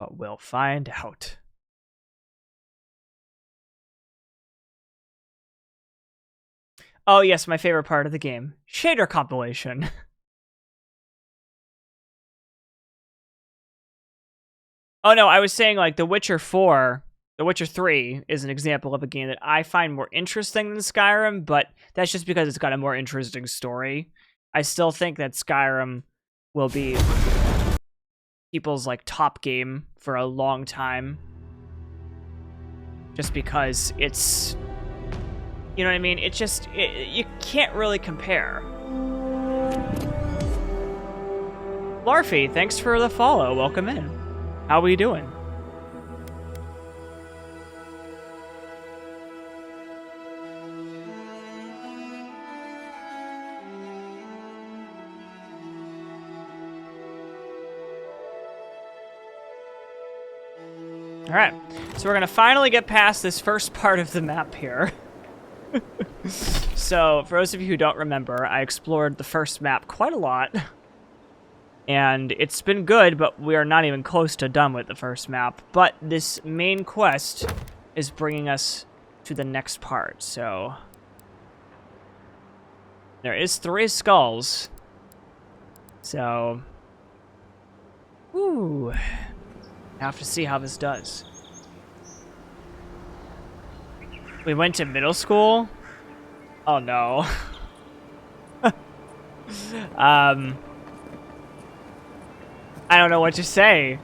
But we'll find out. Oh yes, my favorite part of the game. Shader compilation. Oh no, I was saying like The Witcher 4, The Witcher 3 is an example of a game that I find more interesting than Skyrim, but that's just because it's got a more interesting story. I still think that Skyrim will be people's like top game for a long time. Just because it's, you know what I mean? It's just, you can't really compare. Larfy, thanks for the follow. Welcome in. How are we doing? All right, so we're gonna finally get past this first part of the map here. So, for those of you who don't remember, I explored the first map quite a lot. And it's been good, but we are not even close to done with the first map. But this main quest is bringing us to the next part, so... There is 3 skulls. So... Ooh. Have to see how this does. We went to middle school? Oh no. I don't know what to say.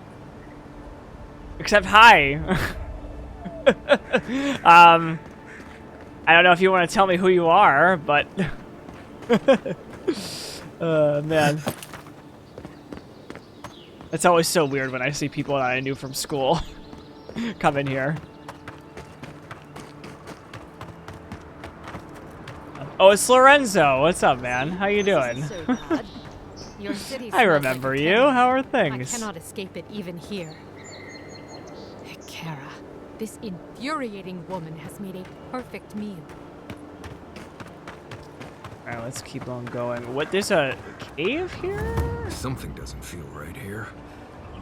Except hi. I don't know if you want to tell me who you are, but... man. It's always so weird when I see people that I knew from school come in here. Oh, it's Lorenzo. What's up, man? How you doing? Your city I remember like you. How are things? I cannot escape it even here. Kara, this infuriating woman has made a perfect meal. Alright, let's keep on going. What, there's a cave here? Something doesn't feel right here.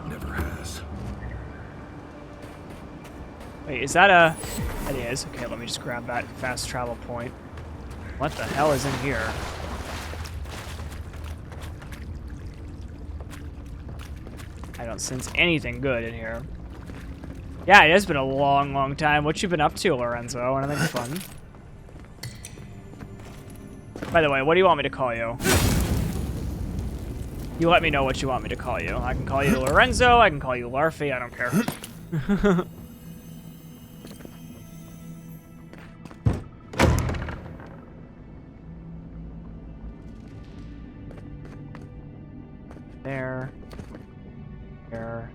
Never has. Wait, is that a... It is. Okay, let me just grab that fast travel point. What the hell is in here? I don't sense anything good in here. Yeah, it has been a long, long time. What you been up to, Lorenzo? Anything fun? By the way, what do you want me to call you? You let me know what you want me to call you. I can call you Lorenzo, I can call you Larfy, I don't care. There. There.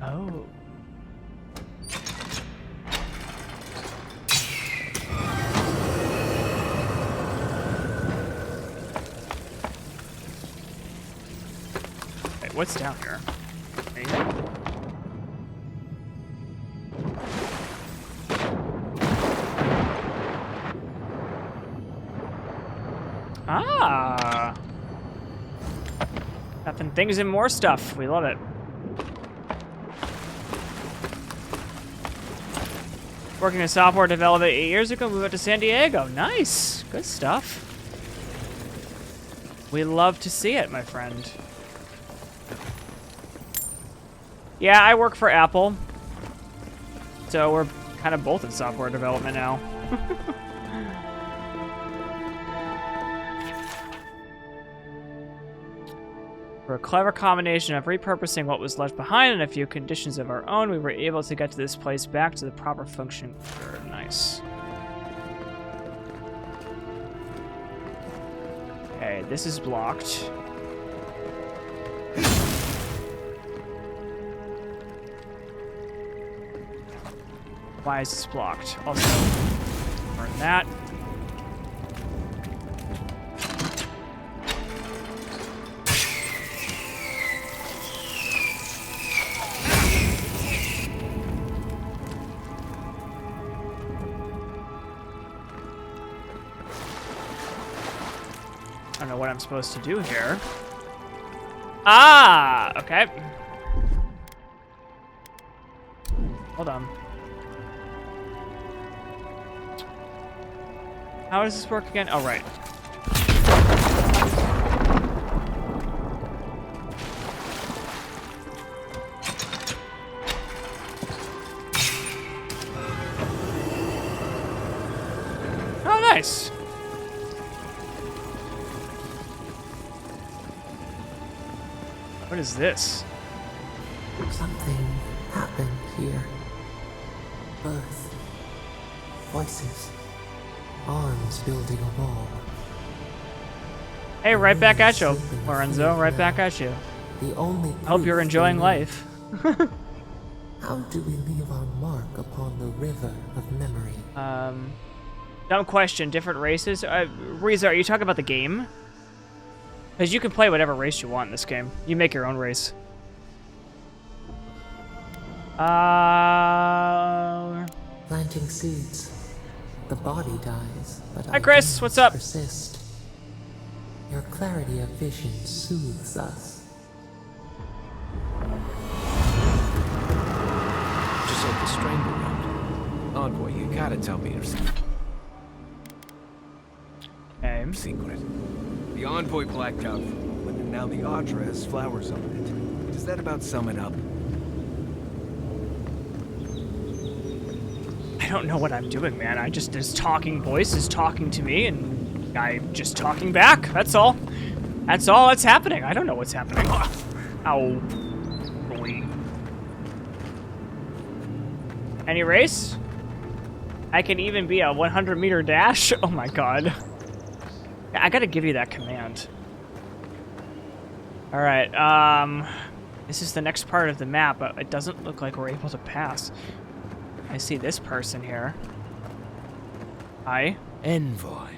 Oh. Wait, what's down here? Anything? Ah! Nothing, things and more stuff. We love it. Working in software development 8 years ago, moved up to San Diego. Nice. Good stuff. We love to see it, my friend. Yeah, I work for Apple. So we're kind of both in software development now. For a clever combination of repurposing what was left behind and a few conditions of our own, we were able to get to this place back to the proper function. Very nice. Okay, this is blocked. Why is this blocked? Also, burn that. don't know what I'm supposed to do here. Ah! Okay. Hold on. How does this work again? Oh, right. Oh, nice. What is this? Something happened here. Birth. Voices. Arms building a wall. Hey, right back at you, Lorenzo. Right back at you. The only Hope you're enjoying life. How do we leave our mark upon the river of memory? Dumb question. Different races? Reza, are you talking about the game? Because you can play whatever race you want in this game. You make your own race. Planting seeds. The body dies, but Hi, Chris. What's up? Persist. Your clarity of vision soothes us. Just like the stranglehold. Envoy, you gotta tell me your Okay. secret. The Envoy blacked out for a moment, and now the Audra has flowers on it. Does that about sum it up? I don't know what I'm doing, man. This talking voice is talking to me, and I'm just talking back. That's all. That's all that's happening. I don't know what's happening. Ow. Boy. Any race? I can even be a 100-meter dash? Oh my god. I gotta give you that command. Alright, this is the next part of the map, but it doesn't look like we're able to pass. I see this person here. Hi. Envoy.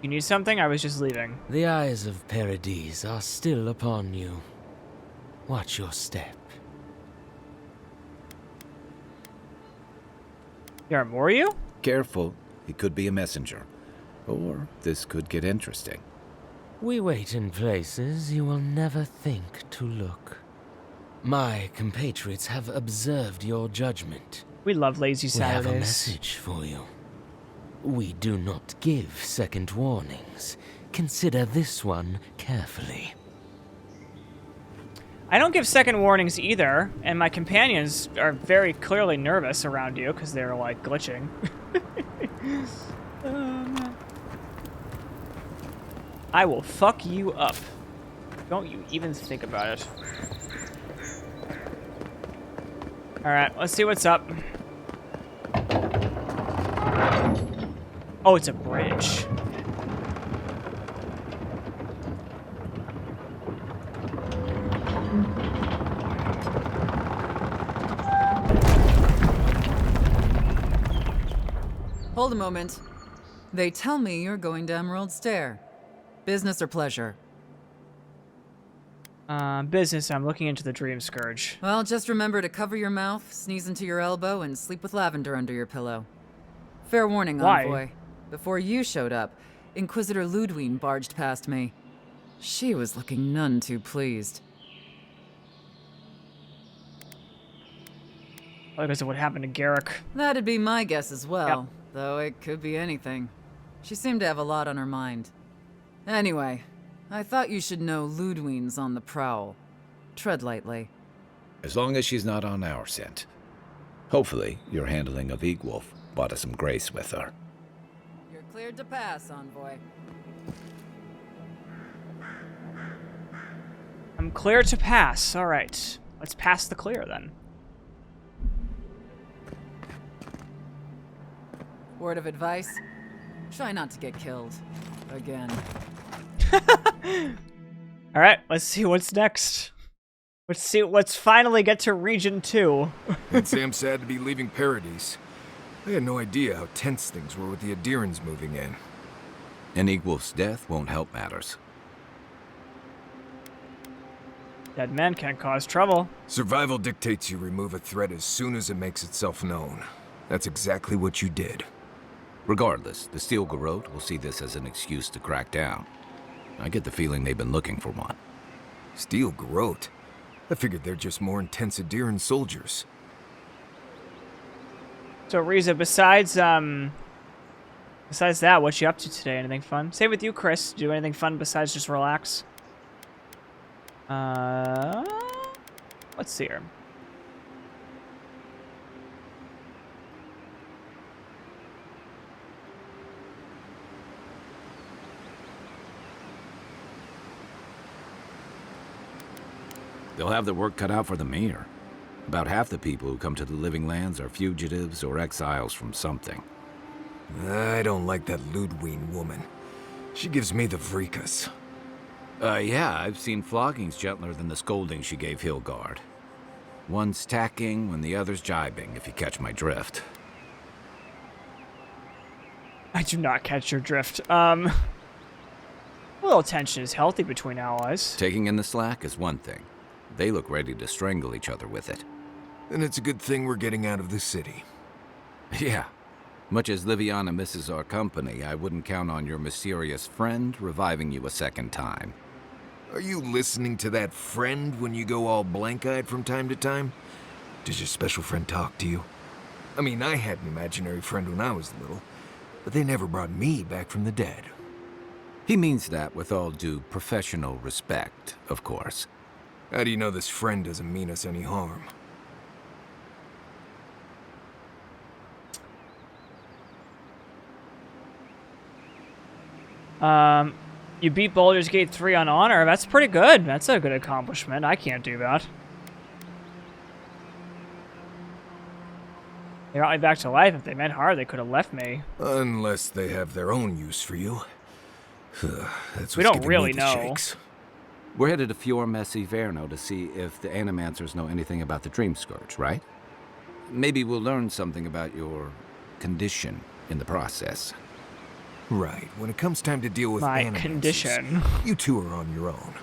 You need something? I was just leaving. The eyes of Paradis are still upon you. Watch your step. There are more of you? Careful, he could be a messenger. Or this could get interesting. We wait in places you will never think to look. My compatriots have observed your judgment. We love lazy We have a Saturdays. message for you. We do not give second warnings. Consider this one carefully. I don't give second warnings either, and my companions are very clearly nervous around you because they're like glitching. I will fuck you up. Don't you even think about it. Alright, let's see what's up. Oh, it's a bridge. Hold a moment. They tell me you're going to Emerald Stair. Business or pleasure? Business. I'm looking into the Dreamscourge. Well, just remember to cover your mouth, sneeze into your elbow, and sleep with lavender under your pillow. Fair warning, Why? Envoy. Before you showed up, Inquisitor Ludwine barged past me. She was looking none too pleased. Because of what happened to Garrick. That'd be my guess as well, Yep. though it could be anything. She seemed to have a lot on her mind. Anyway, I thought you should know Ludwine's on the prowl. Tread lightly. As long as she's not on our scent. Hopefully, your handling of Egwolf brought us some grace with her. You're cleared to pass, Envoy. I'm clear to pass. All right. Let's pass the clear then. Word of advice? Try not to get killed. Again. All right. Let's see what's next. Let's finally get to Region 2. And Sam sad to be leaving Paradis. I had no idea how tense things were with the Adirans moving in. And Egwolf's death won't help matters. Dead men can't cause trouble. Survival dictates you remove a threat as soon as it makes itself known. That's exactly what you did. Regardless, the Steel Garrote will see this as an excuse to crack down. I get the feeling they've been looking for one. Steel Garrote? I figured they're just more intense adherent soldiers. So Riza, besides that, what you up to today? Anything fun? Same with you, Chris. Do anything fun besides just relax? Let's see here. They'll have their work cut out for them here. About half the people who come to the Living Lands are fugitives or exiles from something. I don't like that Ludwig woman. She gives me the vreekas. Yeah, I've seen floggings gentler than the scolding she gave Hilgard. One's tacking when the other's jibing, if you catch my drift. I do not catch your drift. A little tension is healthy between allies. Taking in the slack is one thing. They look ready to strangle each other with it. And it's a good thing we're getting out of the city. Yeah. Much as Liviana misses our company, I wouldn't count on your mysterious friend reviving you a second time. Are you listening to that friend when you go all blank-eyed from time to time? Does your special friend talk to you? I mean, I had an imaginary friend when I was little, but they never brought me back from the dead. He means that with all due professional respect, of course. How do you know this friend doesn't mean us any harm? You beat Baldur's Gate 3 on honor. That's pretty good. That's a good accomplishment. I can't do that. They brought me back to life. If they meant hard, they could have left me. Unless they have their own use for you. That's We what's don't giving really me the know. shakes. We're headed to Fior Iverno to see if the Animancers know anything about the Dreamscourge, right? Maybe we'll learn something about your condition in the process. Right. When it comes time to deal with My animals, condition. you two are on your own.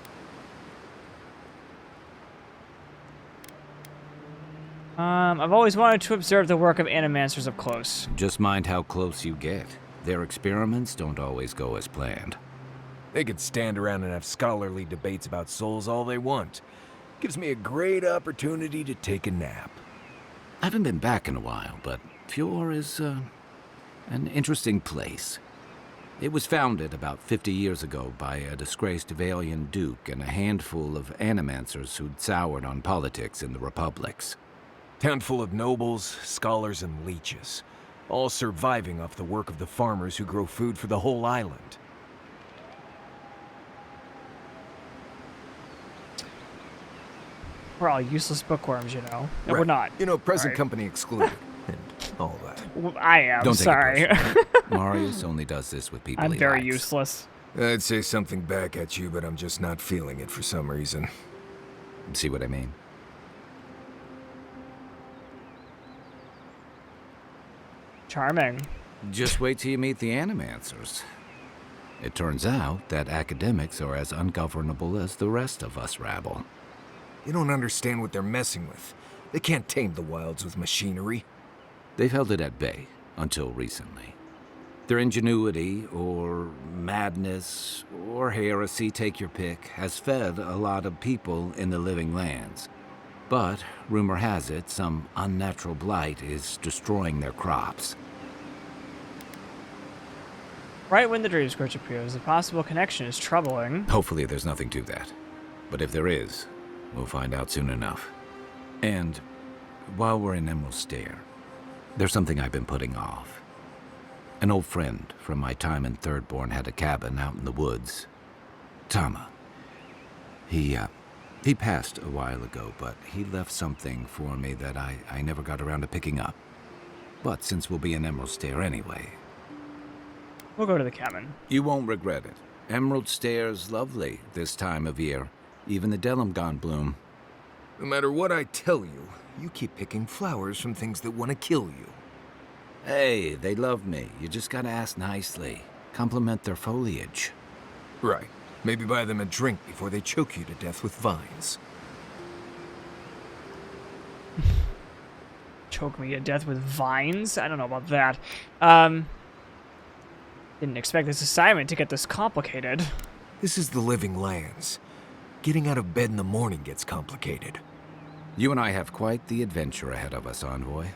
I've always wanted to observe the work of Animancers up close. Just mind how close you get. Their experiments don't always go as planned. They could stand around and have scholarly debates about souls all they want. Gives me a great opportunity to take a nap. I haven't been back in a while, but Fior is an interesting place. It was founded about 50 years ago by a disgraced Valian duke and a handful of animancers who'd soured on politics in the republics. Town full of nobles, scholars, and leeches, all surviving off the work of the farmers who grow food for the whole island. We're all useless bookworms, you know. And we're Right. not. You know, present Right. company excluded, and all that. I am, Don't take it sorry. personally. Marius only does this with people I'm he very likes. useless. I'd say something back at you, but I'm just not feeling it for some reason. See what I mean? Charming. Just wait till you meet the Animancers. It turns out that academics are as ungovernable as the rest of us rabble. You don't understand what they're messing with. They can't tame the wilds with machinery. They've held it at bay until recently. Their ingenuity, or madness, or heresy, take your pick, has fed a lot of people in the Living Lands. But, rumor has it, some unnatural blight is destroying their crops. Right when the Dreamscourge appears, the possible connection is troubling. Hopefully there's nothing to that. But if there is, we'll find out soon enough. And while we're in Emerald Stair, there's something I've been putting off. An old friend from my time in Thirdborn had a cabin out in the woods. Tama. He passed a while ago, but he left something for me that I never got around to picking up. But since we'll be in Emerald Stair anyway... We'll go to the cabin. You won't regret it. Emerald Stair's lovely this time of year. Even the Delimgon bloom. No matter what I tell you, you keep picking flowers from things that want to kill you. Hey, they love me. You just gotta ask nicely. Compliment their foliage. Right. Maybe buy them a drink before they choke you to death with vines. Choke me to death with vines? I don't know about that. Didn't expect this assignment to get this complicated. This is the living lands. Getting out of bed in the morning gets complicated. You and I have quite the adventure ahead of us, Envoy.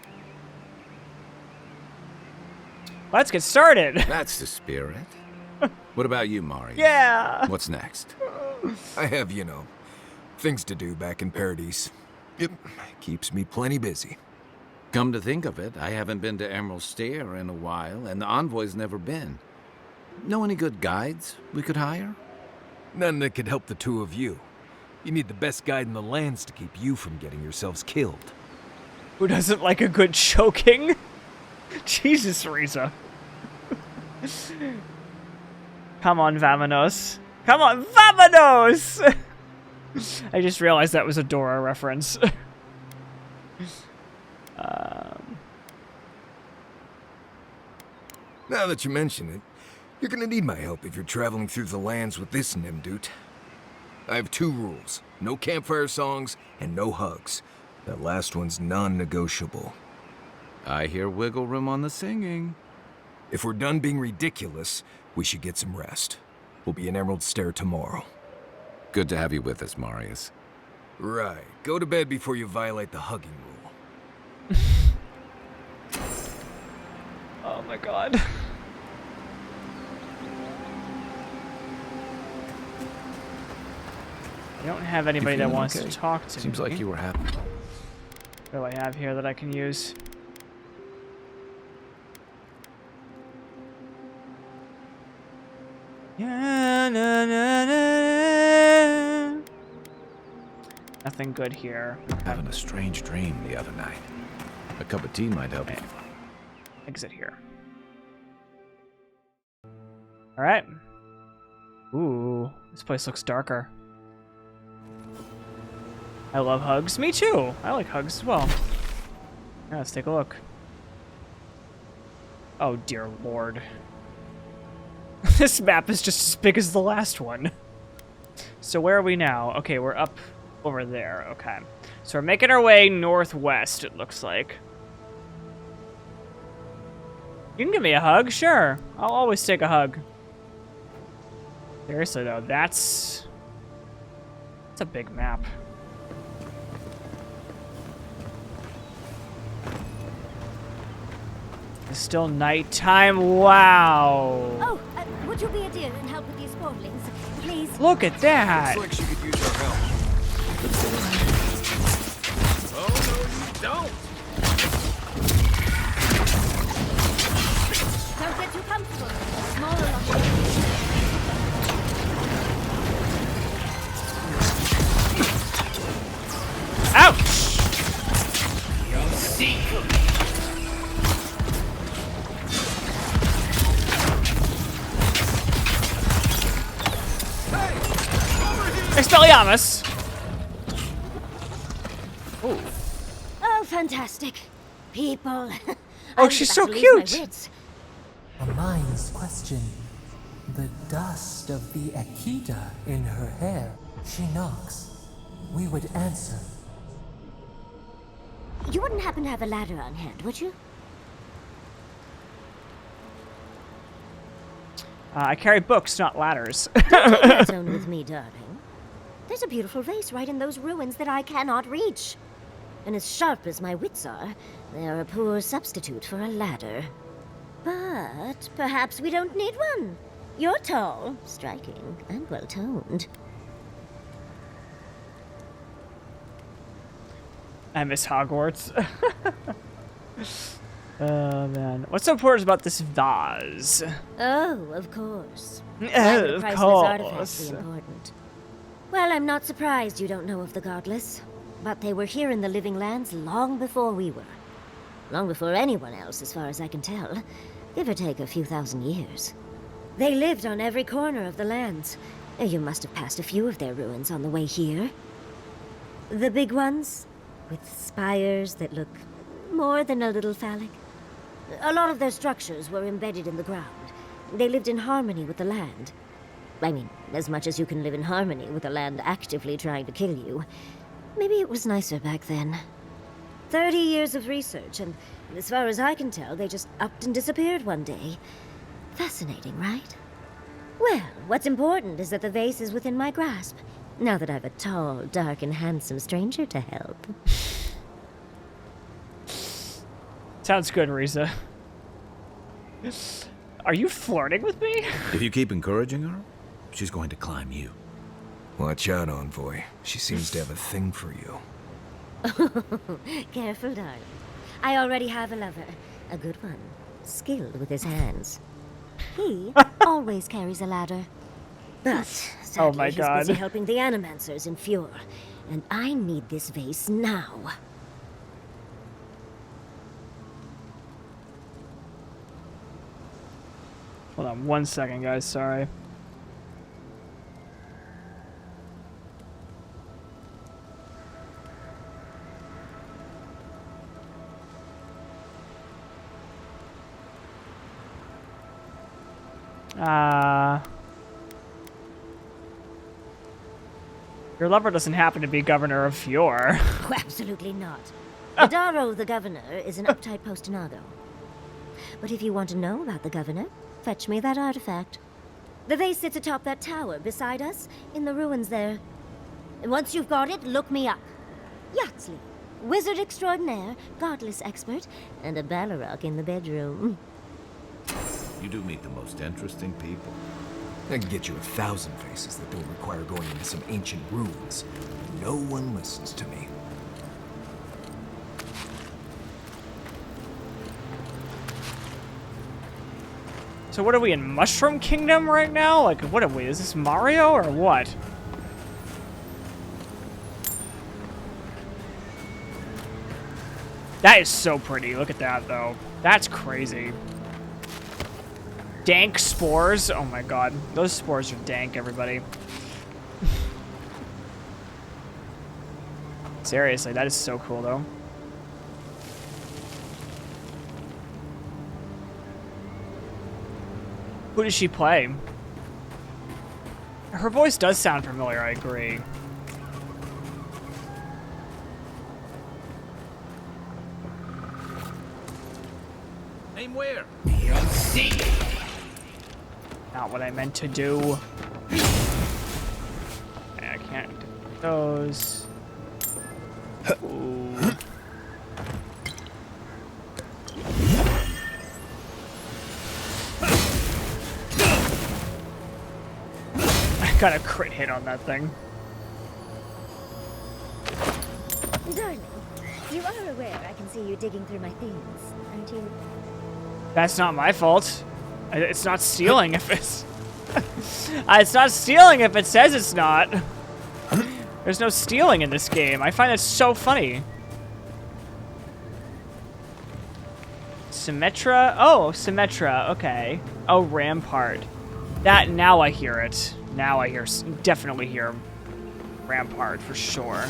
Let's get started. That's the spirit. What about you, Mario? Yeah. What's next? I have, things to do back in Paradis. Yep, keeps me plenty busy. Come to think of it, I haven't been to Emerald Stair in a while, and the Envoy's never been. Know any good guides we could hire? None that could help the two of you. You need the best guide in the lands to keep you from getting yourselves killed. Who doesn't like a good choking? Jesus, Riza. Come on, Vamonos. Come on, Vamonos! I just realized that was a Dora reference. Now that you mention it, you're gonna need my help if you're traveling through the lands with this Nimdut. I have 2 rules. No campfire songs and no hugs. That last one's non-negotiable. I hear wiggle room on the singing. If we're done being ridiculous, we should get some rest. We'll be in Emerald Stair tomorrow. Good to have you with us, Marius. Right. Go to bed before you violate the hugging rule. Oh my god. I don't have anybody that wants to talk to me. Seems like you were happy. What do I have here that I can use? Yeah, na, na, na, na. Nothing good here. Having a strange dream the other night. A cup of tea might help you. Exit here. Alright. Ooh, this place looks darker. I love hugs. Me too. I like hugs as well. Yeah, let's take a look. Oh dear lord. This map is just as big as the last one. So where are we now? Okay, we're up over there. Okay. So we're making our way northwest, it looks like. You can give me a hug, sure. I'll always take a hug. Seriously though, that's a big map. It's still nighttime. Wow. Oh, would you be a dear and help with these spoilings, please? Look at that. Looks like she could use our help. Oh, no, you don't! Don't get too comfortable. Smaller on Ouch! You'll see. Expelliarmus! Oh. Oh, fantastic. People. Oh, she's so cute! A mind's question. The dust of the Akita in her hair. She knocks. We would answer. You wouldn't happen to have a ladder on hand, would you? I carry books, not ladders. Take that zone with me, darling. There's a beautiful vase right in those ruins that I cannot reach. And as sharp as my wits are, they're a poor substitute for a ladder. But perhaps we don't need one. You're tall, striking, and well-toned. I miss Hogwarts. Oh man. What's so important about this vase? Oh, of course. Why Oh, would a of priceless artifact course. be important? Well, I'm not surprised you don't know of the Godless. But they were here in the Living Lands long before we were. Long before anyone else, as far as I can tell. Give or take a few thousand years. They lived on every corner of the lands. You must have passed a few of their ruins on the way here. The big ones, with spires that look more than a little phallic. A lot of their structures were embedded in the ground. They lived in harmony with the land. I mean, as much as you can live in harmony with the land actively trying to kill you. Maybe it was nicer back then. 30 years of research, and as far as I can tell, they just upped and disappeared one day. Fascinating, right? Well, what's important is that the vase is within my grasp, now that I've a tall, dark, and handsome stranger to help. Sounds good, Risa. Are you flirting with me? If you keep encouraging her, she's going to climb you. Watch out, Envoy. She seems to have a thing for you. Careful, darling. I already have a lover. A good one. Skilled with his hands. He always carries a ladder. But sadly, Oh my he's God. busy helping the animancers in Fior. And I need this vase now. Hold on 1 second, guys. Sorry. Your lover doesn't happen to be governor of Fior. Oh, absolutely not. Vidaro, the governor, is an uptight postinago. But if you want to know about the governor, fetch me that artifact. The vase sits atop that tower beside us, in the ruins there. And once you've got it, look me up. Yatsley, wizard extraordinaire, godless expert, and a Balrog in the bedroom. You do meet the most interesting people. I can get you 1,000 faces that don't require going into some ancient ruins. No one listens to me. So what are we in Mushroom Kingdom right now? Like, what are we? Is this Mario or what? That is so pretty. Look at that, though. That's crazy. Dank spores. Oh my god. Those spores are dank, everybody. Seriously, that is so cool, though. Who does she play? Her voice does sound familiar, I agree. Aim where? Not what I meant to do. I can't do those. Ooh. I got a crit hit on that thing. Darling, you are aware I can see you digging through my things, aren't you? That's not my fault. It's not stealing if it's... it's not stealing if it says it's not. There's no stealing in this game. I find that so funny. Symmetra? Oh, Symmetra. Okay. Oh, Rampart. That, now I hear it. Now I definitely hear Rampart for sure.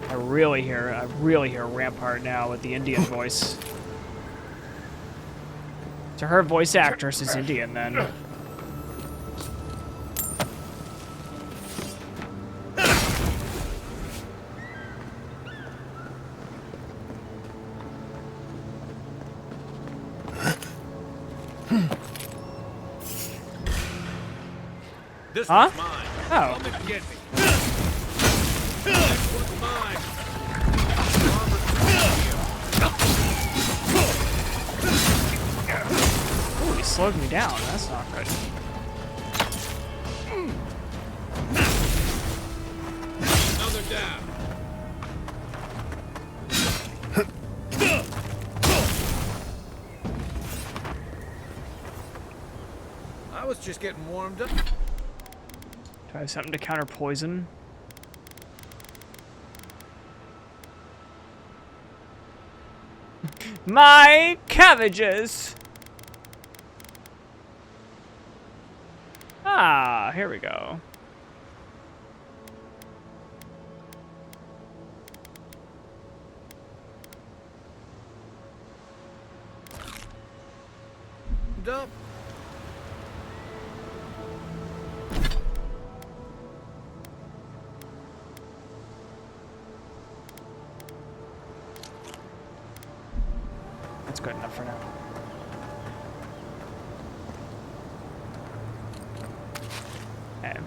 I really hear Rampart now with the Indian voice. So her voice actress is Indian then. This Huh? one's mine. Oh. Come and get me. This one's mine. Ooh, he slowed me down. That's not good. Another down. I was just getting warmed up. Do I have something to counter poison? My cabbages! Ah, here we go. Up. Not for now. Okay.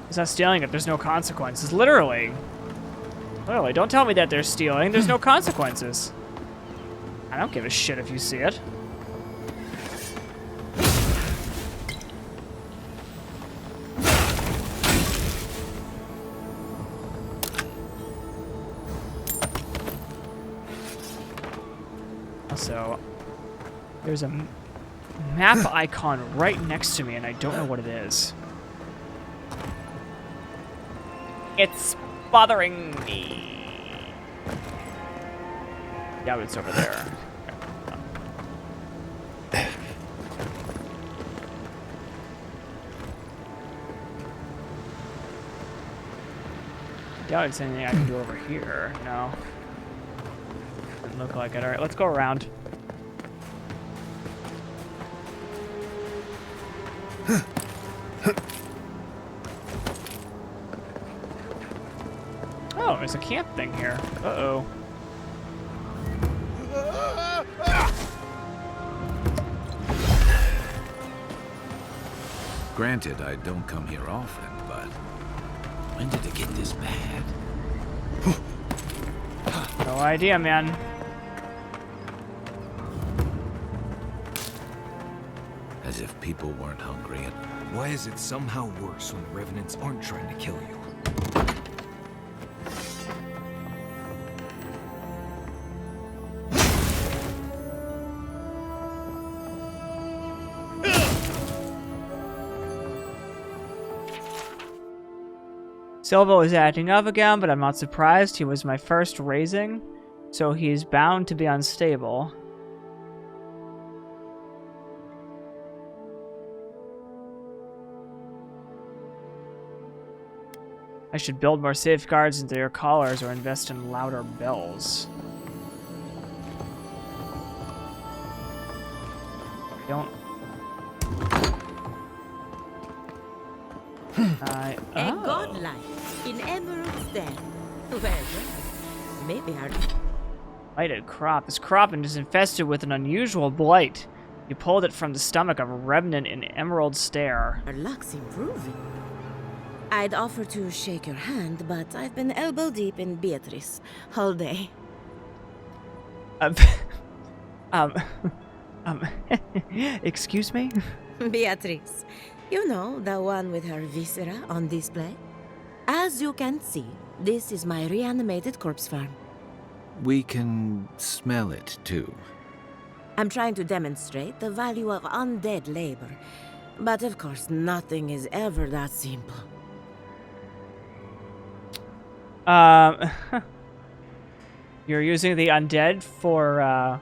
He's not stealing it. There's no consequences. Literally. Literally. Don't tell me that they're stealing. There's no consequences. I don't give a shit if you see it. Also, there's a map icon right next to me, and I don't know what it is. It's bothering me. Yeah, but it's over there. I doubt it's anything I can do over here. No. Doesn't look like it. Alright, let's go around. Oh, there's a camp thing here. Uh-oh. Granted, I don't come here often, but when did it get this bad? No idea, man. As if people weren't hungry and... Why is it somehow worse when the revenants aren't trying to kill you? Silva is acting up again, but I'm not surprised. He was my first raising, so he's bound to be unstable. I should build more safeguards into their collars or invest in louder bells. Don't... A godlike in Emerald Stair. Well, maybe our... Blighted crop. This crop is infested with an unusual blight. You pulled it from the stomach of a remnant in Emerald Stair. Our luck's improving. I'd offer to shake your hand, but I've been elbow deep in Beatrice all day. Excuse me? Beatrice. You know, the one with her viscera on display? As you can see, this is my reanimated corpse farm. We can smell it, too. I'm trying to demonstrate the value of undead labor. But of course, nothing is ever that simple. You're using the undead for,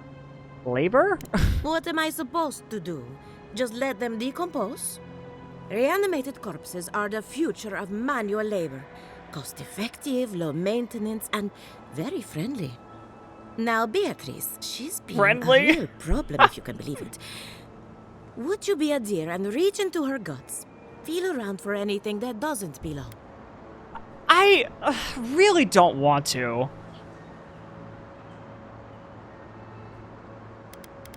labor? What am I supposed to do? Just let them decompose? Reanimated corpses are the future of manual labor. Cost-effective, low maintenance, and very friendly. Now, Beatrice, she's been Friendly? a real problem, if you can believe it. Would you be a dear and reach into her guts? Feel around for anything that doesn't belong. I really don't want to.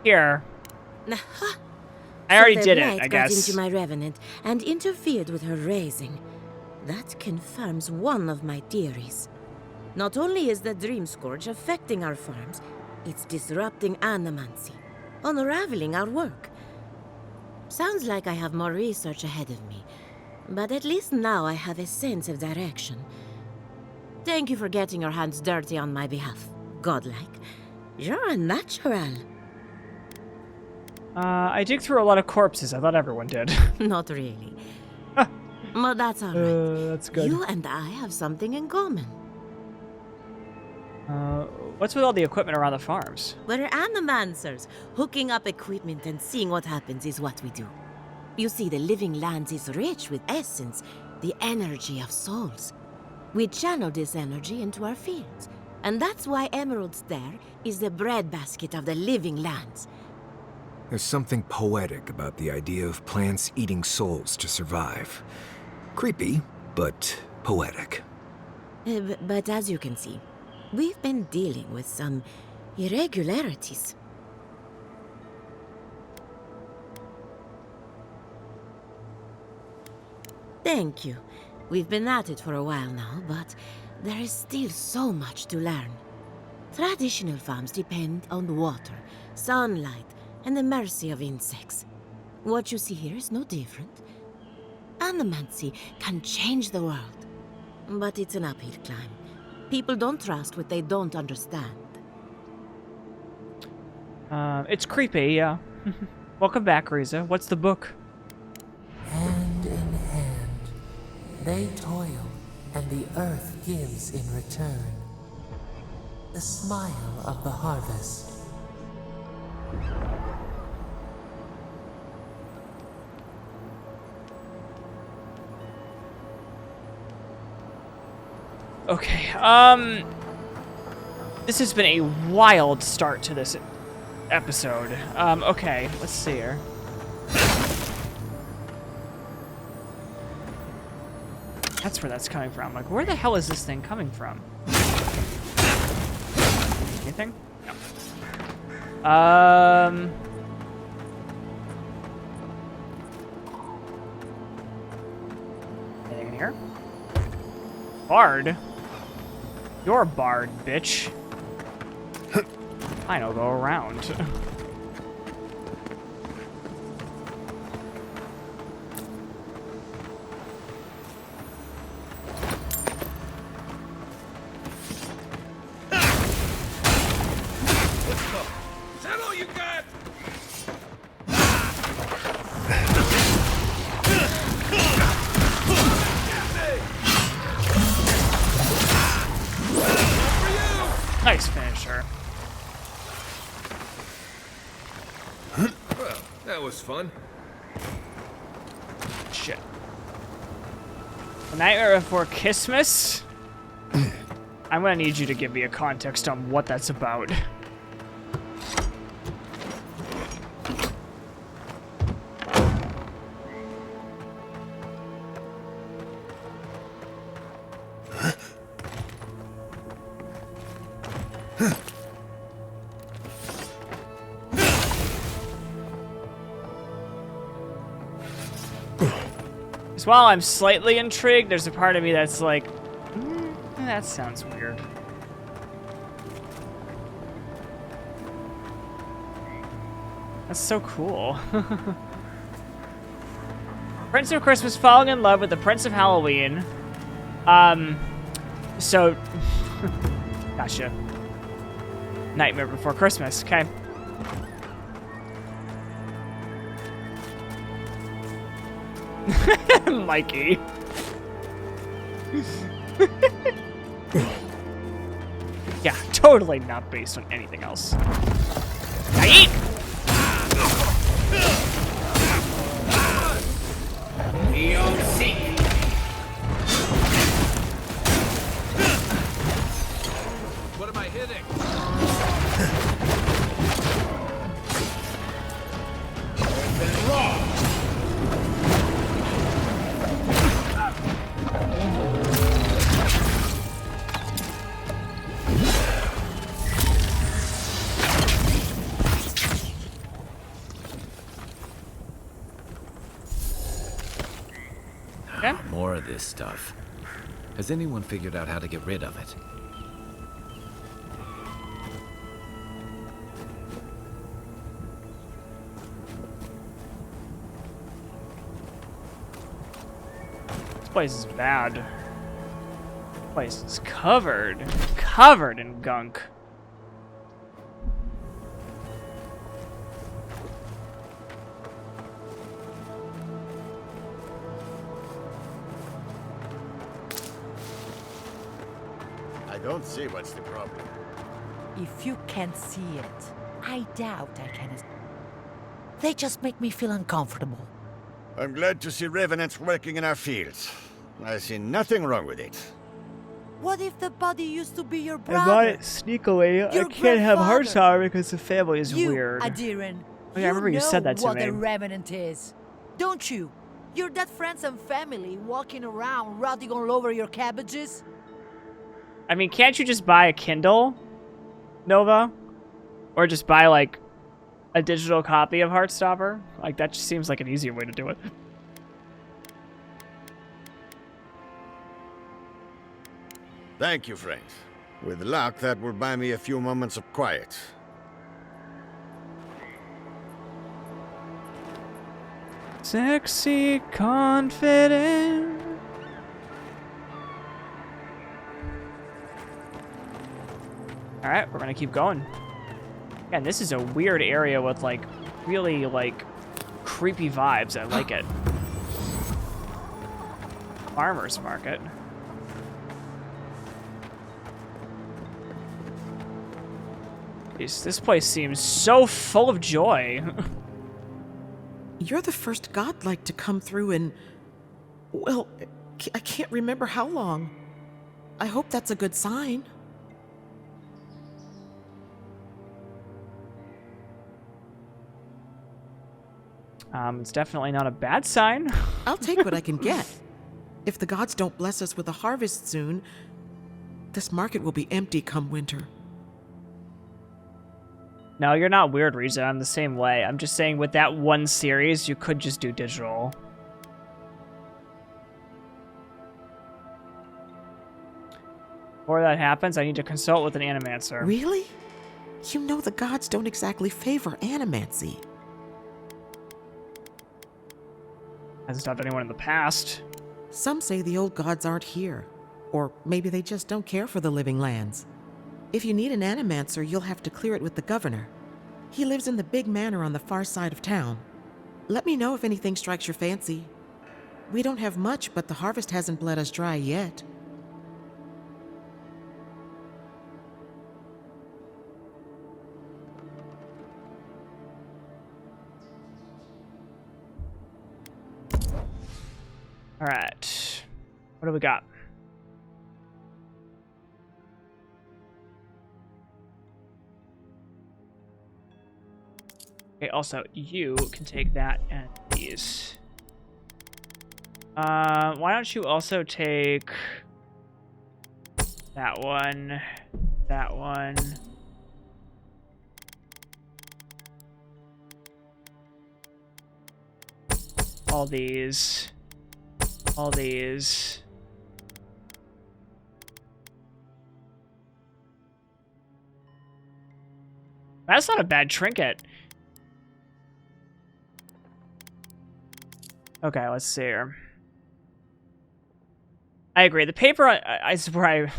Here. I already did it, I guess. Got into my revenant and interfered with her raising. That confirms one of my theories. Not only is the Dreamscourge affecting our farms, it's disrupting animancy, unraveling our work. Sounds like I have more research ahead of me, but at least now I have a sense of direction. Thank you for getting your hands dirty on my behalf, godlike. You're a natural. I dig through a lot of corpses. I thought everyone did. Not really. But that's all right. That's good. You and I have something in common. What's with all the equipment around the farms? We're animancers. Hooking up equipment and seeing what happens is what we do. You see, the living lands is rich with essence, the energy of souls. We channel this energy into our fields. And that's why Emerald Stair is the breadbasket of the living lands. There's something poetic about the idea of plants eating souls to survive. Creepy, but poetic. But as you can see, we've been dealing with some irregularities. Thank you. We've been at it for a while now, but there is still so much to learn. Traditional farms depend on water, sunlight, and the mercy of insects. What you see here is no different. Animancy can change the world, but it's an uphill climb. People don't trust what they don't understand. It's creepy, yeah. Welcome back, Riza. What's the book? Hand in hand, they toil, and the earth gives in return. The smile of the harvest. Okay, this has been a wild start to this episode. Okay, let's see here. That's where that's coming from. Like, where the hell is this thing coming from? Anything? No. Anything in here? Bard? You're a bard, bitch. Fine, I'll go around. Is that all you got? Nice finisher. Well, that was fun. Shit. The Nightmare Before Christmas? I'm gonna need you to give me a context on what that's about. While I'm slightly intrigued, there's a part of me that's like, that sounds weird. That's so cool. Prince of Christmas falling in love with the Prince of Halloween. So, gotcha. Nightmare Before Christmas, okay. Mikey. Yeah, totally not based on anything else. Now eat! What am I hitting? More of this stuff. Has anyone figured out how to get rid of it? This place is bad. This place is covered in gunk. I don't see what's the problem. If you can't see it, I doubt I can. They just make me feel uncomfortable. I'm glad to see revenants working in our fields. I see nothing wrong with it. What if the body used to be your I brother? bought it sneakily. I can't have Heartsour because the family is weird. Adiran, Oh, yeah, I remember you said that to what me. a revenant is, don't you? Your dead friends and family walking around rotting all over your cabbages? I mean, can't you just buy a Kindle, Nova? Or just buy, like, a digital copy of Heartstopper? Like, that just seems like an easier way to do it. Thank you, friend. With luck, that will buy me a few moments of quiet. Sexy, confident. All right, we're gonna keep going. And this is a weird area with like really like creepy vibes. I like it. Farmer's market. Jeez, this place seems so full of joy. You're the first godlike to come through in, well, I can't remember how long. I hope that's a good sign. It's definitely not a bad sign. I'll take what I can get. If the gods don't bless us with a harvest soon, this market will be empty come winter. No, you're not weird, Riza. I'm the same way. I'm just saying with that one series, you could just do digital. Before that happens, I need to consult with an animancer. Really? You know the gods don't exactly favor animancy. Hasn't stopped anyone in the past. Some say the old gods aren't here, or maybe they just don't care for the living lands. If you need an animancer, you'll have to clear it with the governor. He lives in the big manor on the far side of town. Let me know if anything strikes your fancy. We don't have much, but the harvest hasn't bled us dry yet. All right. What do we got? Okay, also, you can take that and these. Why don't you also take that one, all these. That's not a bad trinket. Okay, let's see here. I agree. The paper, I swear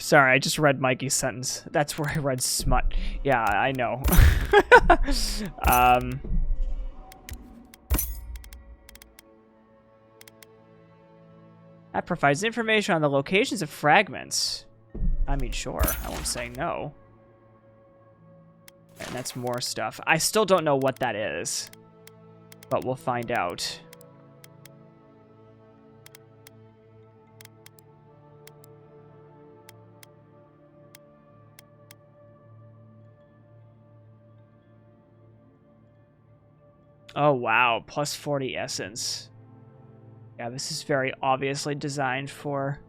Sorry, I just read Mikey's sentence. That's where I read smut. Yeah, I know. That provides information on the locations of fragments. I mean, sure, I won't say no. And that's more stuff. I still don't know what that is, but we'll find out. Oh, wow, plus 40 essence. Yeah, this is very obviously designed for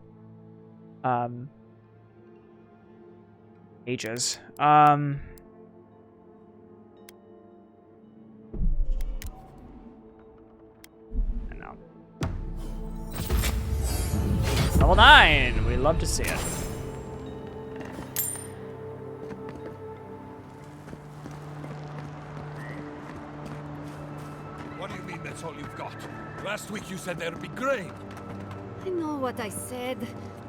ages. No. Level 9! We love to see it. What do you mean that's all you've got? Last week you said there'd be grain. I know what I said,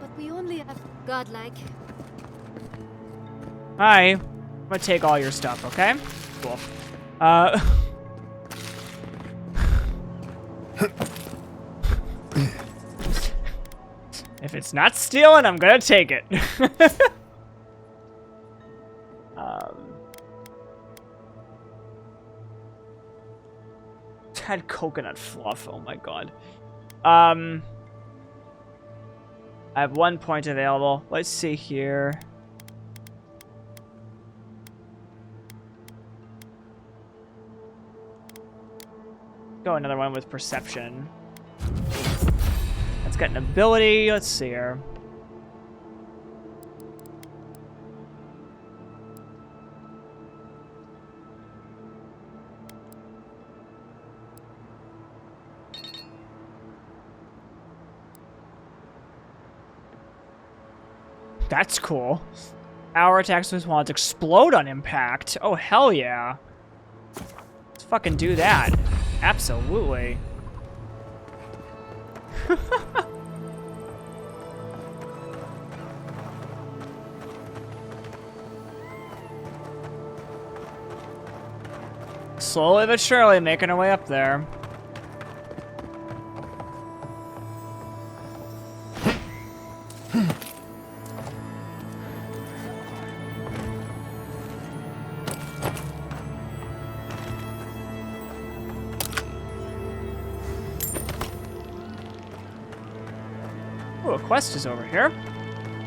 but we only have godlike. Hi. I'm gonna take all your stuff, okay? Cool. If it's not stealing, I'm gonna take it. Had coconut fluff, oh my god. I have 1 point available. Let's see here. Go another one with perception. That's got an ability. Let's see here. That's cool. Power attacks with wands explode on impact. Oh, hell yeah. Let's fucking do that. Absolutely. Slowly but surely making our way up there. Ooh, a quest is over here.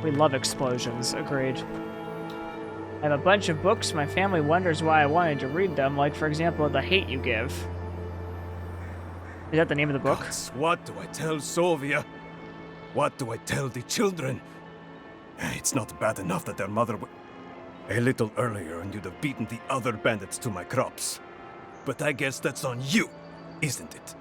We love explosions, agreed. I have a bunch of books. My family wonders why I wanted to read them, like, for example, The Hate You Give. Is that the name of the book? Gods, what do I tell Sovia? What do I tell the children? It's not bad enough that their mother a little earlier and you'd have beaten the other bandits to my crops. But I guess that's on you, isn't it?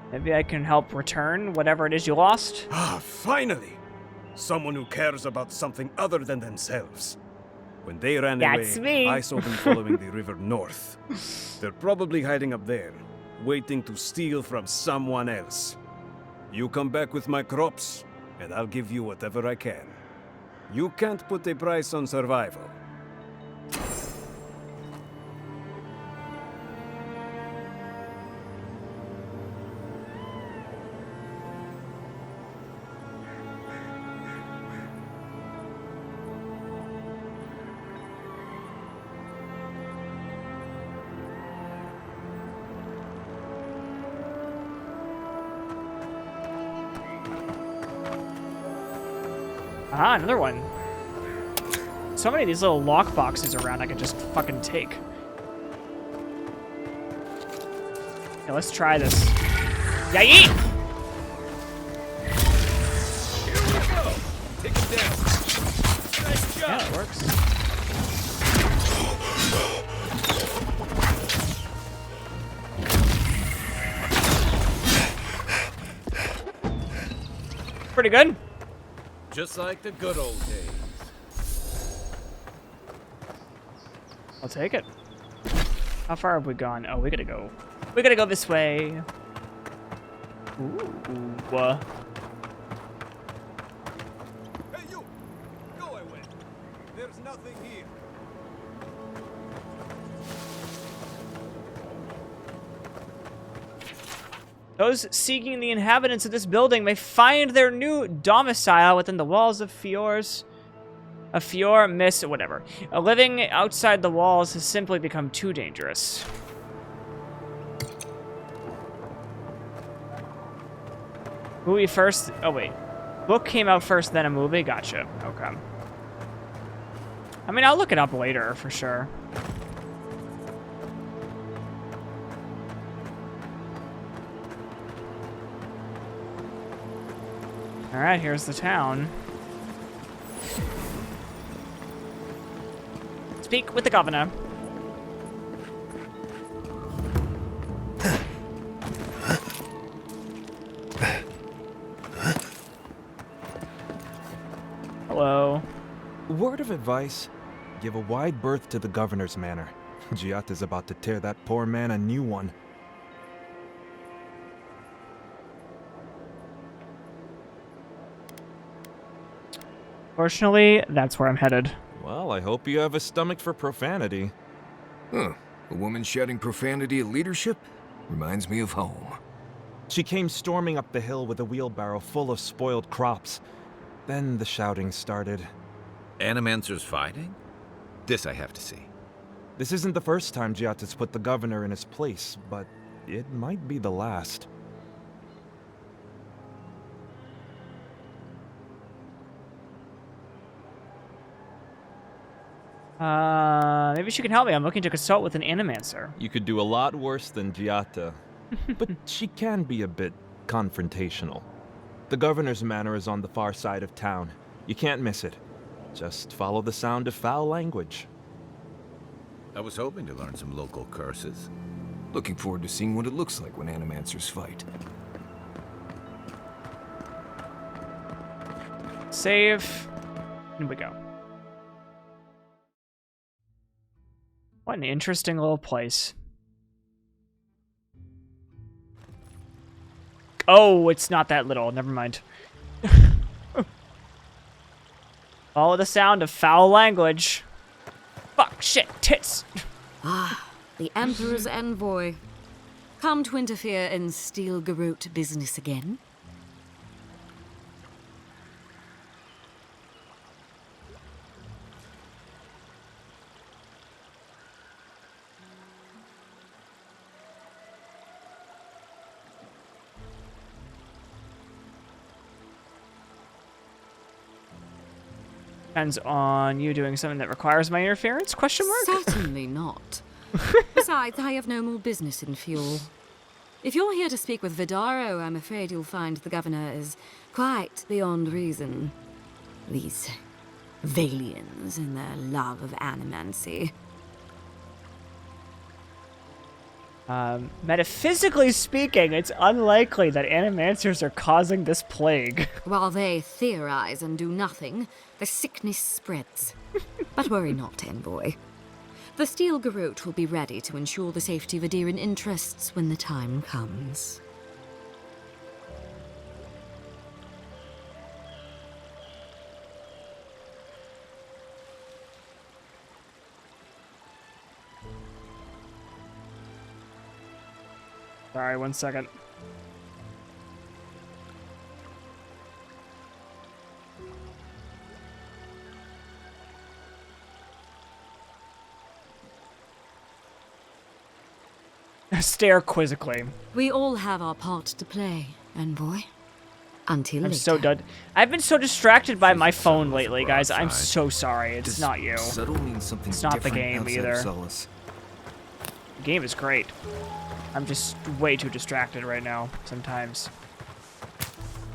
Maybe I can help return whatever it is you lost. Ah, finally! Someone who cares about something other than themselves. When they ran That's away, me. I saw them following the river north. They're probably hiding up there, waiting to steal from someone else. You come back with my crops, and I'll give you whatever I can. You can't put a price on survival. Ah, another one. So many of these little lock boxes around I could just fucking take. Okay, let's try this. Yay! Here we go. Take it down. Nice job. Yeah, it works. Pretty good. Just like the good old days. I'll take it. How far have we gone? Oh, we gotta go. We gotta go this way. Ooh. Hey, you! Go away! There's nothing here. Those seeking the inhabitants of this building may find their new domicile within the walls of Fior's. A Fior miss, whatever. Living outside the walls has simply become too dangerous. Movie first. Oh, wait. Book came out first, then a movie? Gotcha. Okay. I mean, I'll look it up later for sure. Alright, here's the town. Speak with the governor. Hello. Word of advice, give a wide berth to the governor's manor. Giatta's about to tear that poor man a new one. Fortunately, that's where I'm headed. Well, I hope you have a stomach for profanity. Huh. A woman shouting profanity at leadership? Reminds me of home. She came storming up the hill with a wheelbarrow full of spoiled crops. Then the shouting started. Animancers fighting? This I have to see. This isn't the first time Giatta's put the governor in his place, but it might be the last. Maybe she can help me. I'm looking to consult with an animancer. You could do a lot worse than Giatta. But she can be a bit confrontational. The governor's manor is on the far side of town. You can't miss it. Just follow the sound of foul language. I was hoping to learn some local curses. Looking forward to seeing what it looks like when animancers fight. Save. Here we go. What an interesting little place. Oh, it's not that little. Never mind. Follow the sound of foul language. Fuck, shit, tits. Ah, the Emperor's envoy. Come to interfere in Steel Garrote business again? Depends on you doing something that requires my interference? Question mark? Certainly not. Besides, I have no more business in Fior. If you're here to speak with Vidaro, I'm afraid you'll find the governor is quite beyond reason. These Valians and their love of animancy. Metaphysically speaking, it's unlikely that animancers are causing this plague. While they theorize and do nothing, the sickness spreads. But worry not, envoy. The Steel Garrote will be ready to ensure the safety of Adiran interests when the time comes. Sorry, 1 second. Stare quizzically. We all have our part to play, envoy. Until I'm later. so done. I've been so distracted by my phone lately, guys. I'm so sorry. It's not you. Subtle means something It's not the different game outside of either. Solace. The game is great. I'm just way too distracted right now, sometimes.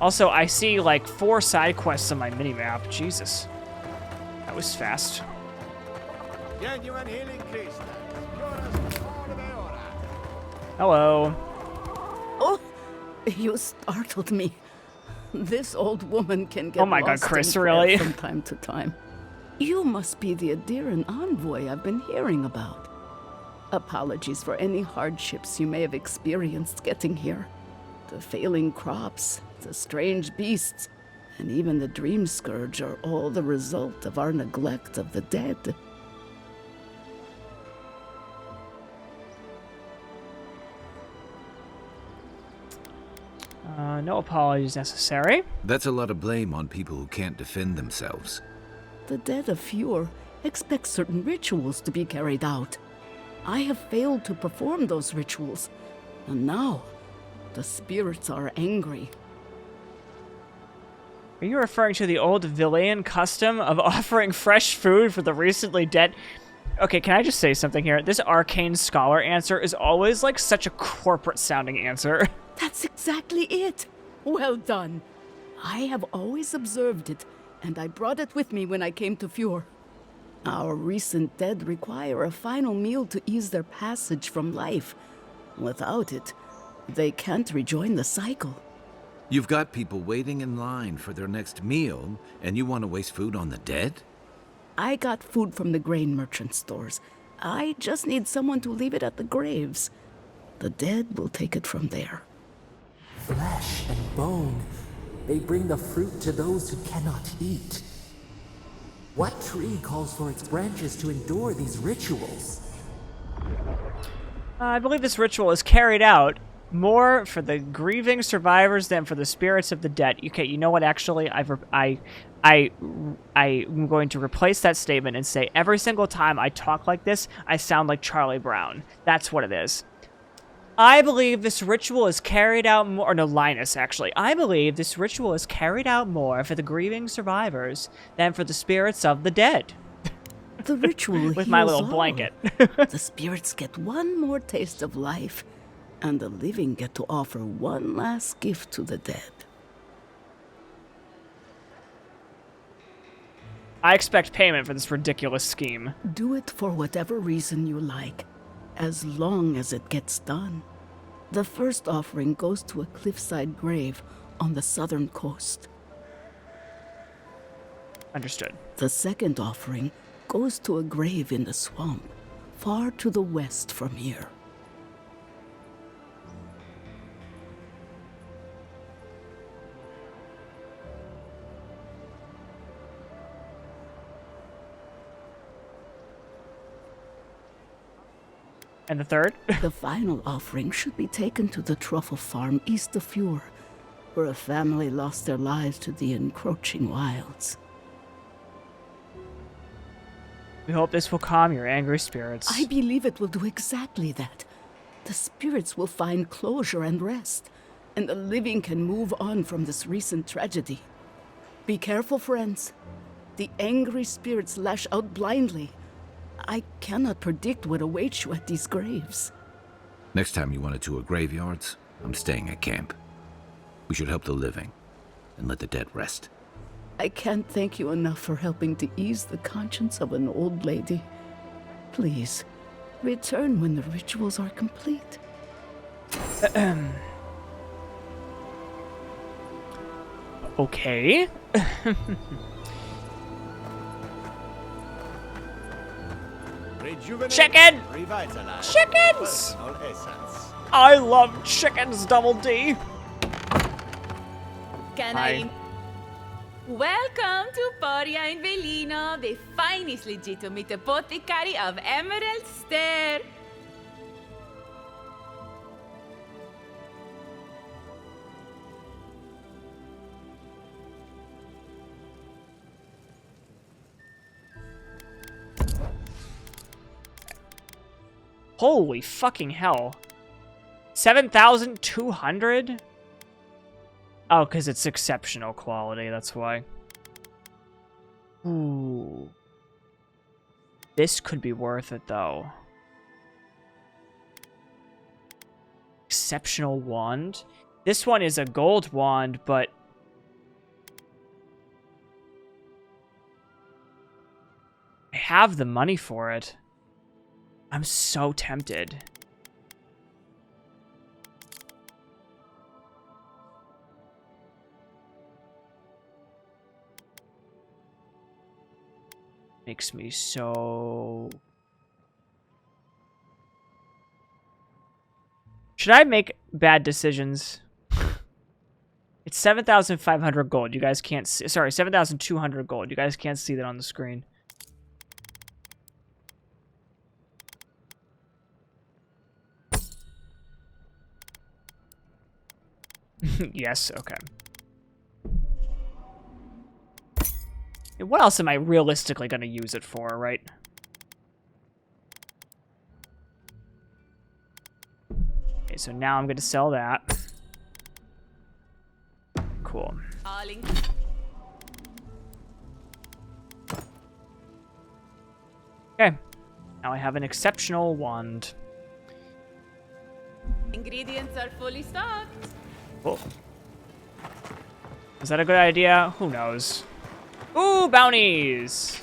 Also, I see like 4 side quests on my minimap. Jesus. That was fast. Genuine healing crystals. Hello. Oh, you startled me. This old woman can get Oh my God, lost Chris, in prayer really? from time to time. You must be the Adiran envoy I've been hearing about. Apologies for any hardships you may have experienced getting here. The failing crops, the strange beasts, and even the Dreamscourge are all the result of our neglect of the dead. No apologies necessary. That's a lot of blame on people who can't defend themselves. The dead of Fior expect certain rituals to be carried out. I have failed to perform those rituals, and now the spirits are angry. Are you referring to the old Villain custom of offering fresh food for the recently dead? Okay, can I just say something here? This arcane scholar answer is always like such a corporate sounding answer. That's exactly it. Well done. I have always observed it, and I brought it with me when I came to Fior. Our recent dead require a final meal to ease their passage from life. Without it, they can't rejoin the cycle. You've got people waiting in line for their next meal, and you want to waste food on the dead? I got food from the grain merchant stores. I just need someone to leave it at the graves. The dead will take it from there. Flesh and bone, they bring the fruit to those who cannot eat. What tree calls for its branches to endure these rituals? I believe this ritual is carried out more for the grieving survivors than for the spirits of the dead. Okay, you know what? Actually, I'm going to replace that statement and say every single time I talk like this, I sound like Charlie Brown. That's what it is. I believe this ritual is carried out more, or no, Linus, actually. I believe this ritual is carried out more for the grieving survivors than for the spirits of the dead. The ritual With my heals little all. blanket. The spirits get one more taste of life, and the living get to offer one last gift to the dead. I expect payment for this ridiculous scheme. Do it for whatever reason you like, as long as it gets done. The first offering goes to a cliffside grave on the southern coast. Understood. The second offering goes to a grave in the swamp, far to the west from here. And the third? The final offering should be taken to the truffle farm east of Fior, where a family lost their lives to the encroaching wilds. We hope this will calm your angry spirits. I believe it will do exactly that. The spirits will find closure and rest, and the living can move on from this recent tragedy. Be careful, friends. The angry spirits lash out blindly. I cannot predict what awaits you at these graves. Next time you want to tour graveyards, I'm staying at camp. We should help the living and let the dead rest. I can't thank you enough for helping to ease the conscience of an old lady. Please, return when the rituals are complete. Okay. Chicken! Chickens! I love chickens, Double D. Can Hi. Welcome to Poria in Velino, the finest legitimate apothecary of Emerald Stair. Holy fucking hell. 7,200? Oh, because it's exceptional quality, that's why. Ooh. This could be worth it, though. Exceptional wand? This one is a gold wand, but... I have the money for it. I'm so tempted. Makes me so... Should I make bad decisions? It's 7,500 gold. You guys can't see... Sorry, 7,200 gold. You guys can't see that on the screen. Yes, okay. What else am I realistically going to use it for, right? Okay, so now I'm going to sell that. Cool. Okay. Now I have an exceptional wand. Ingredients are fully stocked. Cool. Is that a good idea? Who knows? Ooh, bounties!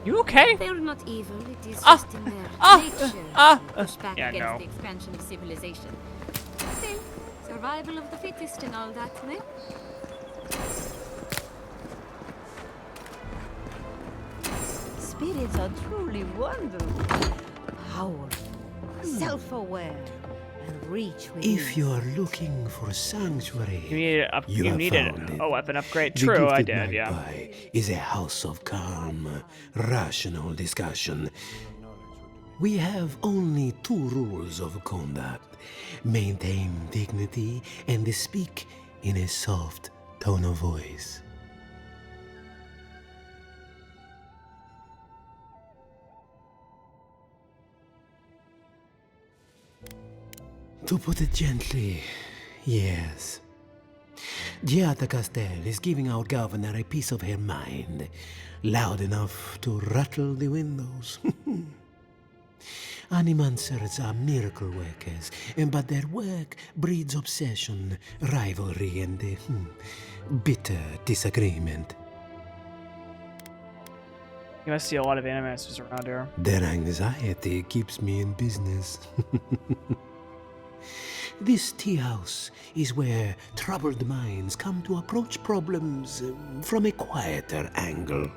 You okay? They're not evil, it is just in their nature to push back yeah, against no. the expansion of civilization. Still, survival of the fittest and all that, eh? Spirits are truly wonderful, powerful, self-aware, and reach within. If you are looking for sanctuary, you needed a weapon upgrade. The True, I Gifted did, yeah. Magpie is a house of calm, rational discussion. We have only two rules of conduct: maintain dignity and speak in a soft tone of voice. To put it gently, yes. Giada Castel is giving our governor a piece of her mind, loud enough to rattle the windows. Animancers are miracle workers, but their work breeds obsession, rivalry, and bitter disagreement. You must see a lot of animators around here. Their anxiety keeps me in business. This tea house is where troubled minds come to approach problems from a quieter angle.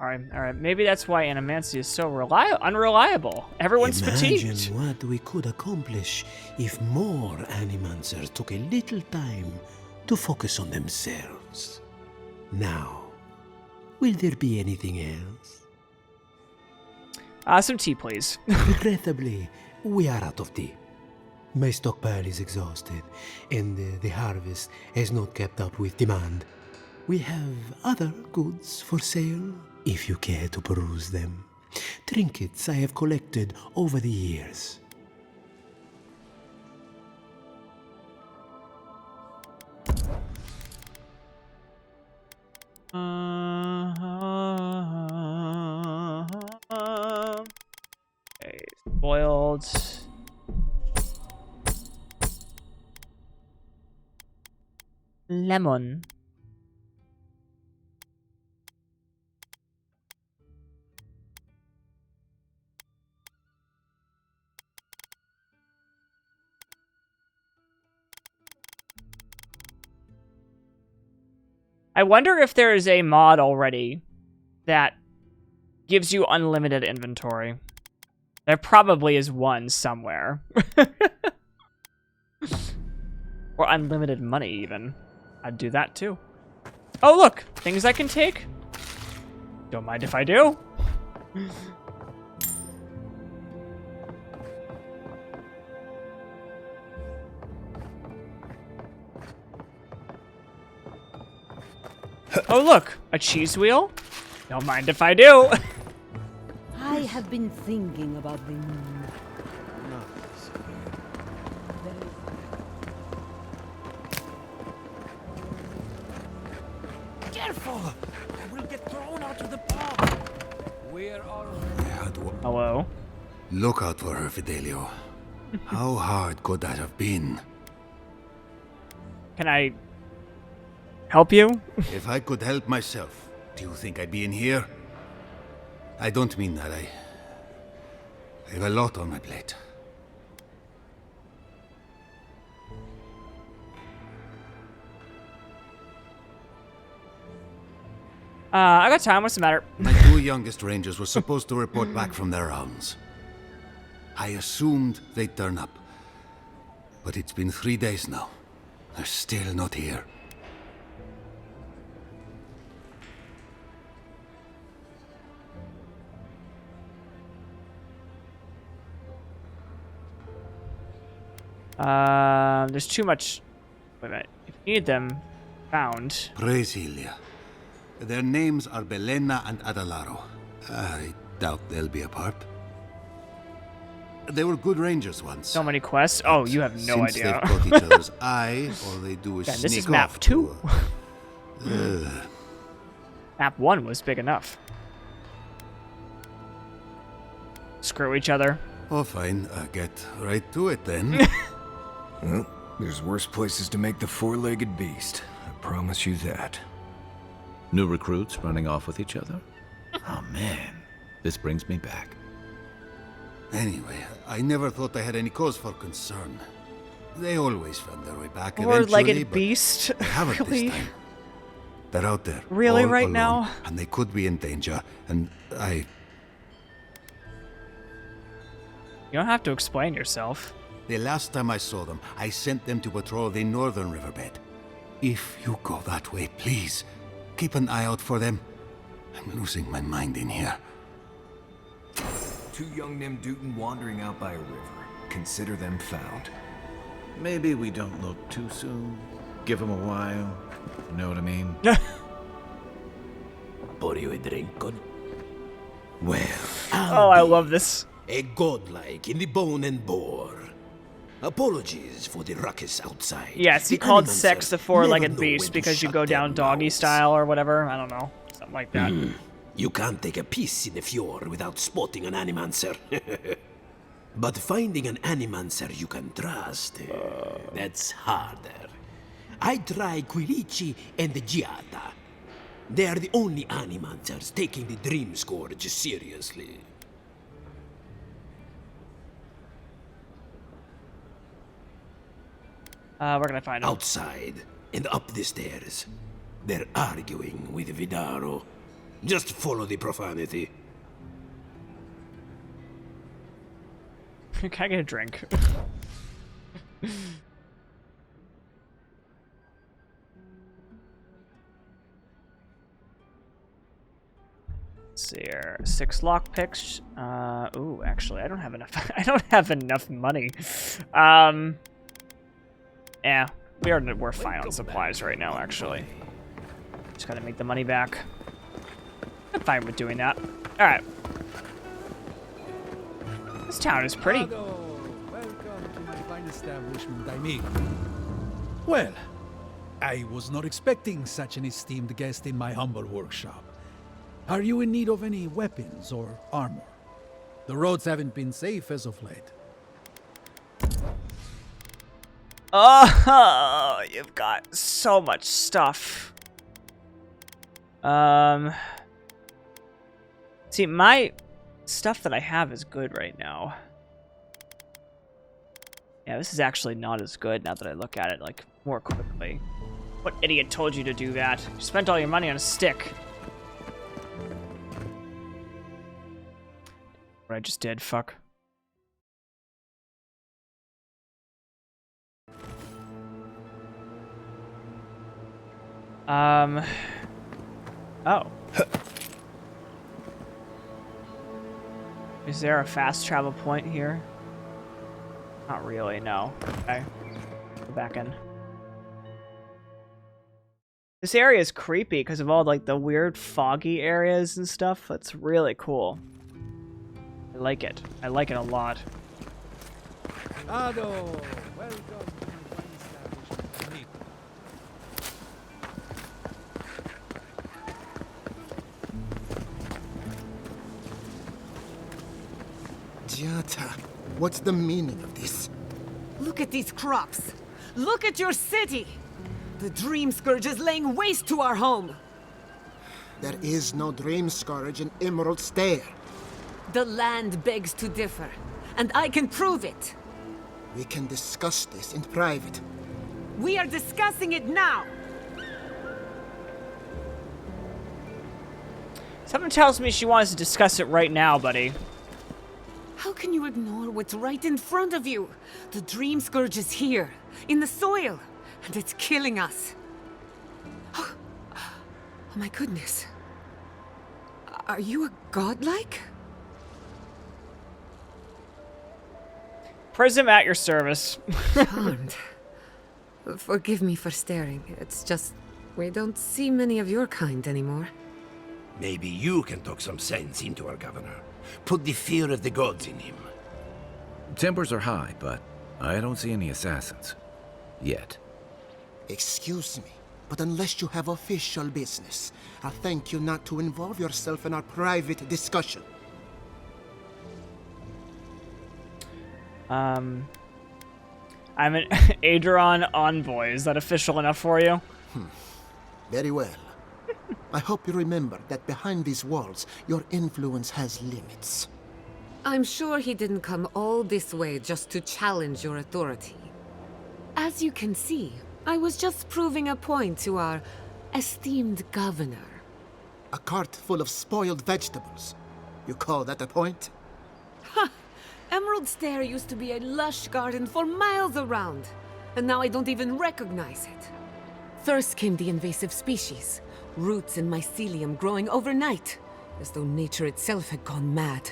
All right. Maybe that's why Animancy is so unreliable. Everyone's fatigued. Imagine what we could accomplish if more Animancers took a little time to focus on themselves. Now, will there be anything else? Some tea, please. Regrettably, we are out of tea. My stockpile is exhausted, and the harvest has not kept up with demand. We have other goods for sale, if you care to peruse them. Trinkets I have collected over the years. Okay, spoiled. Lemon. I wonder if there is a mod already that gives you unlimited inventory. There probably is one somewhere. Or unlimited money, even. I'd do that, too. Oh, look! Things I can take? Don't mind if I do. Oh, look! A cheese wheel? Don't mind if I do. I have been thinking about the... Careful! I will get thrown out of the pub! Where are... Hello? Look out for her, Fidelio. How hard could that have been? Can I help you? If I could help myself, do you think I'd be in here? I don't mean that. I have a lot on my plate. I got time. What's the matter? My two youngest rangers were supposed to report back from their rounds. I assumed they'd turn up. But it's been 3 days now. They're still not here. There's too much... Wait a minute. If you need them found... Brasilia. Their names are Belena and Adalaro. I doubt they'll be apart. They were good rangers once. So many quests? Oh, you have no Since idea. they've got each other's eye, all they do is God, sneak this is off map 2. Map 1 was big enough. Screw each other. Oh, fine. Get right to it then. Well, there's worse places to make the four-legged beast. I promise you that. New recruits running off with each other? Oh, man. This brings me back. Anyway, I never thought I had any cause for concern. They always found their way back eventually, Four-legged but beast? they haven't Really? this time. They're out there. Really, all right alone, now? And they could be in danger, and I... You don't have to explain yourself. The last time I saw them, I sent them to patrol the northern riverbed. If you go that way, please, keep an eye out for them. I'm losing my mind in here. Two young Nimdutin wandering out by a river. Consider them found. Maybe we don't look too soon. Give him a while. You know what I mean? Pour you a drink, good? Well, Oh, I love this. a godlike in the bone and bore. Apologies for the ruckus outside. Yes, he The called animals sex the never four-legged know beast when to because you shut go their down doggy mouths. style or whatever. I don't know. Something like that. You can't take a piece in the Fior without spotting an animancer. But finding an animancer you can trust, that's harder. I try Quilici and the Giata. They are the only animancers taking the Dreamscourge seriously. We're gonna find him. Outside and up the stairs. They're arguing with Vidaro. Just follow the profanity. Can I get a drink? Let's see here. 6 lockpicks. Ooh, actually, I don't have enough. I don't have enough money. Yeah, we're fine on supplies right now. Actually, just gotta make the money back. I'm fine with doing that. All right. This town is pretty. Welcome to my fine establishment, I mean. Well, I was not expecting such an esteemed guest in my humble workshop. Are you in need of any weapons or armor? The roads haven't been safe as of late. Oh, you've got so much stuff. See, my stuff that I have is good right now. Yeah, this is actually not as good now that I look at it, like, more quickly. What idiot told you to do that? You spent all your money on a stick. What I just did, fuck. Oh. Is there a fast travel point here? Not really, no. Okay. Go back in. This area is creepy because of all like the weird foggy areas and stuff. That's really cool. I like it. I like it a lot. Ado, welcome to my fine establishment, I mean. Giata, what's the meaning of this? Look at these crops. Look at your city. The Dreamscourge is laying waste to our home. There is no Dreamscourge in Emerald Stair. The land begs to differ, and I can prove it. We can discuss this in private. We are discussing it now. Something tells me she wants to discuss it right now, buddy. How can you ignore what's right in front of you? The Dreamscourge is here, in the soil, and it's killing us. Oh my goodness. Are you a godlike? Prism at your service. Charmed. Forgive me for staring. It's just, we don't see many of your kind anymore. Maybe you can talk some sense into our governor. Put the fear of the gods in him. Tempers are high, but I don't see any assassins. Yet. Excuse me, but unless you have official business, I thank you not to involve yourself in our private discussion. I'm an Adron envoy. Is that official enough for you? Very well. I hope you remember that behind these walls, your influence has limits. I'm sure he didn't come all this way just to challenge your authority. As you can see, I was just proving a point to our esteemed governor. A cart full of spoiled vegetables. You call that a point? Ha! Emerald Stair used to be a lush garden for miles around, and now I don't even recognize it. First came the invasive species, roots and mycelium growing overnight, as though nature itself had gone mad.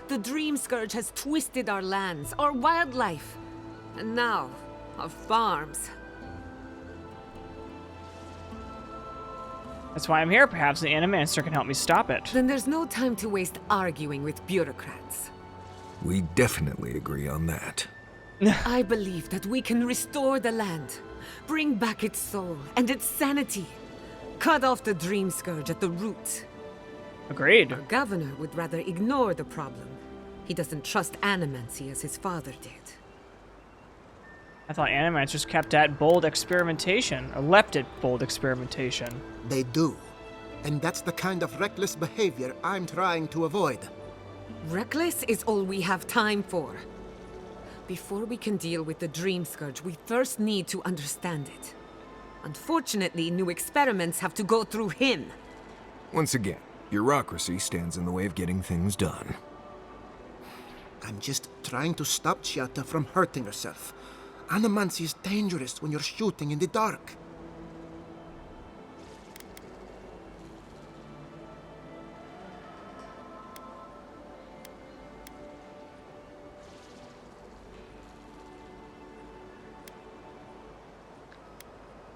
The Dreamscourge has twisted our lands, our wildlife, And now, our farms. That's why I'm here. Perhaps the Animancer can help me stop it. Then there's no time to waste arguing with bureaucrats. We definitely agree on that. I believe that we can restore the land, bring back its soul and its sanity, cut off the Dreamscourge at the root. Agreed. Our governor would rather ignore the problem. He doesn't trust animancy as his father did. I thought Animancers kept at bold experimentation, or leapt at bold experimentation. They do. And that's the kind of reckless behavior I'm trying to avoid. Reckless is all we have time for. Before we can deal with the Dreamscourge, we first need to understand it. Unfortunately, new experiments have to go through him. Once again, bureaucracy stands in the way of getting things done. I'm just trying to stop Giatta from hurting herself. Animancy is dangerous when you're shooting in the dark.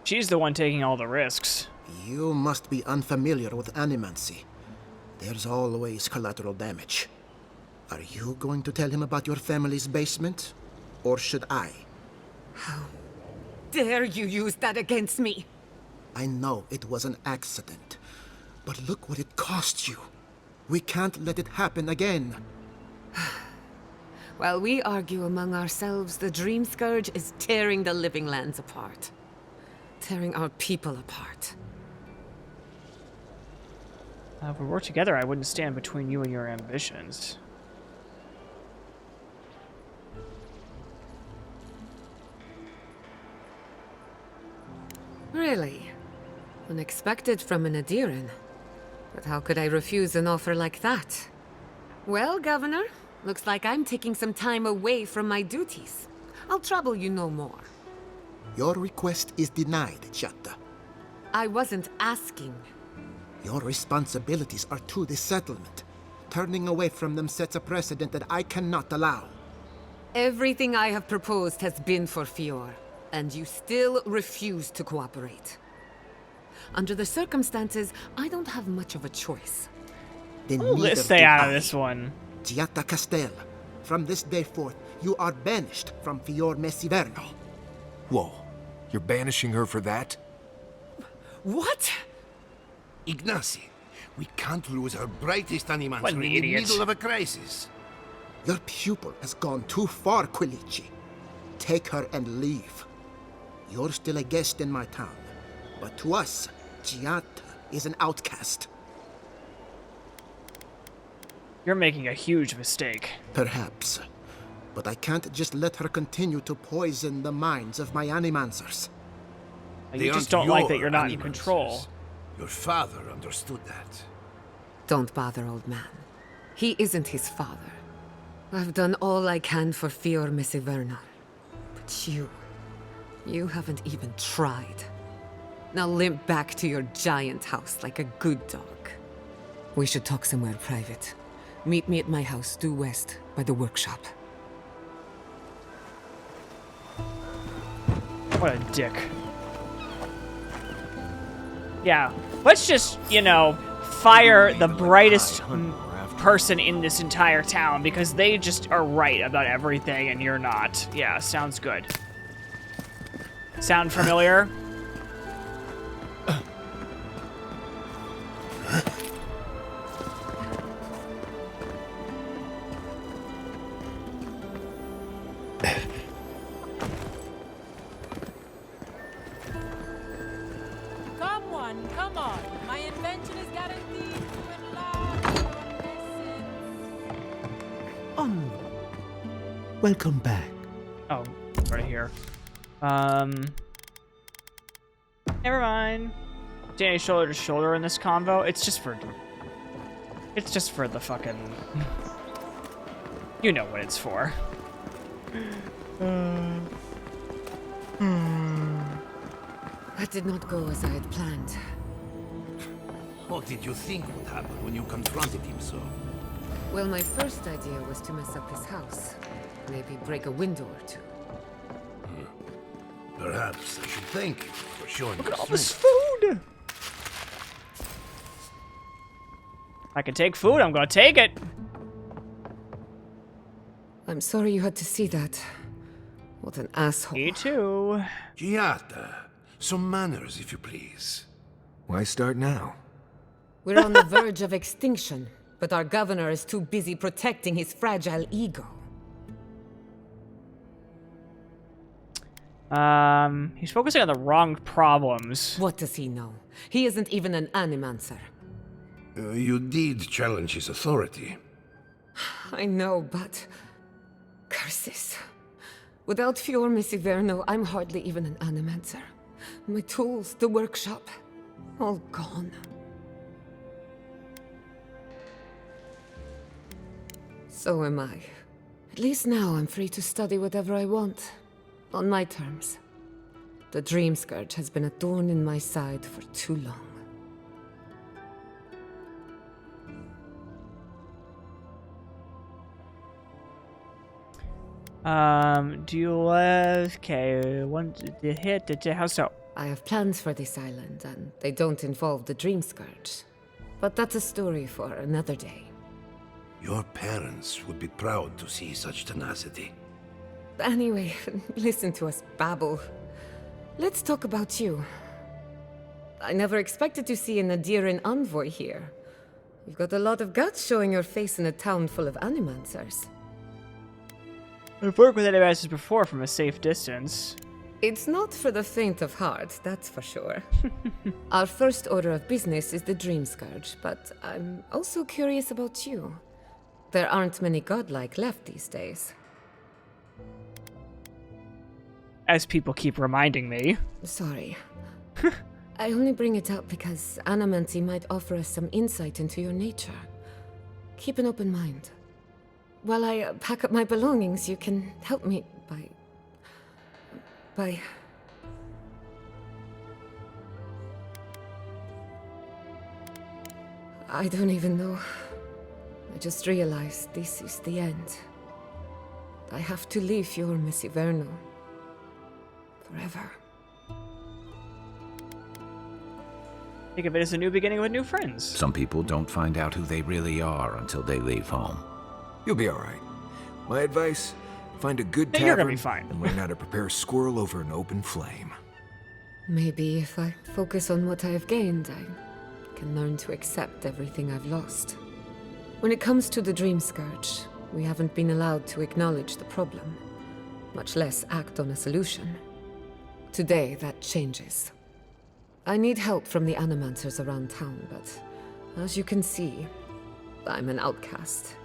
She's the one taking all the risks. You must be unfamiliar with animancy. There's always collateral damage. Are you going to tell him about your family's basement? Or should I? How dare you use that against me? I know it was an accident, but look what it cost you. We can't let it happen again. While we argue among ourselves, the Dreamscourge is tearing the living lands apart. Tearing our people apart. If we work together, I wouldn't stand between you and your ambitions. Really? Unexpected from an Adiran. But how could I refuse an offer like that? Well, Governor, looks like I'm taking some time away from my duties. I'll trouble you no more. Your request is denied, Giatta. I wasn't asking. Your responsibilities are to the settlement. Turning away from them sets a precedent that I cannot allow. Everything I have proposed has been for Fior, and you still refuse to cooperate. Under the circumstances, I don't have much of a choice. Then let's stay out of this one. Giatta Castel, from this day forth, you are banished from Fior Iverno. Whoa, you're banishing her for that? What? Ignacy, we can't lose our brightest animancer in the idiot. middle of a crisis. Your pupil has gone too far, Quilici. Take her and leave. You're still a guest in my town, but to us, Giatta is an outcast. You're making a huge mistake. Perhaps. But I can't just let her continue to poison the minds of my animancers. You just don't like that you're not in control. Your father understood that. Don't bother, old man. He isn't his father. I've done all I can for Fior Iverno. But you haven't even tried. Now limp back to your giant house like a good dog. We should talk somewhere private. Meet me at my house due west by the workshop. What a dick. Yeah, let's just, fire the brightest person in this entire town because they just are right about everything and you're not. Yeah, sounds good. Sound familiar? Come on. My invention is guaranteed to enlarge your essence. Welcome back. Oh, right here. Never mind. Standing shoulder to shoulder in this convo. It's just for the fucking. You know what it's for. That did not go as I had planned. What did you think would happen when you confronted him so? Well, my first idea was to mess up his house. Maybe break a window or two. Perhaps I should thank you for showing Look me at all this strength. food! I can take food, I'm gonna take it! I'm sorry you had to see that. What an asshole. Me too. Giata, some manners, if you please. Why start now? We're on the verge of extinction, but our governor is too busy protecting his fragile ego. He's focusing on the wrong problems. What does he know? He isn't even an animancer. You did challenge his authority. I know, but... curses. Without Fior, Miss Iverno, I'm hardly even an animancer. My tools, the workshop, all gone. So am I. At least now I'm free to study whatever I want. On my terms. The Dreamscourge has been a thorn in my side for too long. Do you okay, how so? I have plans for this island, and they don't involve the Dreamscourge. But that's a story for another day. Your parents would be proud to see such tenacity. Anyway, listen to us babble. Let's talk about you. I never expected to see an Adiran envoy here. You've got a lot of guts showing your face in a town full of animancers. I've worked with animancers before from a safe distance. It's not for the faint of heart, that's for sure. Our first order of business is the Dreamscourge, but I'm also curious about you. There aren't many godlike left these days. As people keep reminding me. Sorry. I only bring it up because Animancy might offer us some insight into your nature. Keep an open mind. While I pack up my belongings, you can help me by... I don't even know. I just realized this is the end. I have to leave Fior, Miss Iverno. Forever. Think of it as a new beginning with new friends. Some people don't find out who they really are until they leave home. You'll be alright. My advice, find a good You're gonna tavern be fine. and learn how to prepare a squirrel over an open flame. Maybe if I focus on what I have gained, I can learn to accept everything I've lost. When it comes to the Dreamscourge, we haven't been allowed to acknowledge the problem, much less act on a solution. Today, that changes. I need help from the animancers around town, but as you can see, I'm an outcast.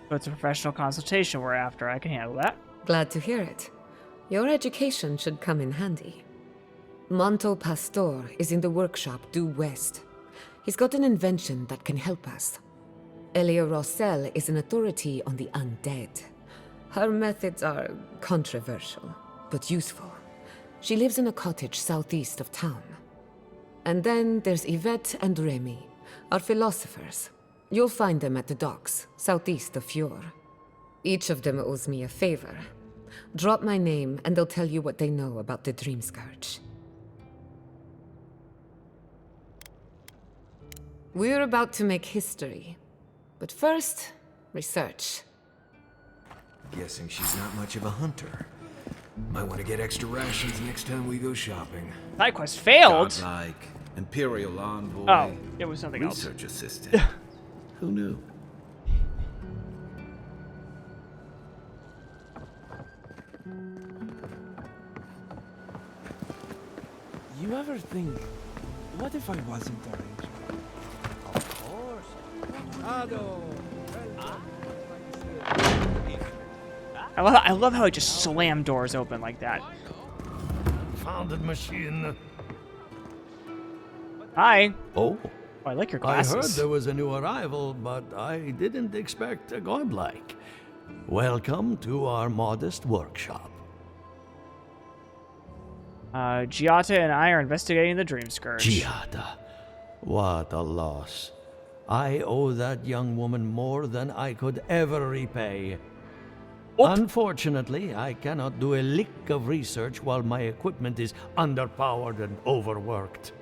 So it's a professional consultation we're after. I can handle that. Glad to hear it. Your education should come in handy. Manto Pastor is in the workshop due west. He's got an invention that can help us. Elia Rossell is an authority on the undead. Her methods are controversial, but useful. She lives in a cottage southeast of town. And then there's Yvette and Remy, our philosophers. You'll find them at the docks, southeast of Fior. Each of them owes me a favor. Drop my name and they'll tell you what they know about the Dreamscourge. We're about to make history. But first, research. Guessing she's not much of a hunter. Might want to get extra rations next time we go shopping. Side quest failed. Godlike, Imperial Envoy. Oh, it was something else. Research assistant. Who knew? You ever think, what if I wasn't arranged? Of course. I love how he just slammed doors open like that. Founded machine. Hi. Oh. I like your I heard glasses. there was a new arrival, but I didn't expect a godlike. Welcome to our modest workshop. Giata and I are investigating the Dreamscourge. Giata. What a loss. I owe that young woman more than I could ever repay. Unfortunately, I cannot do a lick of research while my equipment is underpowered and overworked.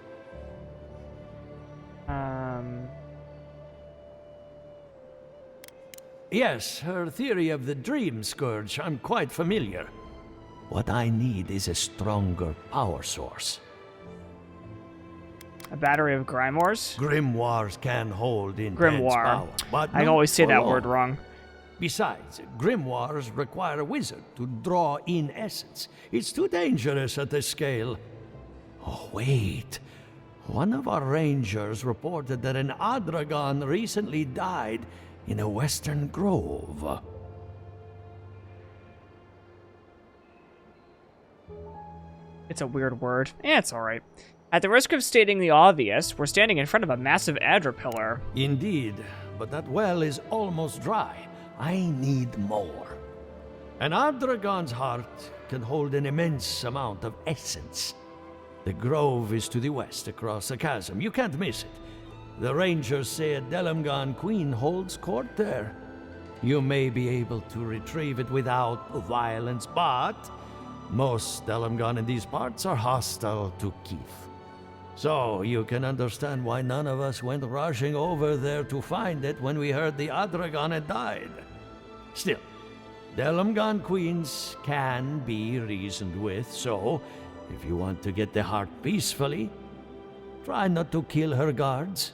Yes, her theory of the Dreamscourge, I'm quite familiar. What I need is a stronger power source. A battery of grimoires? Grimoires can hold intense Grimoire. power, but I not always say for that long. word wrong. Besides, grimoires require a wizard to draw in essence. It's too dangerous at this scale. Oh, wait. One of our rangers reported that an Adragon recently died in a western grove. It's a weird word. It's alright. At the risk of stating the obvious, we're standing in front of a massive Adra pillar. Indeed, but that well is almost dry. I need more. An Adragon's heart can hold an immense amount of essence. The grove is to the west, across the chasm. You can't miss it. The rangers say a Delamgon queen holds court there. You may be able to retrieve it without violence, but most Delamgon in these parts are hostile to Keith. So you can understand why none of us went rushing over there to find it when we heard the Adragon had died. Still, Delamgon queens can be reasoned with, so if you want to get the heart peacefully, try not to kill her guards.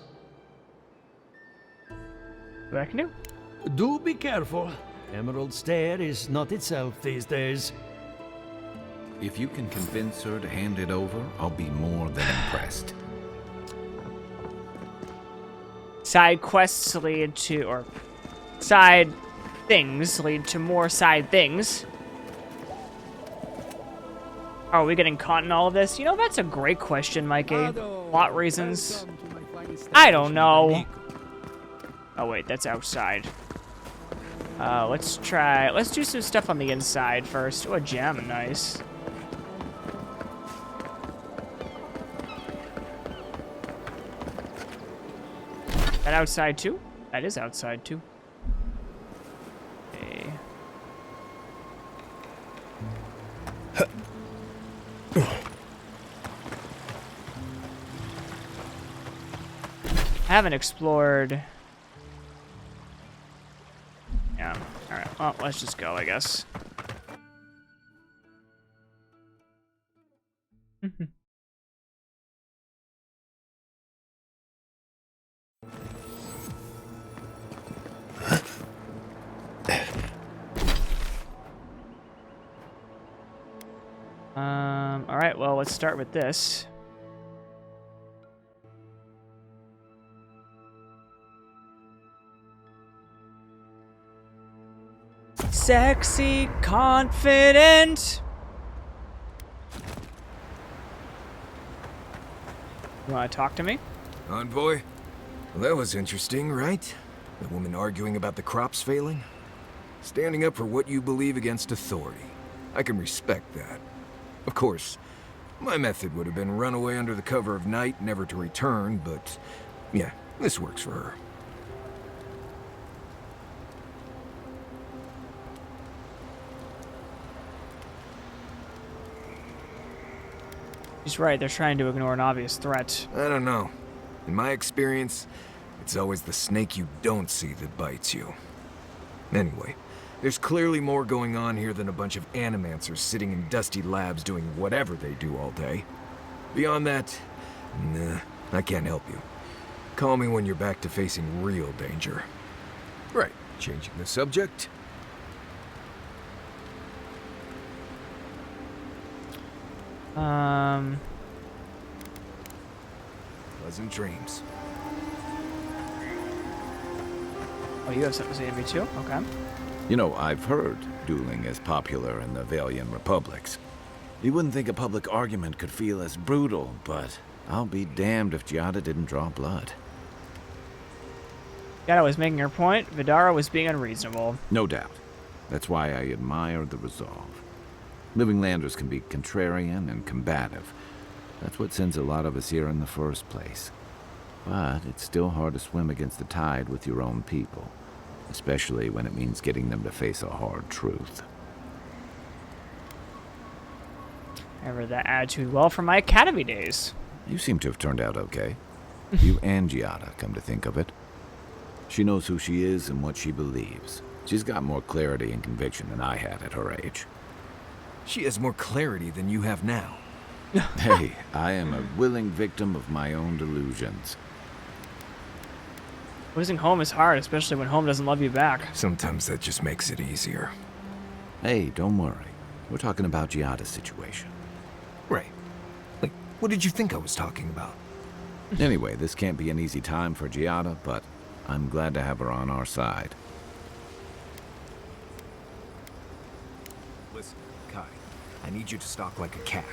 What I can do? Do be careful. Emerald Stair is not itself these days. If you can convince her to hand it over, I'll be more than impressed. Side quests lead to, or side things lead to more side things. Are we getting caught in all of this? You know, that's a great question, Mikey. Plot reasons? I don't know. Oh wait, that's outside. Let's do some stuff on the inside first. Oh, a gem, nice. That outside too? That is outside too. Okay. I haven't explored. Yeah. All right. Well, let's just go, I guess. All right. Well, let's start with this. Sexy, confident. You want to talk to me? Envoy? Well, that was interesting, right? The woman arguing about the crops failing? Standing up for what you believe against authority. I can respect that. Of course, my method would have been run away under the cover of night, never to return, but yeah, this works for her. He's right, they're trying to ignore an obvious threat. I don't know. In my experience, it's always the snake you don't see that bites you. Anyway, there's clearly more going on here than a bunch of animancers sitting in dusty labs doing whatever they do all day. Beyond that, nah, I can't help you. Call me when you're back to facing real danger. Right, changing the subject. Pleasant dreams. Oh, you have something to say to me too? Okay. You know, I've heard dueling is popular in the Valiant Republics. You wouldn't think a public argument could feel as brutal, but I'll be damned if Giada didn't draw blood. Giada was making her point. Vidara was being unreasonable. No doubt. That's why I admire the resolve. Living landers can be contrarian and combative. That's what sends a lot of us here in the first place. But it's still hard to swim against the tide with your own people, especially when it means getting them to face a hard truth. I remember that attitude well from my academy days. You seem to have turned out okay. You and Giada, come to think of it. She knows who she is and what she believes. She's got more clarity and conviction than I had at her age. She has more clarity than you have now. Hey, I am a willing victim of my own delusions. Losing home is hard, especially when home doesn't love you back. Sometimes that just makes it easier. Hey, don't worry. We're talking about Giada's situation. Right. Like, what did you think I was talking about? Anyway, this can't be an easy time for Giada, but I'm glad to have her on our side. Listen, Kai, I need you to stalk like a cat,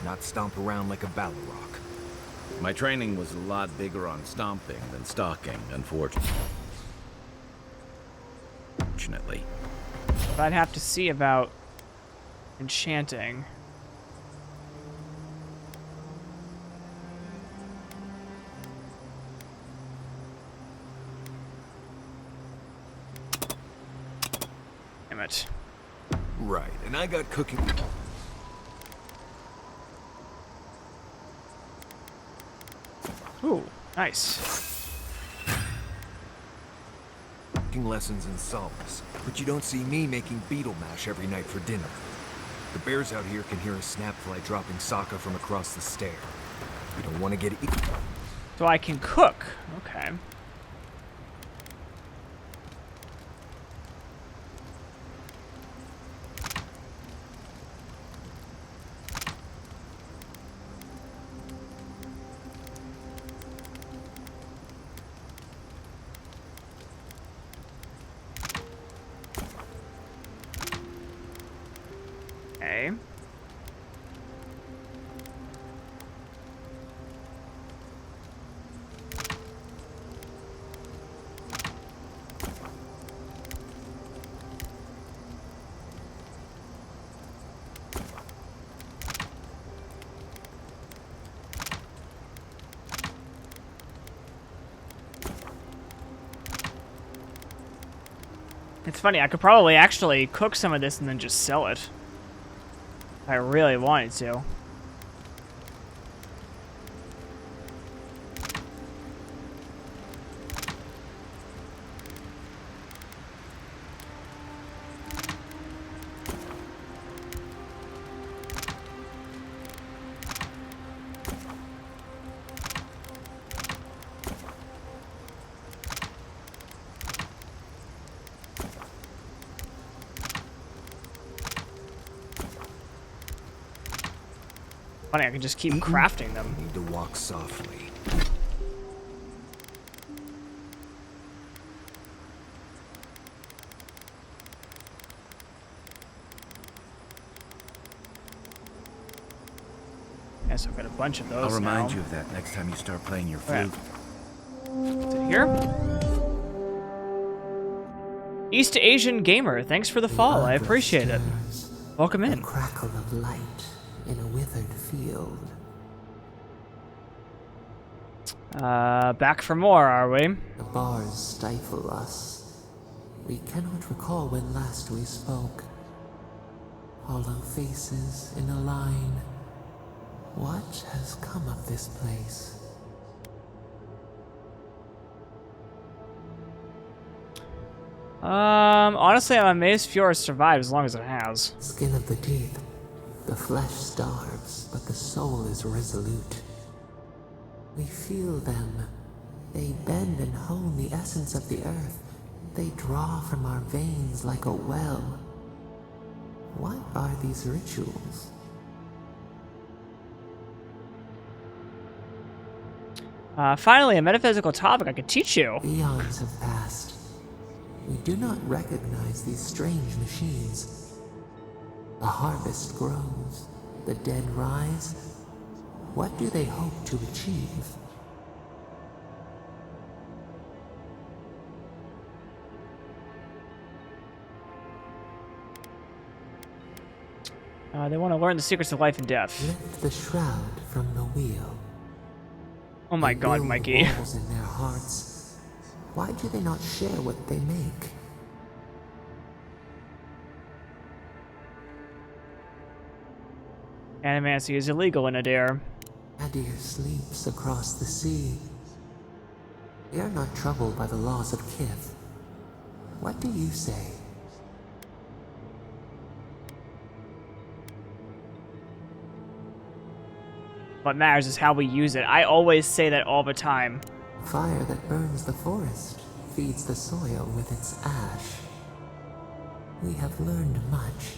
not stomp around like a Balrog. My training was a lot bigger on stomping than stalking, unfortunately. But I'd have to see about enchanting. Damn it. Right, and I got cooking. Ooh, nice. Cooking lessons in solace, but you don't see me making beetle mash every night for dinner. The bears out here can hear a snapfly dropping Sokka from across the stair. You don't want to get it. So I can cook. Okay. Okay. It's funny, I could probably actually cook some of this and then just sell it. If I really wanted to. Funny, I can just keep crafting them. Need to walk softly. Yes, I've got a bunch of those. I'll remind now. you of that next time you start playing your flute. Is it here? East Asian Gamer, thanks for the follow. I appreciate it. Welcome in. A crackle of light in a withered field. Back for more, are we? The bars stifle us. We cannot recall when last we spoke. Hollow faces in a line. What has come of this place? Honestly, I'm amazed Fior has survived as long as it has. Skin of the teeth. The flesh starves, but the soul is resolute. We feel them. They bend and hone the essence of the earth. They draw from our veins like a well. What are these rituals? Finally, a metaphysical topic I could teach you. Eons have passed. We do not recognize these strange machines. A harvest grows. The dead rise. What do they hope to achieve? They want to learn the secrets of life and death. Lift the shroud from the wheel. Oh my god, Build Mikey. walls in their hearts. Why do they not share what they make? Animancy is illegal in Adair. Adair sleeps across the sea. They are not troubled by the loss of kith. What do you say? What matters is how we use it. I always say that all the time. Fire that burns the forest feeds the soil with its ash. We have learned much.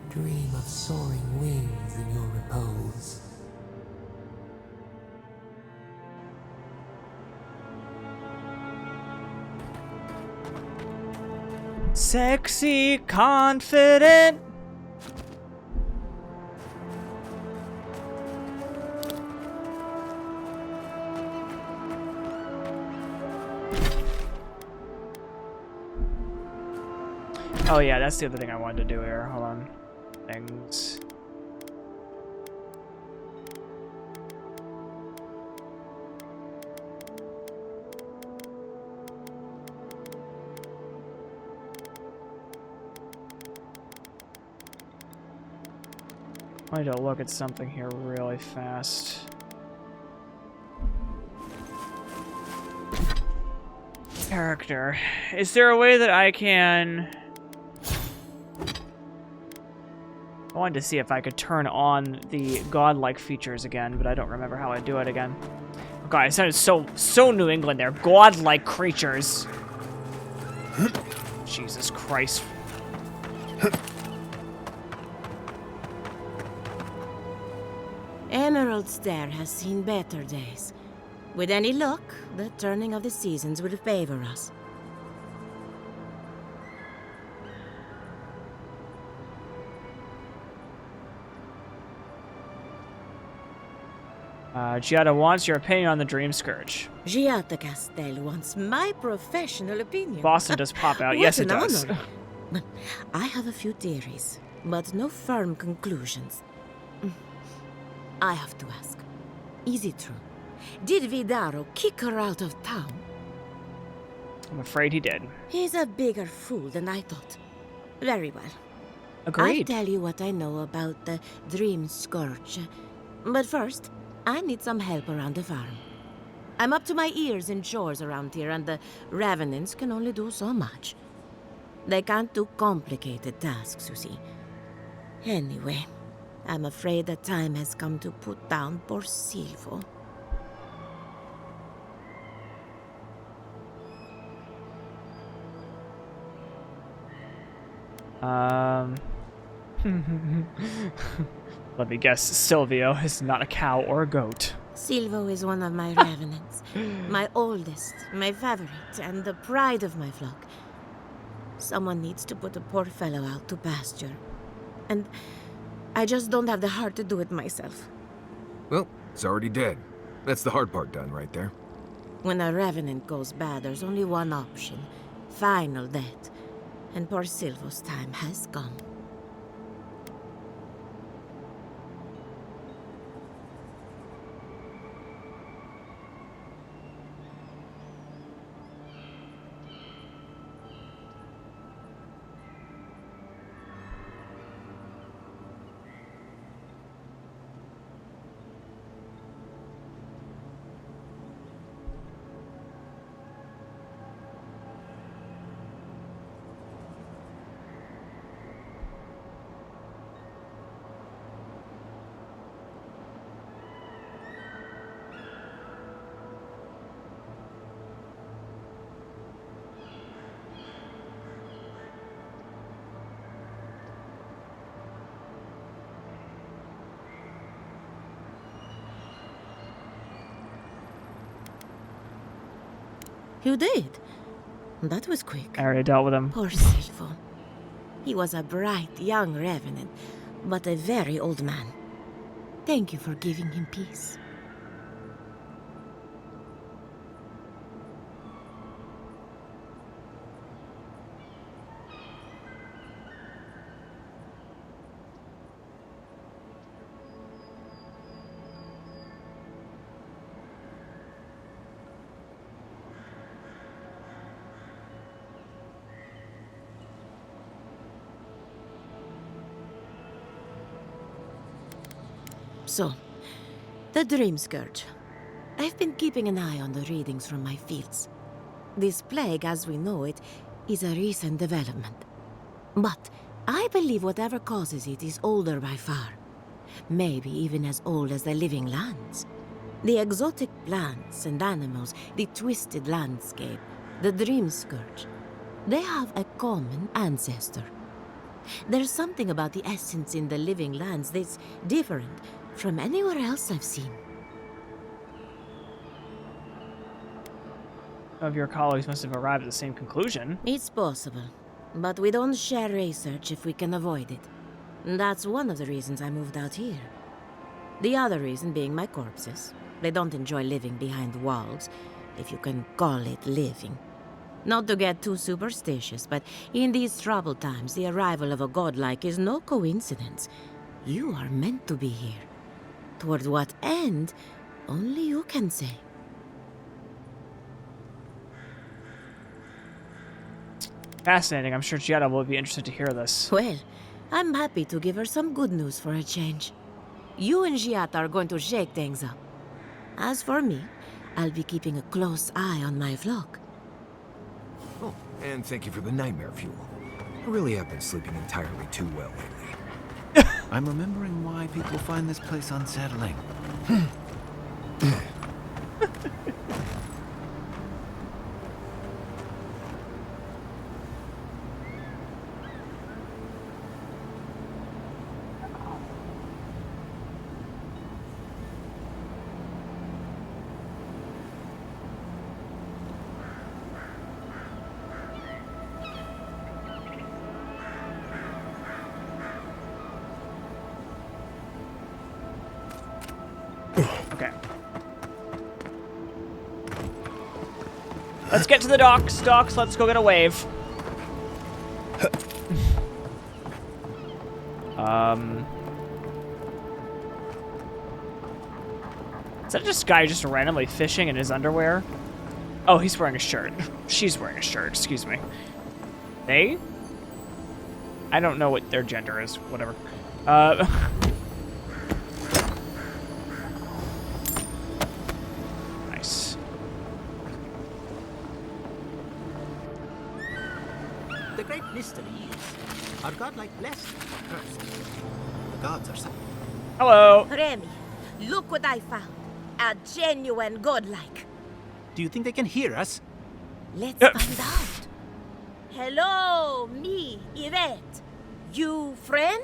Dream of soaring wings in your repose. Sexy, confident. Oh yeah, that's the other thing I wanted to do here. Hold on. Things. I need to look at something here really fast. Character. Is there a way that I can... I wanted to see if I could turn on the godlike features again, but I don't remember how I do it again. Oh god, it sounded so New England there. Godlike creatures. Jesus Christ. Emerald Stair has seen better days. With any luck, the turning of the seasons will favor us. Giada wants your opinion on the Dreamscourge. Giada Castel wants my professional opinion. Boston does pop out. Yes, it does. Honor. I have a few theories, but no firm conclusions. I have to ask, is it true? Did Vidaro kick her out of town? I'm afraid he did. He's a bigger fool than I thought. Very well. Agreed. I'll tell you what I know about the Dreamscourge. But first, I need some help around the farm. I'm up to my ears in chores around here, and the Revenants can only do so much. They can't do complicated tasks, you see. Anyway, I'm afraid the time has come to put down poor Silvo. Let me guess, Silvio is not a cow or a goat. Silvo is one of my revenants. My oldest, my favorite, and the pride of my flock. Someone needs to put the poor fellow out to pasture. And I just don't have the heart to do it myself. Well, it's already dead. That's the hard part done right there. When a revenant goes bad, there's only one option. Final death. And poor Silvo's time has come. You did? That was quick. I already dealt with him. Poor Silvo. He was a bright, young revenant, but a very old man. Thank you for giving him peace. So, the Dreamscourge. I've been keeping an eye on the readings from my fields. This plague, as we know it, is a recent development. But I believe whatever causes it is older by far. Maybe even as old as the living lands. The exotic plants and animals, the twisted landscape, the Dreamscourge. They have a common ancestor. There's something about the essence in the living lands that's different from anywhere else I've seen. Some of your colleagues must have arrived at the same conclusion. It's possible, but we don't share research if we can avoid it. That's one of the reasons I moved out here. The other reason being my corpses. They don't enjoy living behind walls, if you can call it living. Not to get too superstitious, but in these troubled times, the arrival of a godlike is no coincidence. You are meant to be here. Toward what end, only you can say. Fascinating. I'm sure Giada will be interested to hear this. Well, I'm happy to give her some good news for a change. You and Giata are going to shake things up. As for me, I'll be keeping a close eye on my flock. Oh, and thank you for the nightmare fuel. I really have been sleeping entirely too well lately. I'm remembering why people find this place unsettling. Okay. Let's get to the docks. Docks, let's go get a wave. Is that just guy just randomly fishing in his underwear? Oh, he's wearing a shirt. She's wearing a shirt, excuse me. They? I don't know what their gender is, whatever. Nice. The great mystery is, are godlike blessed or cursed? The gods are some. Hello. Remy, look what I found. A genuine godlike. Do you think they can hear us? Let's find out. Hello, me, Yvette. You friend?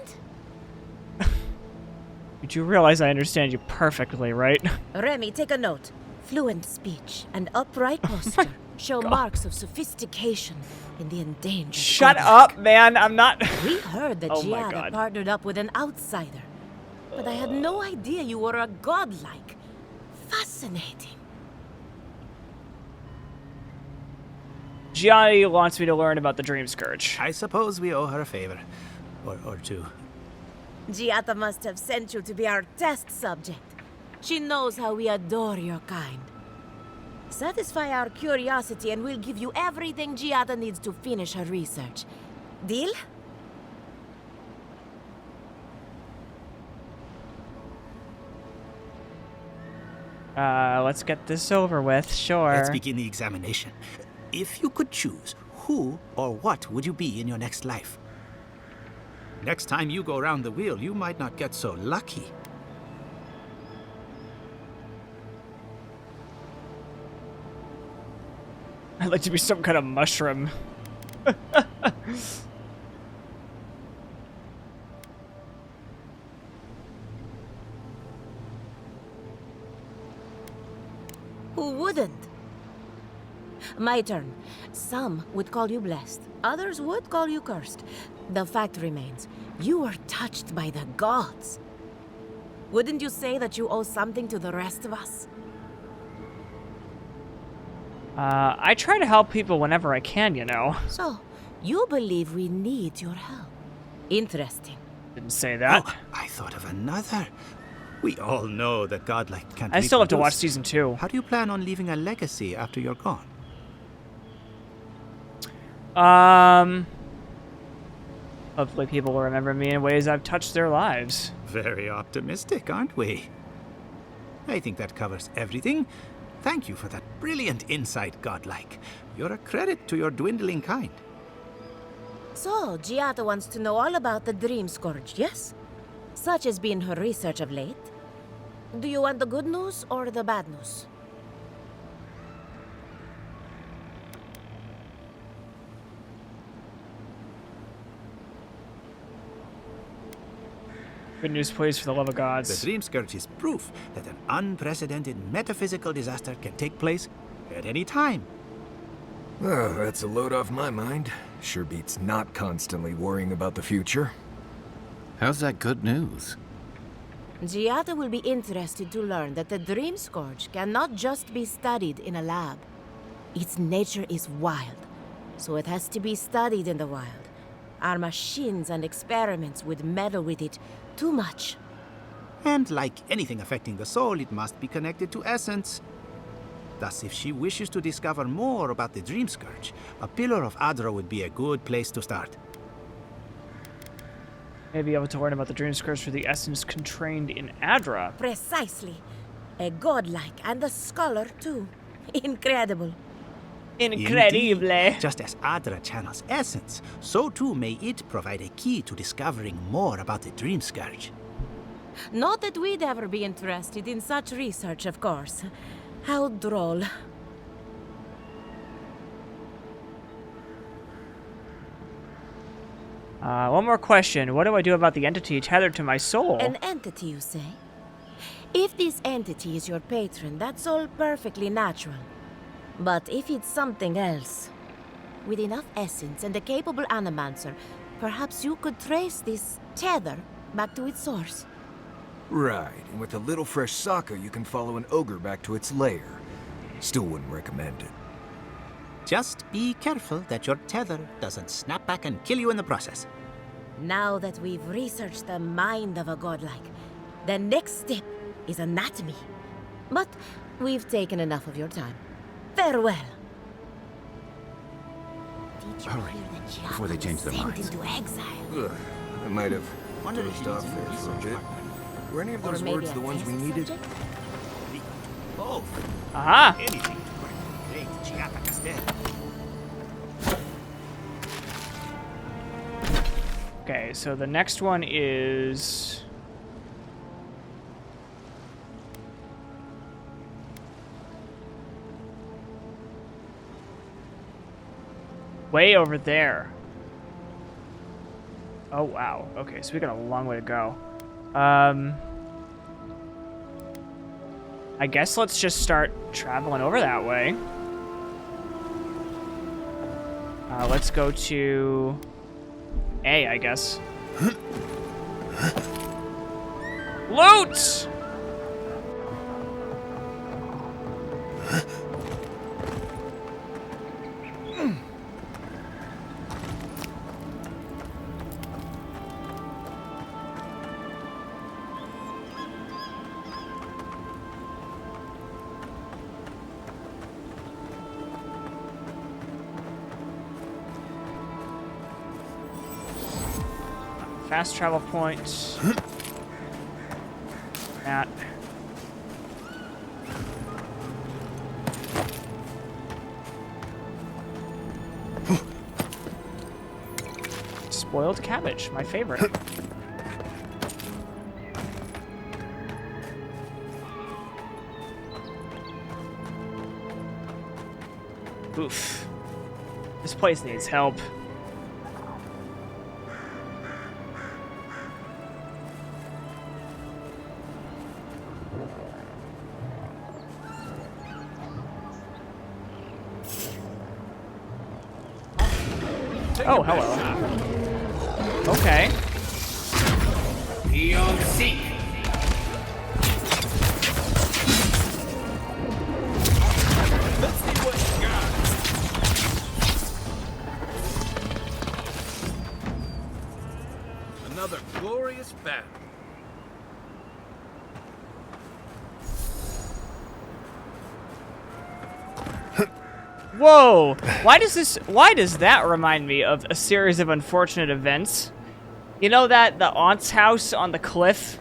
You do realize I understand you perfectly, right? Remy, take a note. Fluent speech and upright posture show marks of sophistication in the endangered. Shut godlike. up, man. I'm not. We heard that Oh my Giada God. partnered up with an outsider, but I had no idea you were a godlike. Fascinating. Gianni wants me to learn about the Dreamscourge. I suppose we owe her a favor. Or two. Giata must have sent you to be our test subject. She knows how we adore your kind. Satisfy our curiosity and we'll give you everything Giata needs to finish her research. Deal? Let's get this over with, sure. Let's begin the examination. If you could choose, who or what would you be in your next life? Next time you go around the wheel, you might not get so lucky. I'd like to be some kind of mushroom. Who wouldn't? My turn. Some would call you blessed. Others would call you cursed. The fact remains, you were touched by the gods. Wouldn't you say that you owe something to the rest of us? I try to help people whenever I can, you know. So, you believe we need your help. Interesting. Didn't say that. Oh, I thought of another. We all know that godlike can't I still have to watch reproduce. season 2. How do you plan on leaving a legacy after you're gone? Hopefully people will remember me in ways I've touched their lives. Very optimistic, aren't we? I think that covers everything. Thank you for that brilliant insight, Godlike. You're a credit to your dwindling kind. So, Giata wants to know all about the Dreamscourge, yes? Such has been her research of late. Do you want the good news or the bad news? Good news, please, for the love of gods. The Dreamscourge is proof that an unprecedented metaphysical disaster can take place at any time. Oh, that's a load off my mind. Sure beats not constantly worrying about the future. How's that good news? Giata will be interested to learn that the Dreamscourge cannot just be studied in a lab. Its nature is wild, so it has to be studied in the wild. Our machines and experiments would meddle with it too much. And like anything affecting the soul, it must be connected to essence. Thus, if she wishes to discover more about the Dreamscourge, a Pillar of Adra would be a good place to start. May be able to learn about the Dreamscourge through the essence contained in Adra. Precisely. A godlike and a scholar, too. Incredible. Incredible. Indeed. Just as Adra channels essence, so too may it provide a key to discovering more about the Dreamscourge. Not that we'd ever be interested in such research, of course. How droll. One more question. What do I do about the entity tethered to my soul? An entity, you say? If this entity is your patron, that's all perfectly natural. But if it's something else, with enough essence and a capable animancer, perhaps you could trace this tether back to its source. Right, and with a little fresh sake, you can follow an ogre back to its lair. Still wouldn't recommend it. Just be careful that your tether doesn't snap back and kill you in the process. Now that we've researched the mind of a godlike, the next step is anatomy. But we've taken enough of your time. Farewell. Hurry, before they change their minds. Into exile. Ugh, I might have dozed off there for a bit. Were any of those words the ones we needed? Both. Aha! Anything to create Giata Castel. Okay, so the next one is... way over there. Oh, wow. Okay, so we got a long way to go. I guess let's just start traveling over that way. Let's go to A, I guess. Loot! Fast travel point. That. Spoiled cabbage, my favorite. Oof. This place needs help. Oh, hello. Okay. Beyond seek. Let's see what you got. Another glorious battle. Whoa! Why does that remind me of a series of unfortunate events? You know that the aunt's house on the cliff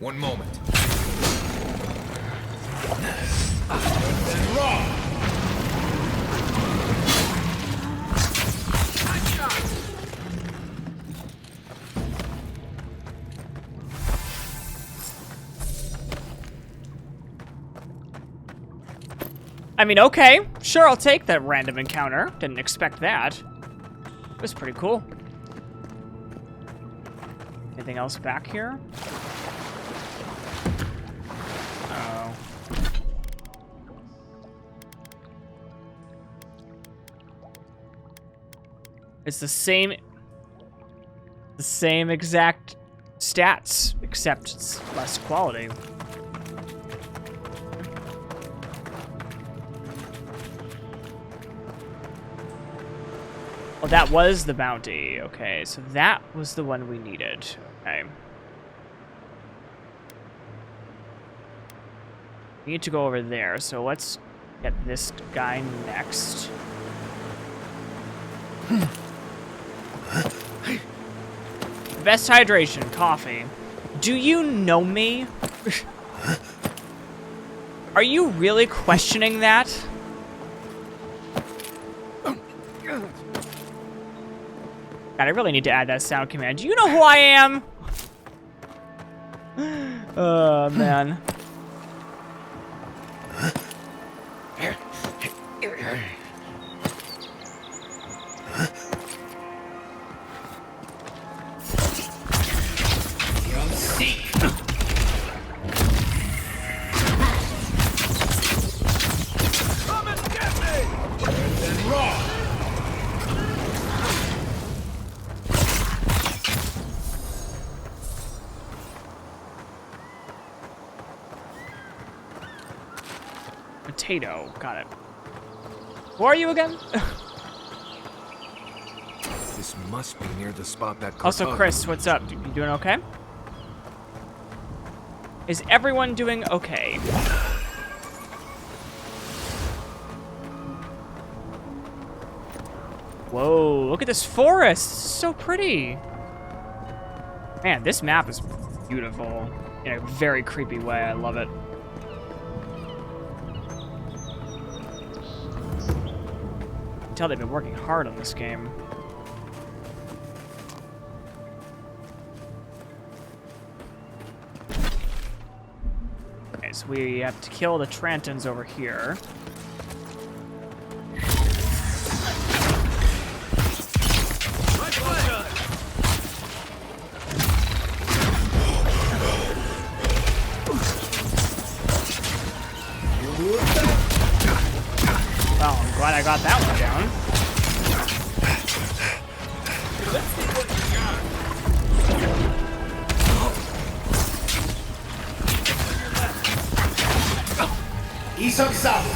One moment. I mean, okay. Sure, I'll take that random encounter. Didn't expect that. It was pretty cool. Anything else back here? Oh. It's the same exact stats, except it's less quality. Oh, that was the bounty. Okay, so that was the one we needed. Okay. We need to go over there, so let's get this guy next. Best hydration, coffee. Do you know me? Are you really questioning that? God, I really need to add that sound command. Do you know who I am? Oh, man. Potato. Got it. Who are you again? This must be near the spot that... Also, Chris, what's up? You doing okay? Is everyone doing okay? Whoa, look at this forest. This is so pretty. Man, this map is beautiful in a very creepy way. I love it. I can tell they've been working hard on this game. Okay, so we have to kill the Trantons over here. Well, I'm glad I got that one down. Let's see what you got. Isok-sama.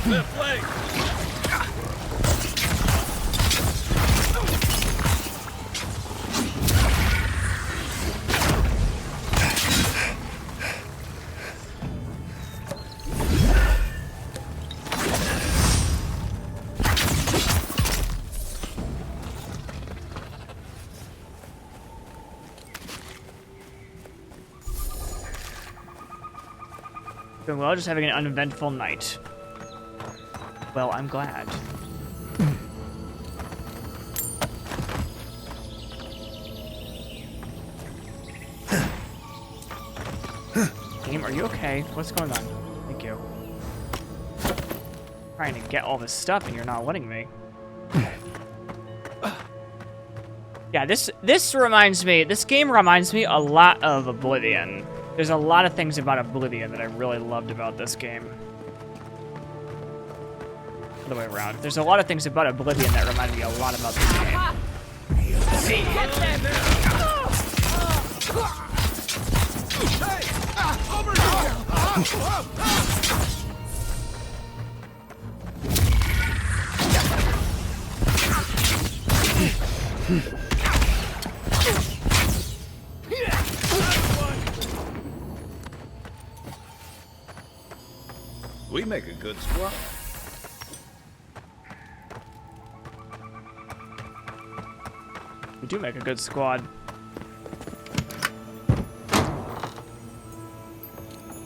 Left leg. Doing well, just having an uneventful night. Well, I'm glad. Game, are you okay? What's going on? Thank you. Trying to get all this stuff and you're not letting me. Yeah, this game reminds me a lot of Oblivion. There's a lot of things about Oblivion that I really loved about this game. Other way around. There's a lot of things about Oblivion that remind me a lot about this game. We make a good squad. We do make a good squad.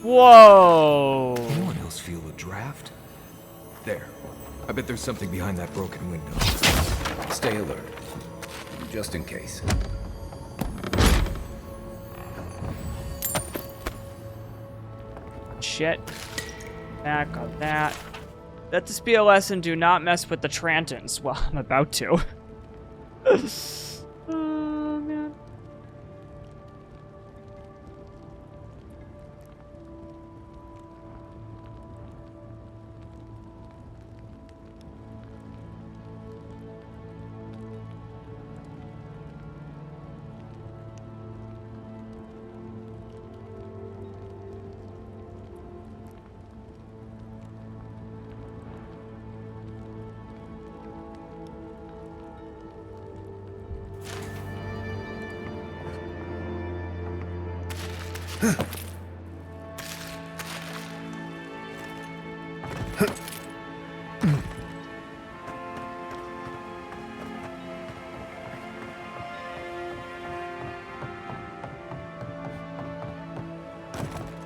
Whoa! Anyone else feel a draft? There. I bet there's something behind that broken window. Stay alert, just in case. Shit. Back on that. Let this be a lesson. Do not mess with the Trantons. Well, I'm about to. Oh, man.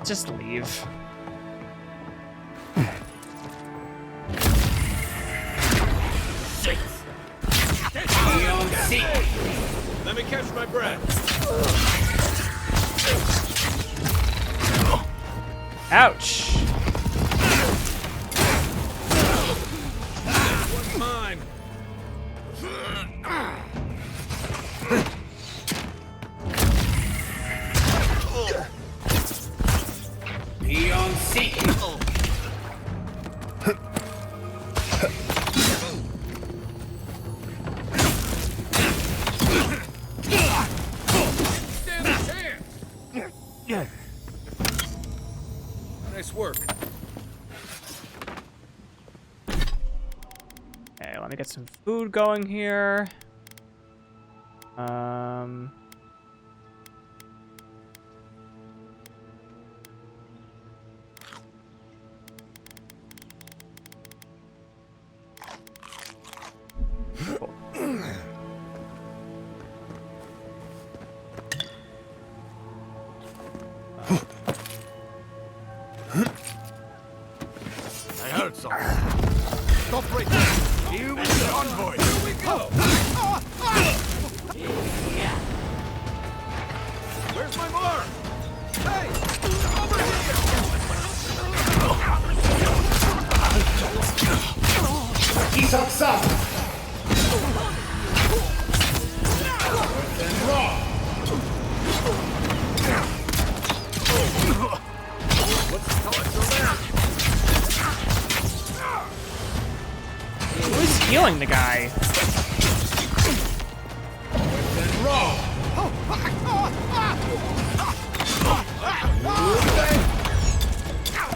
Just leave. Let me catch my breath. Ouch. What's mine? Be on seat. Stand a chance. Nice work. Okay, let me get some food going here. Cool. I heard something. Stop right there. Here we go. Envoy. Here we go. Where's my mark? Hey, over here. He's outside. And raw. What's the color there? Who's healing the guy?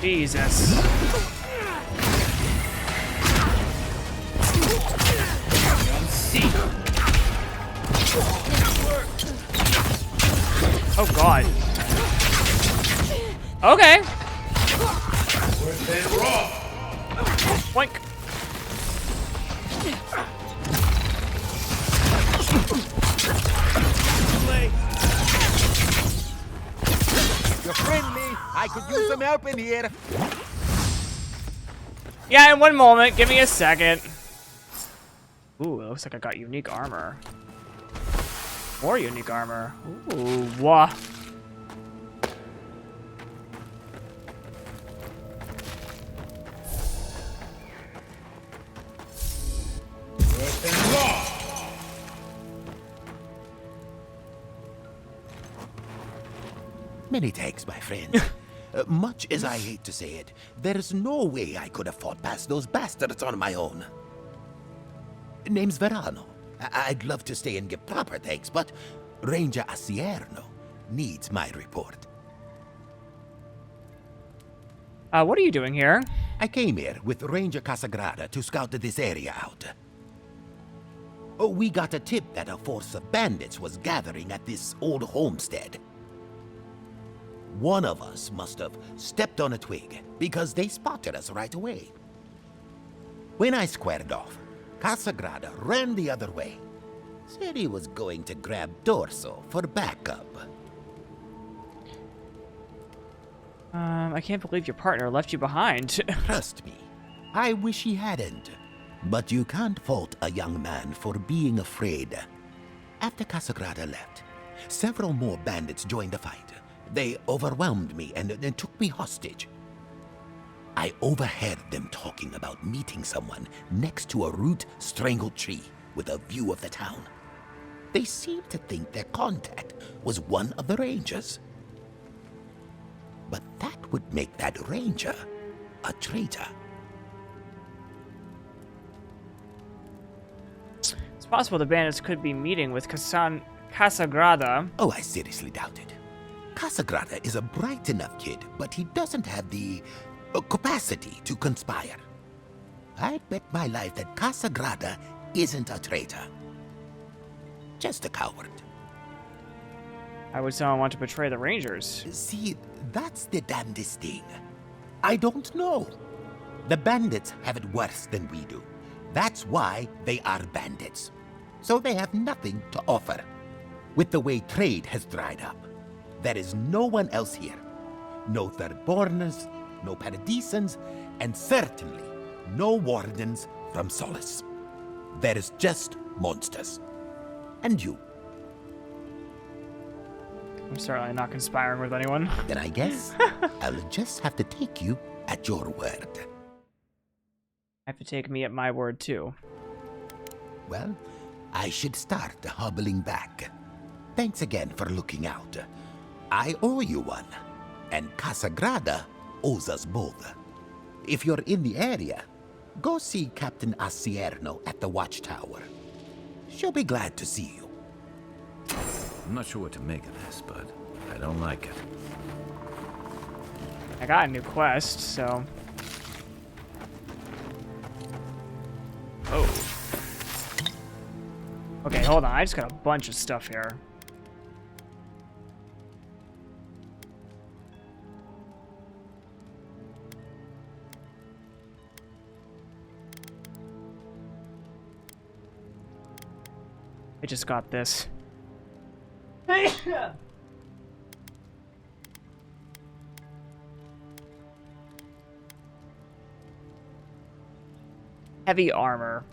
Jesus. Oh God. Okay. Boink. You're friendly. I could use some help in here. Yeah, in one moment. Give me a second. Ooh, it looks like I got unique armor. More unique armor. Ooh, wah. Many thanks, my friend. Much as I hate to say it, there's no way I could have fought past those bastards on my own. Name's Verano. I'd love to stay and give proper thanks, but Ranger Iverno needs my report. What are you doing here? I came here with Ranger Casagrada to scout this area out. Oh, we got a tip that a force of bandits was gathering at this old homestead. One of us must have stepped on a twig because they spotted us right away. When I squared off, Casagrada ran the other way. Said he was going to grab Dorso for backup. I can't believe your partner left you behind. Trust me, I wish he hadn't. But you can't fault a young man for being afraid. After Casagrada left, several more bandits joined the fight. They overwhelmed me and took me hostage. I overheard them talking about meeting someone next to a root-strangled tree with a view of the town. They seemed to think their contact was one of the rangers. But that would make that ranger a traitor. It's possible the bandits could be meeting with Casagrada. Oh, I seriously doubt it. Casagrada is a bright enough kid, but he doesn't have the capacity to conspire. I'd bet my life that Casagrada isn't a traitor. Just a coward. Why would someone want to betray the Rangers? See, that's the damnedest thing. I don't know. The bandits have it worse than we do. That's why they are bandits. So they have nothing to offer. With the way trade has dried up, there is no one else here. No Thirdborners, no Paradisans, and certainly no wardens from Solace. There is just monsters. And you. I'm certainly not conspiring with anyone. Then I guess I'll just have to take you at your word. Have to take me at my word, too. Well, I should start hobbling back. Thanks again for looking out. I owe you one, and Casagrada owes us both. If you're in the area, go see Captain Iverno at the watchtower. She'll be glad to see you. I'm not sure what to make of this, but I don't like it. I got a new quest, so... Oh. Okay, hold on. I just got a bunch of stuff here. I just got this. Heavy armor.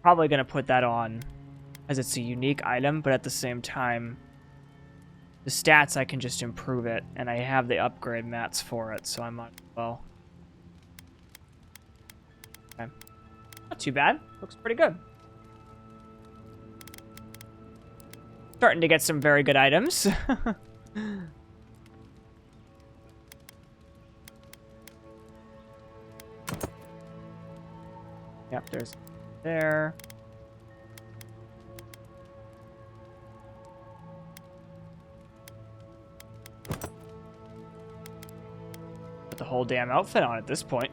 Probably gonna put that on as it's a unique item, but at the same time, the stats I can just improve it, and I have the upgrade mats for it, so I might as well. Okay. Not too bad. Looks pretty good. Starting to get some very good items. Yep, there's there. Put the whole damn outfit on at this point.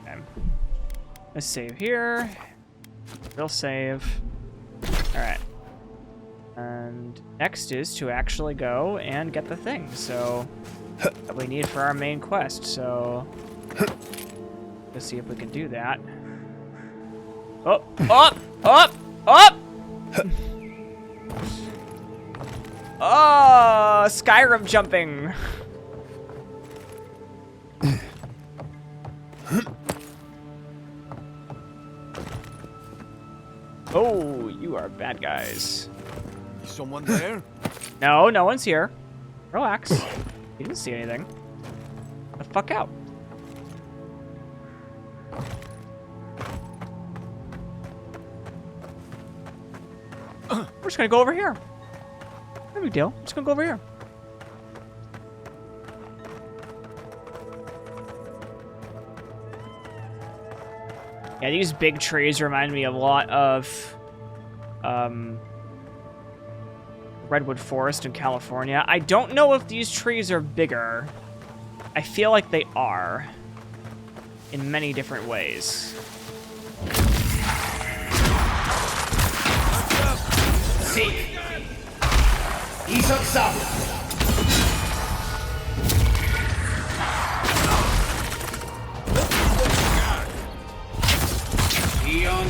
Okay. Let's save here. Real save. Alright. And next is to actually go and get the thing, so that we need for our main quest. So let's see if we can do that. Oh, up, up, up! Oh, Skyrim jumping. Oh, you are bad guys. Someone there? No, no one's here. Relax. You didn't see anything. The fuck out. We're just gonna go over here. No big deal. Just gonna go over here. Yeah, these big trees remind me a lot of redwood forest in California. I don't know if these trees are bigger. I feel like they are in many different ways. Seek. Isok Sabla. Eon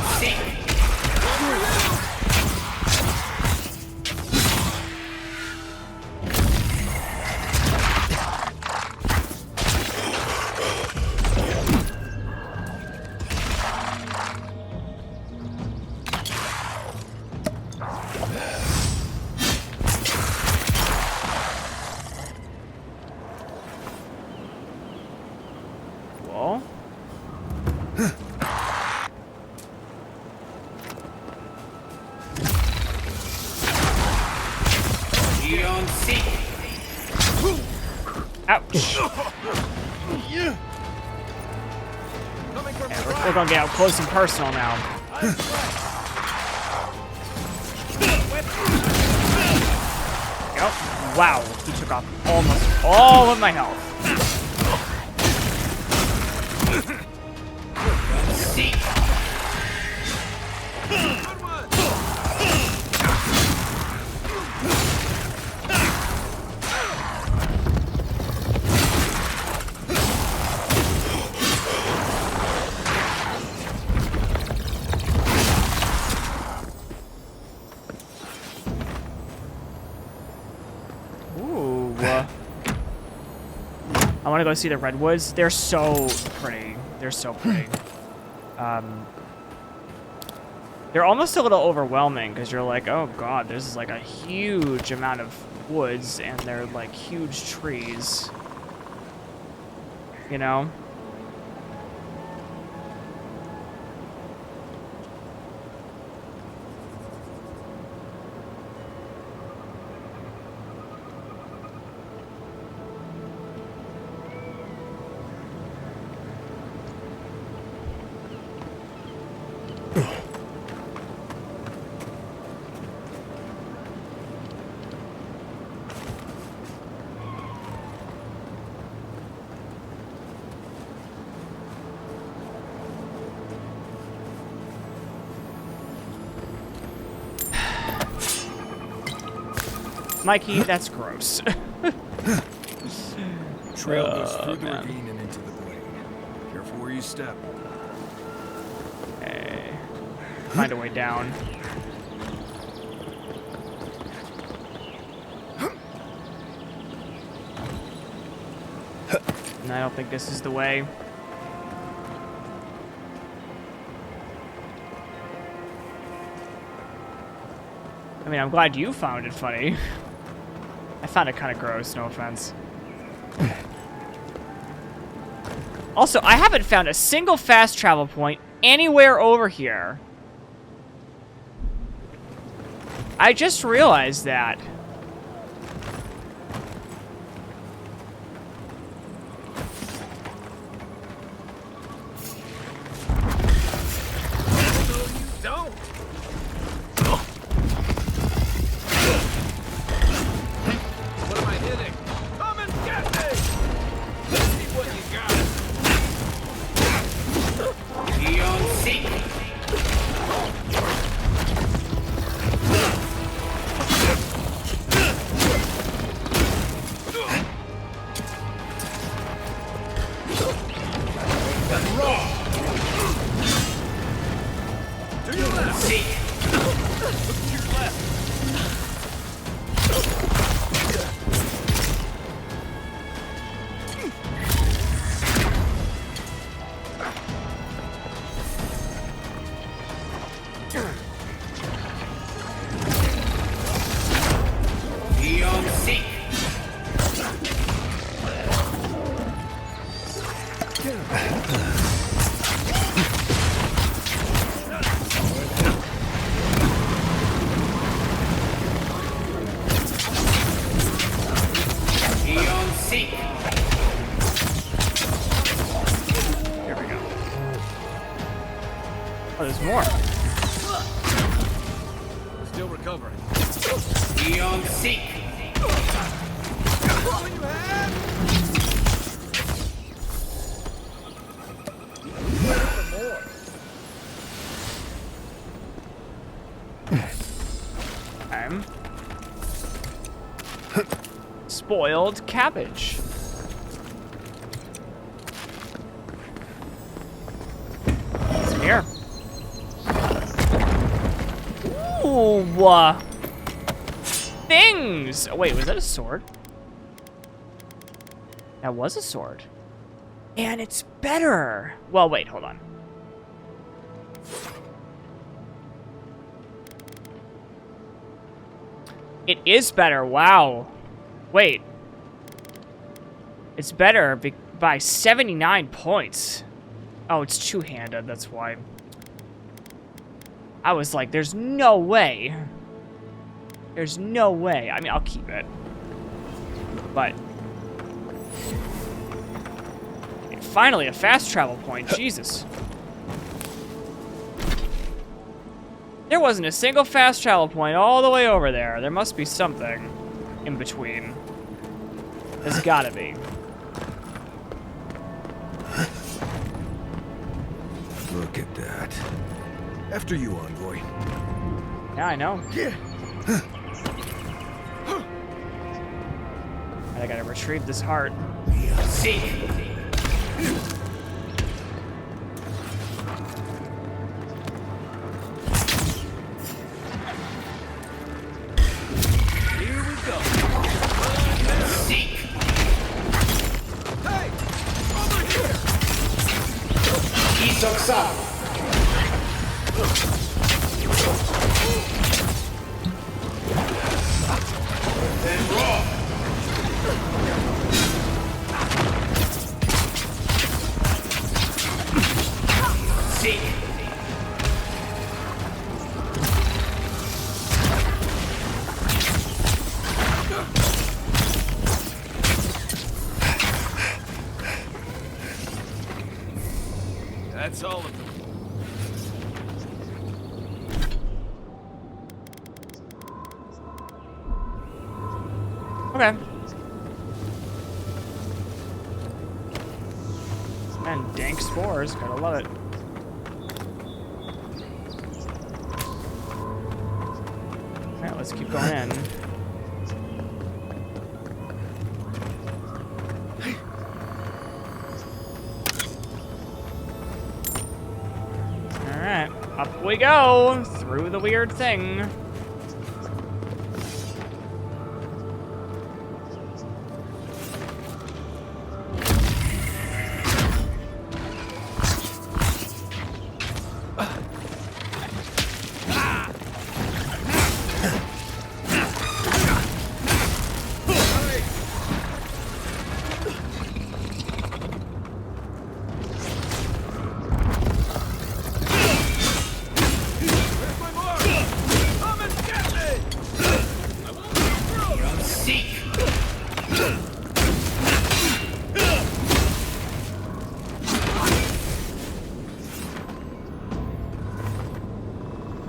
Seek. Cool. Ouch. Yeah, we're gonna get up close and personal now. Yep. Wow, he took off almost all of my health. I want to go see the redwoods. They're so pretty. They're so pretty. They're almost a little overwhelming because you're like, oh god, this is like a huge amount of woods and they're like huge trees. You know? Mikey, that's gross. Trail goes through the ravine and into the blade. Careful where you step. Okay. Find a way down. And I don't think this is the way. I mean, I'm glad you found it funny. I found it kind of gross, no offense. Also, I haven't found a single fast travel point anywhere over here. I just realized that. Oh, there's more. Still recovering. Beyond seek. Spoiled cabbage. What's in here? Ooh, things. Oh, wait, was that a sword? That was a sword. And it's better. Well, wait, hold on. It is better. Wow. Wait. It's better by 79 points. Oh, it's two-handed. That's why. I was like, there's no way. There's no way. I mean, I'll keep it. But. Okay, finally, a fast travel point. Jesus. There wasn't a single fast travel point all the way over there. There must be something in between. There's gotta be. Look at that. After you, Envoy. Yeah, I know. Yeah. I gotta retrieve this heart. See. That's all of them. Okay. And dank spores, gotta love it. Alright, let's keep going in. Alright, up we go, through the weird thing.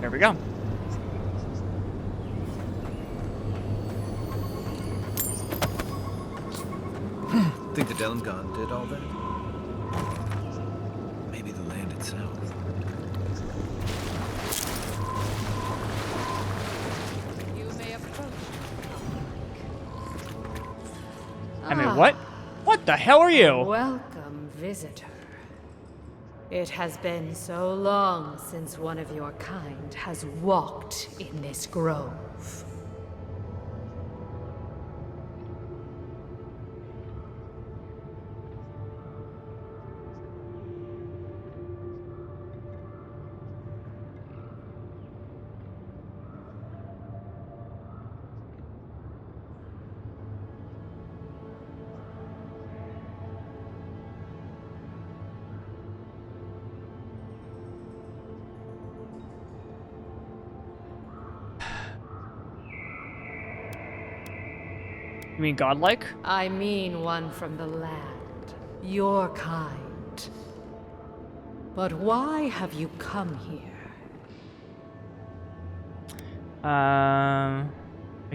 There we go. Think the Delimgon did all that? Maybe the land itself. You may approach. I mean, what? What the hell are you? Welcome, visitor. It has been so long since one of your kind has walked in this grove. You mean godlike? I mean one from the land. Your kind. But why have you come here? I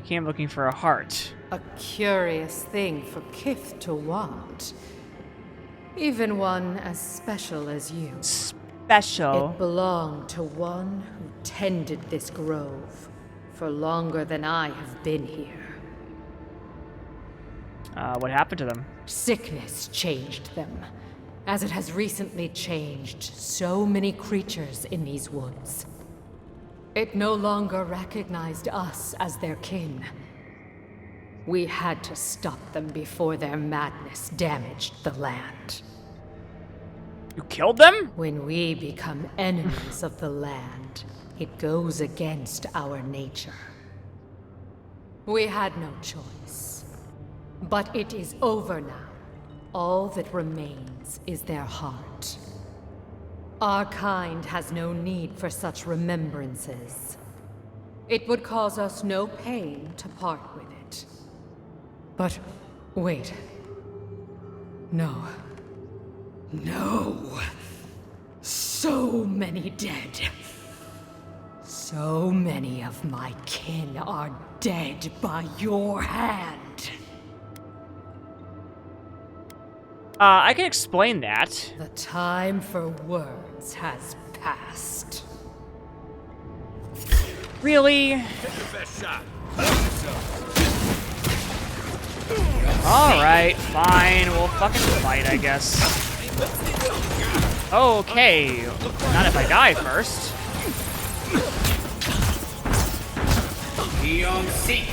came looking for a heart. A curious thing for Kith to want. Even one as special as you. Special? It belonged to one who tended this grove for longer than I have been here. What happened to them? Sickness changed them, as it has recently changed so many creatures in these woods. It no longer recognized us as their kin. We had to stop them before their madness damaged the land. You killed them? When we become enemies of the land, it goes against our nature. We had no choice. But it is over now. All that remains is their heart. Our kind has no need for such remembrances. It would cause us no pain to part with it. But wait. No. No. So many dead. So many of my kin are dead by your hand. I can explain that. The time for words has passed. Really? Take your best shot. Alright, fine. We'll fucking fight, I guess. Okay. Not if I die first. Ion Seek.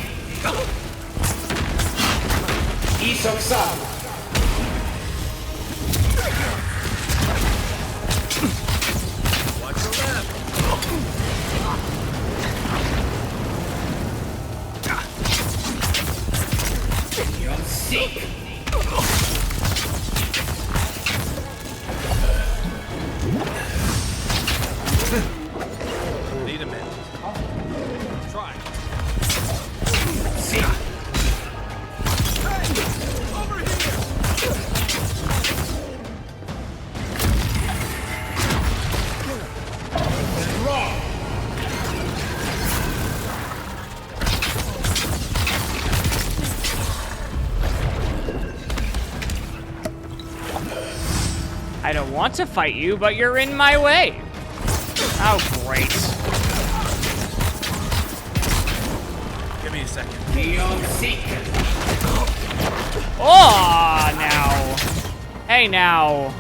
Isoksa. Watch your left. Ion Seek. Need a minute. Try. Seek. Over here. I don't want to fight you, but you're in my way. Oh, great. Give me a second. Ion Seek. Oh, now. Hey, now.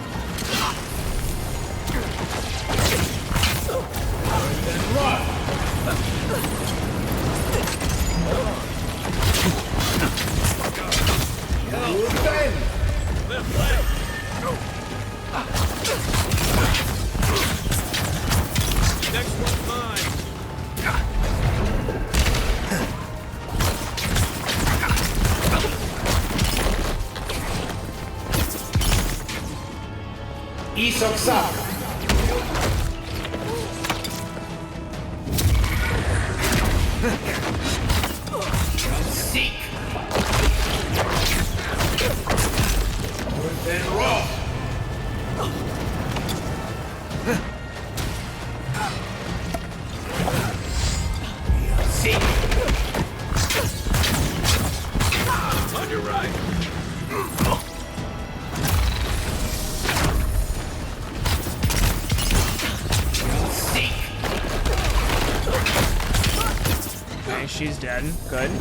Left leg. Next one's mine. Isoksa. Seek. Then roll. Seek. On your right. Seek. Okay, she's dead. Good.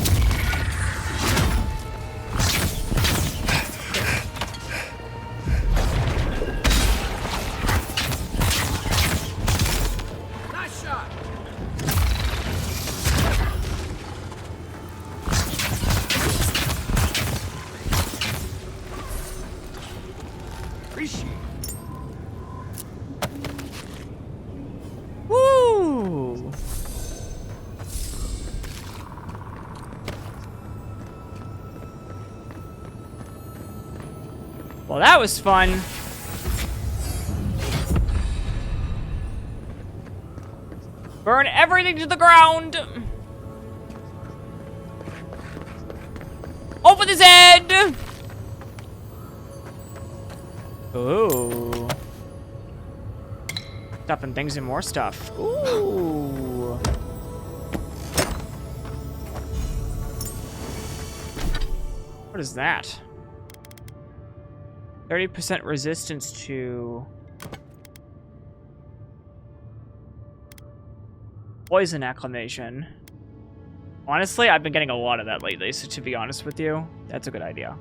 Nice shot. Appreciate it. Woo! Well, that was fun. Burn everything to the ground. Open his head. Ooh. Stuffing things and more stuff. Ooh. What is that? 30% resistance to poison acclimation. Honestly, I've been getting a lot of that lately, so to be honest with you, that's a good idea.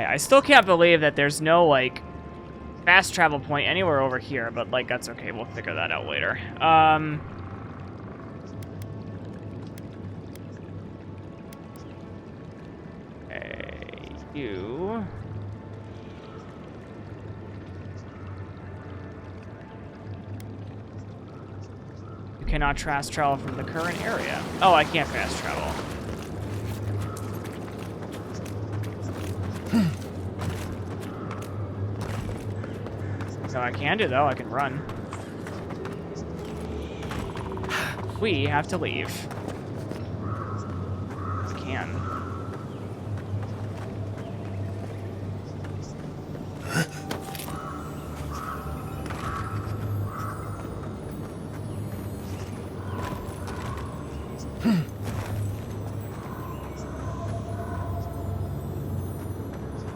I still can't believe that there's no, like, fast travel point anywhere over here, but, like, that's okay. We'll figure that out later. Okay, you... You cannot fast travel from the current area. Oh, I can't fast travel. So I can do, though. I can run. We have to leave. We can.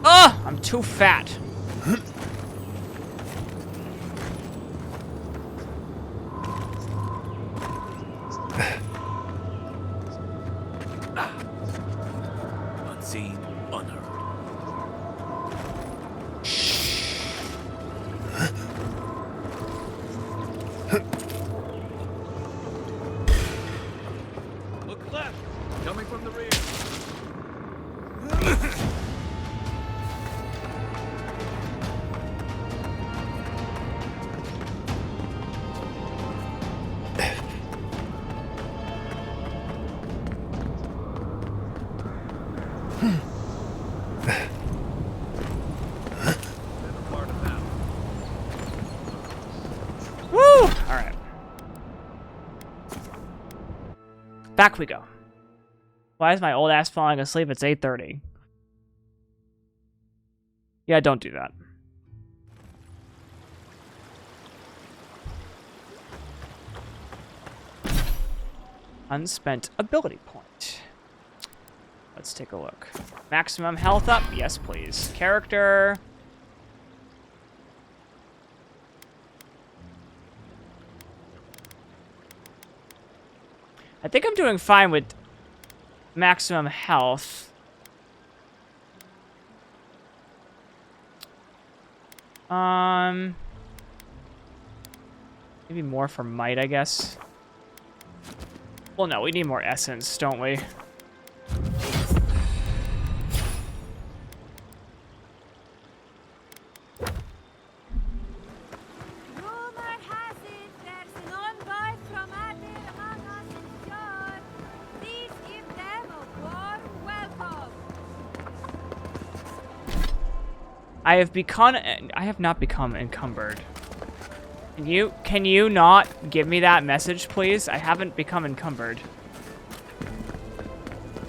Oh! I'm too fat. Unseen, unheard. Look left! Coming from the rear! Back we go. Why is my old ass falling asleep? It's 8:30. Yeah, don't do that. Unspent ability point. Let's take a look. Maximum health up? Yes, please. Character. I think I'm doing fine with maximum health. Maybe more for might, I guess. Well, no, we need more essence, don't we? I have not become encumbered. Can you not give me that message, please? I haven't become encumbered.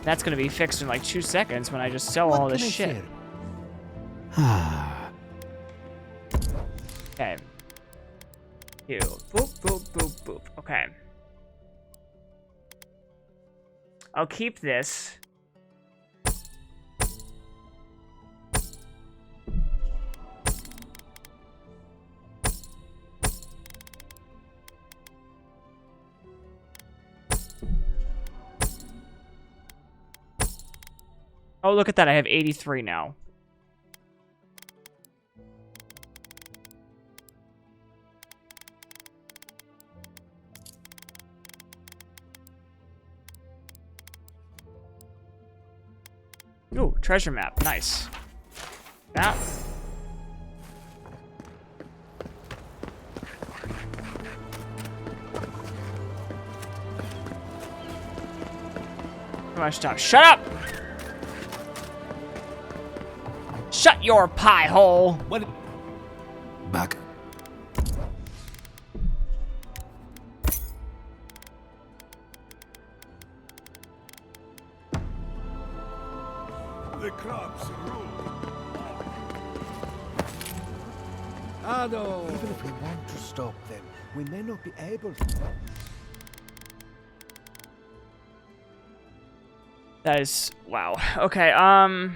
That's gonna be fixed in like 2 seconds when I just sell all this shit. Okay. You. Boop, boop, boop, boop. Okay. I'll keep this. Oh, look at that. I have 83 now. Ooh, treasure map. Nice. That. Come my stuff. Shut up! Shut your pie hole! What? Back. The crops rule. Ado! Even if we want to stop them, we may not be able to. That is... wow. Okay, I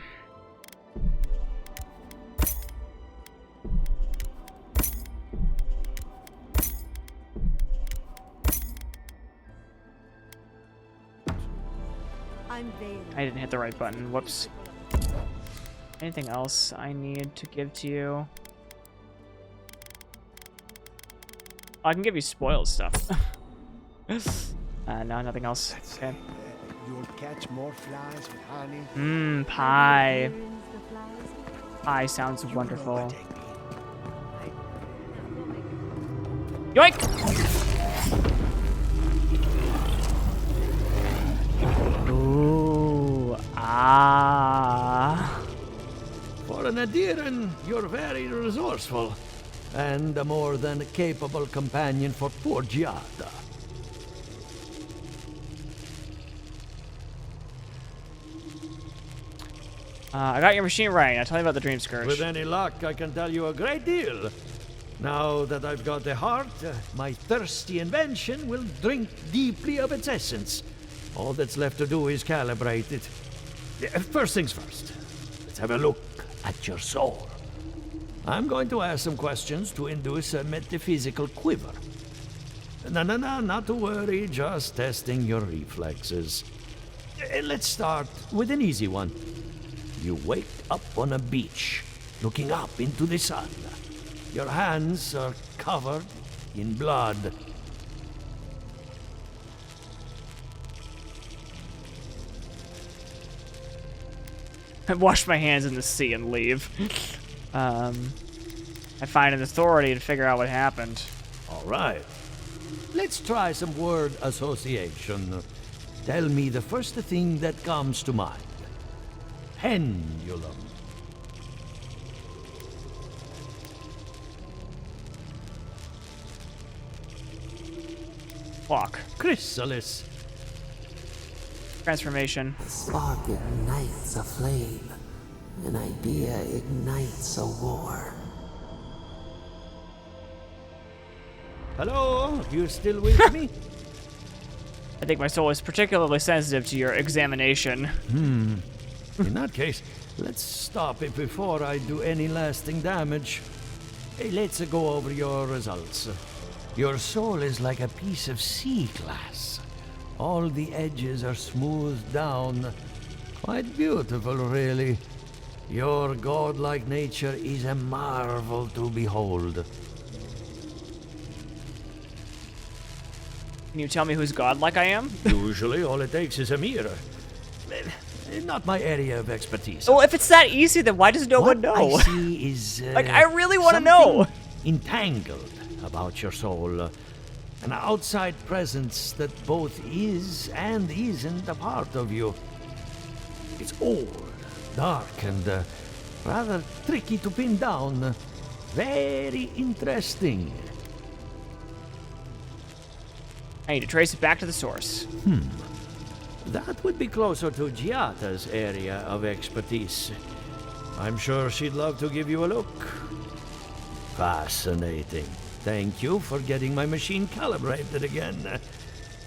didn't hit the right button. Whoops. Anything else I need to give to you? Oh, I can give you spoiled stuff. No, nothing else. Okay. You'll catch more flies with honey. Mmm, pie. Pie sounds wonderful. Yoink! Ooh, ah. For an Adiran, you're very resourceful, and a more than capable companion for poor Giada. I got your machine running. Now tell me about the Dreamscourge. With any luck, I can tell you a great deal. Now that I've got a heart, my thirsty invention will drink deeply of its essence. All that's left to do is calibrate it. First things first, let's have a look at your soul. I'm going to ask some questions to induce a metaphysical quiver. No, not to worry, just testing your reflexes. Let's start with an easy one. You wake up on a beach, looking up into the sun. Your hands are covered in blood. I wash my hands in the sea and leave. I find an authority to figure out what happened. All right. Let's try some word association. Tell me the first thing that comes to mind. Pendulum. Clock. Chrysalis. Transformation. A spark ignites a flame. An idea ignites a war. Hello? You still with me? I think my soul is particularly sensitive to your examination. In that case, let's stop it before I do any lasting damage. Hey, let's go over your results. Your soul is like a piece of sea glass. All the edges are smoothed down. Quite beautiful, really. Your godlike nature is a marvel to behold. Can you tell me who's godlike I am? Usually, all it takes is a mirror. Not my area of expertise. Well, if it's that easy, then why does no one know? What I see is... like, I really want to know. Entangled about your soul. An outside presence that both is and isn't a part of you. It's old, dark, and rather tricky to pin down. Very interesting. I need to trace it back to the source. That would be closer to Giata's area of expertise. I'm sure she'd love to give you a look. Fascinating. Thank you for getting my machine calibrated again.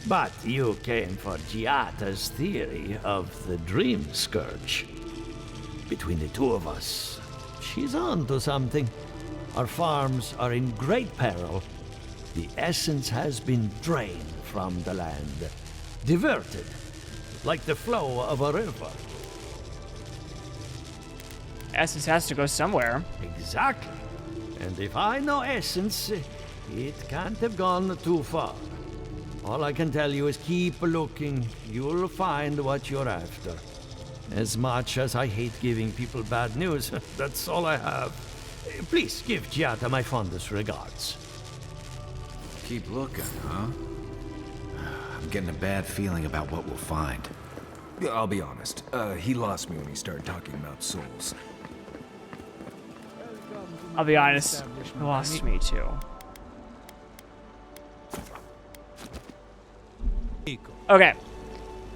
But you came for Giata's theory of the Dreamscourge. Between the two of us, she's on to something. Our farms are in great peril. The essence has been drained from the land, diverted, like the flow of a river. Essence has to go somewhere. Exactly. And if I know essence, it can't have gone too far. All I can tell you is keep looking. You'll find what you're after. As much as I hate giving people bad news, that's all I have. Please give Giata my fondest regards. Keep looking, huh? I'm getting a bad feeling about what we'll find. I'll be honest. He lost me when he started talking about souls. I'll be honest, it lost me too. Okay.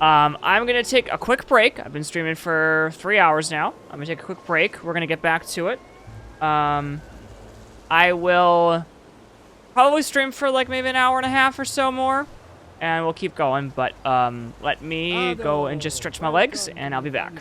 I'm gonna take a quick break. I've been streaming for 3 hours now. I'm gonna take a quick break. We're gonna get back to it. I will probably stream for like maybe an hour and a half or so more, and we'll keep going. But let me go and just stretch my legs, and I'll be back.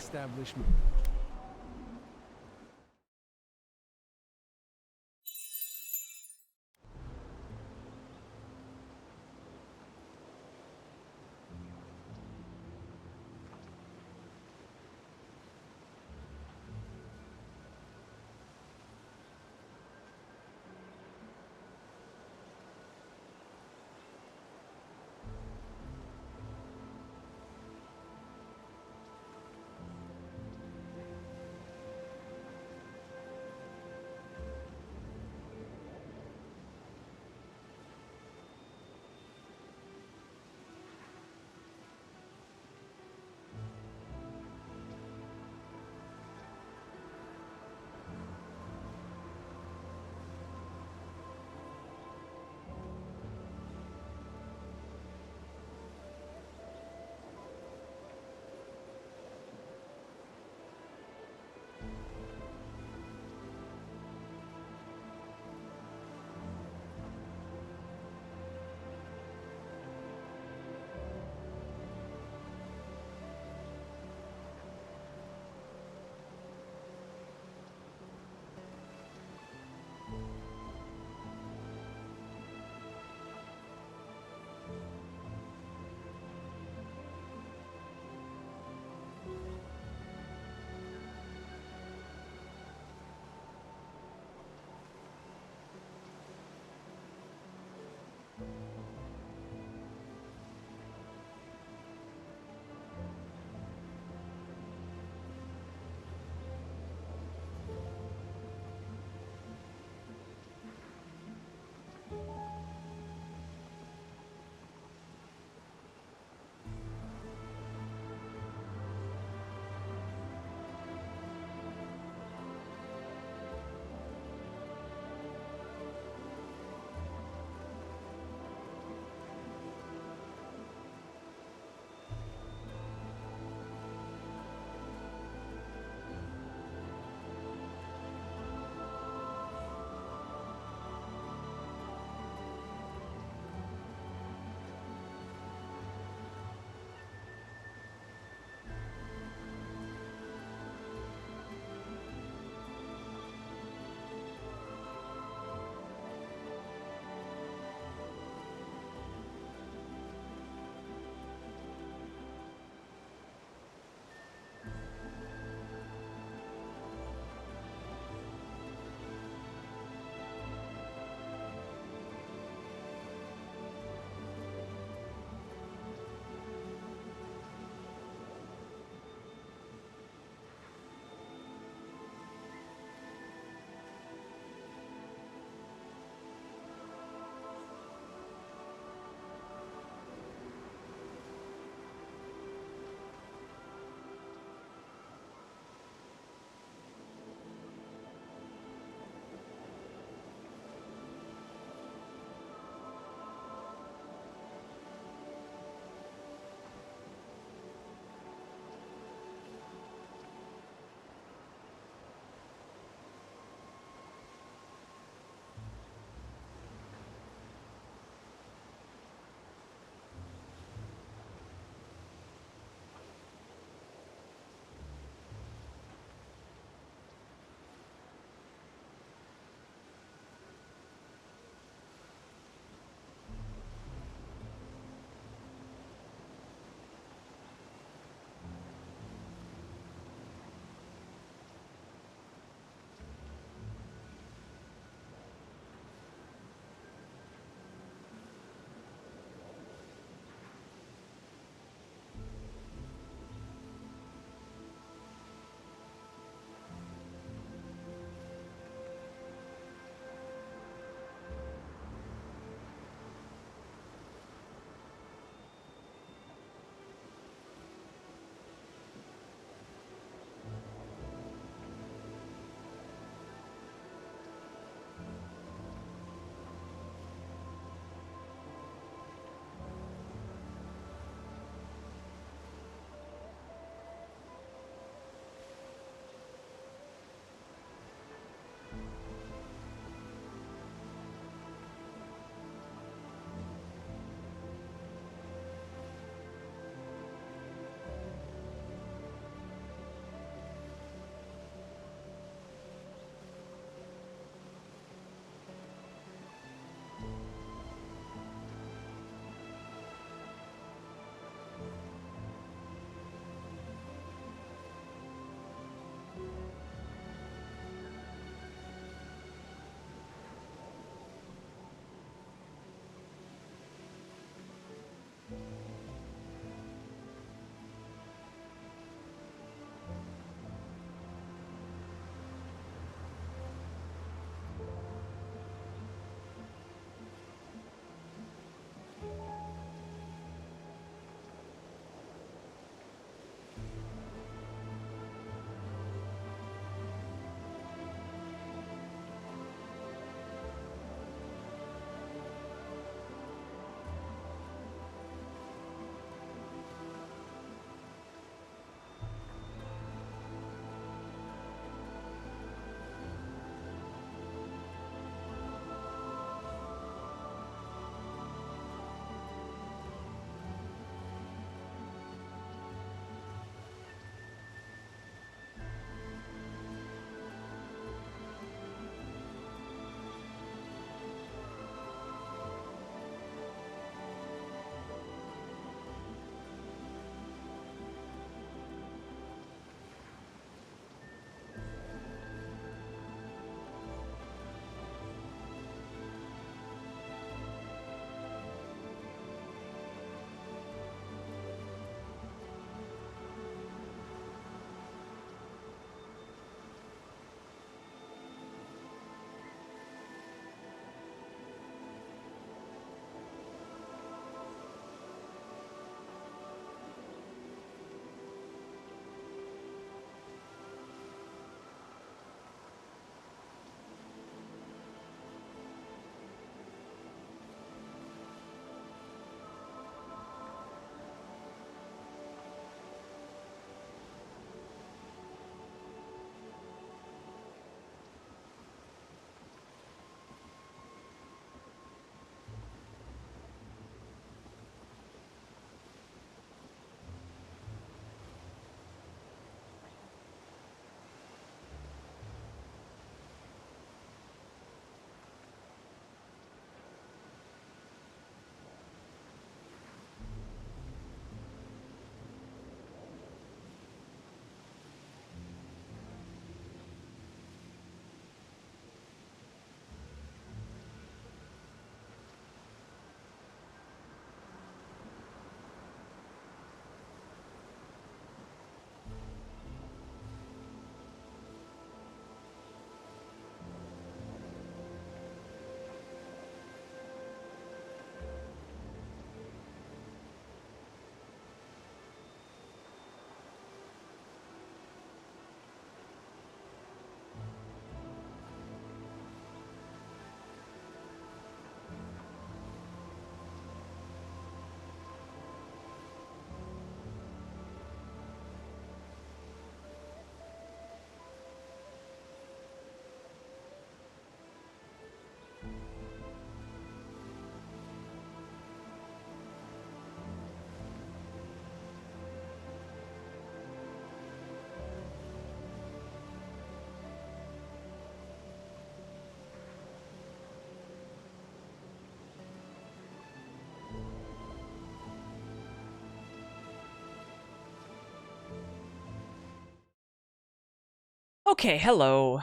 Okay, hello.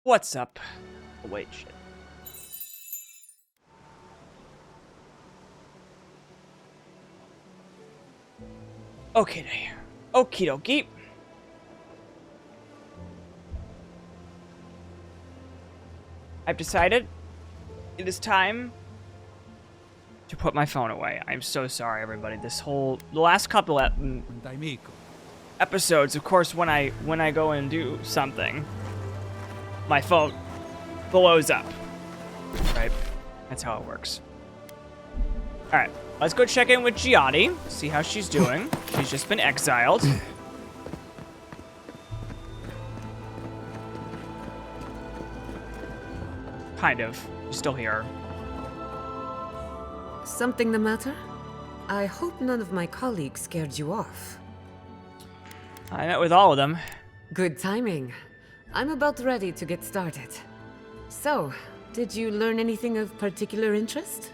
What's up? Oh, wait, shit. Okay, there. Okie dokie. I've decided it is time to put my phone away. I'm so sorry, everybody. The last couple episodes, of course, when I go and do something, my phone blows up. Right? That's how it works. All right, let's go check in with Giatti, see how she's doing. She's just been exiled. Kind of. She's still here. Something the matter? I hope none of my colleagues scared you off. I met with all of them. Good timing. I'm about ready to get started. So, did you learn anything of particular interest?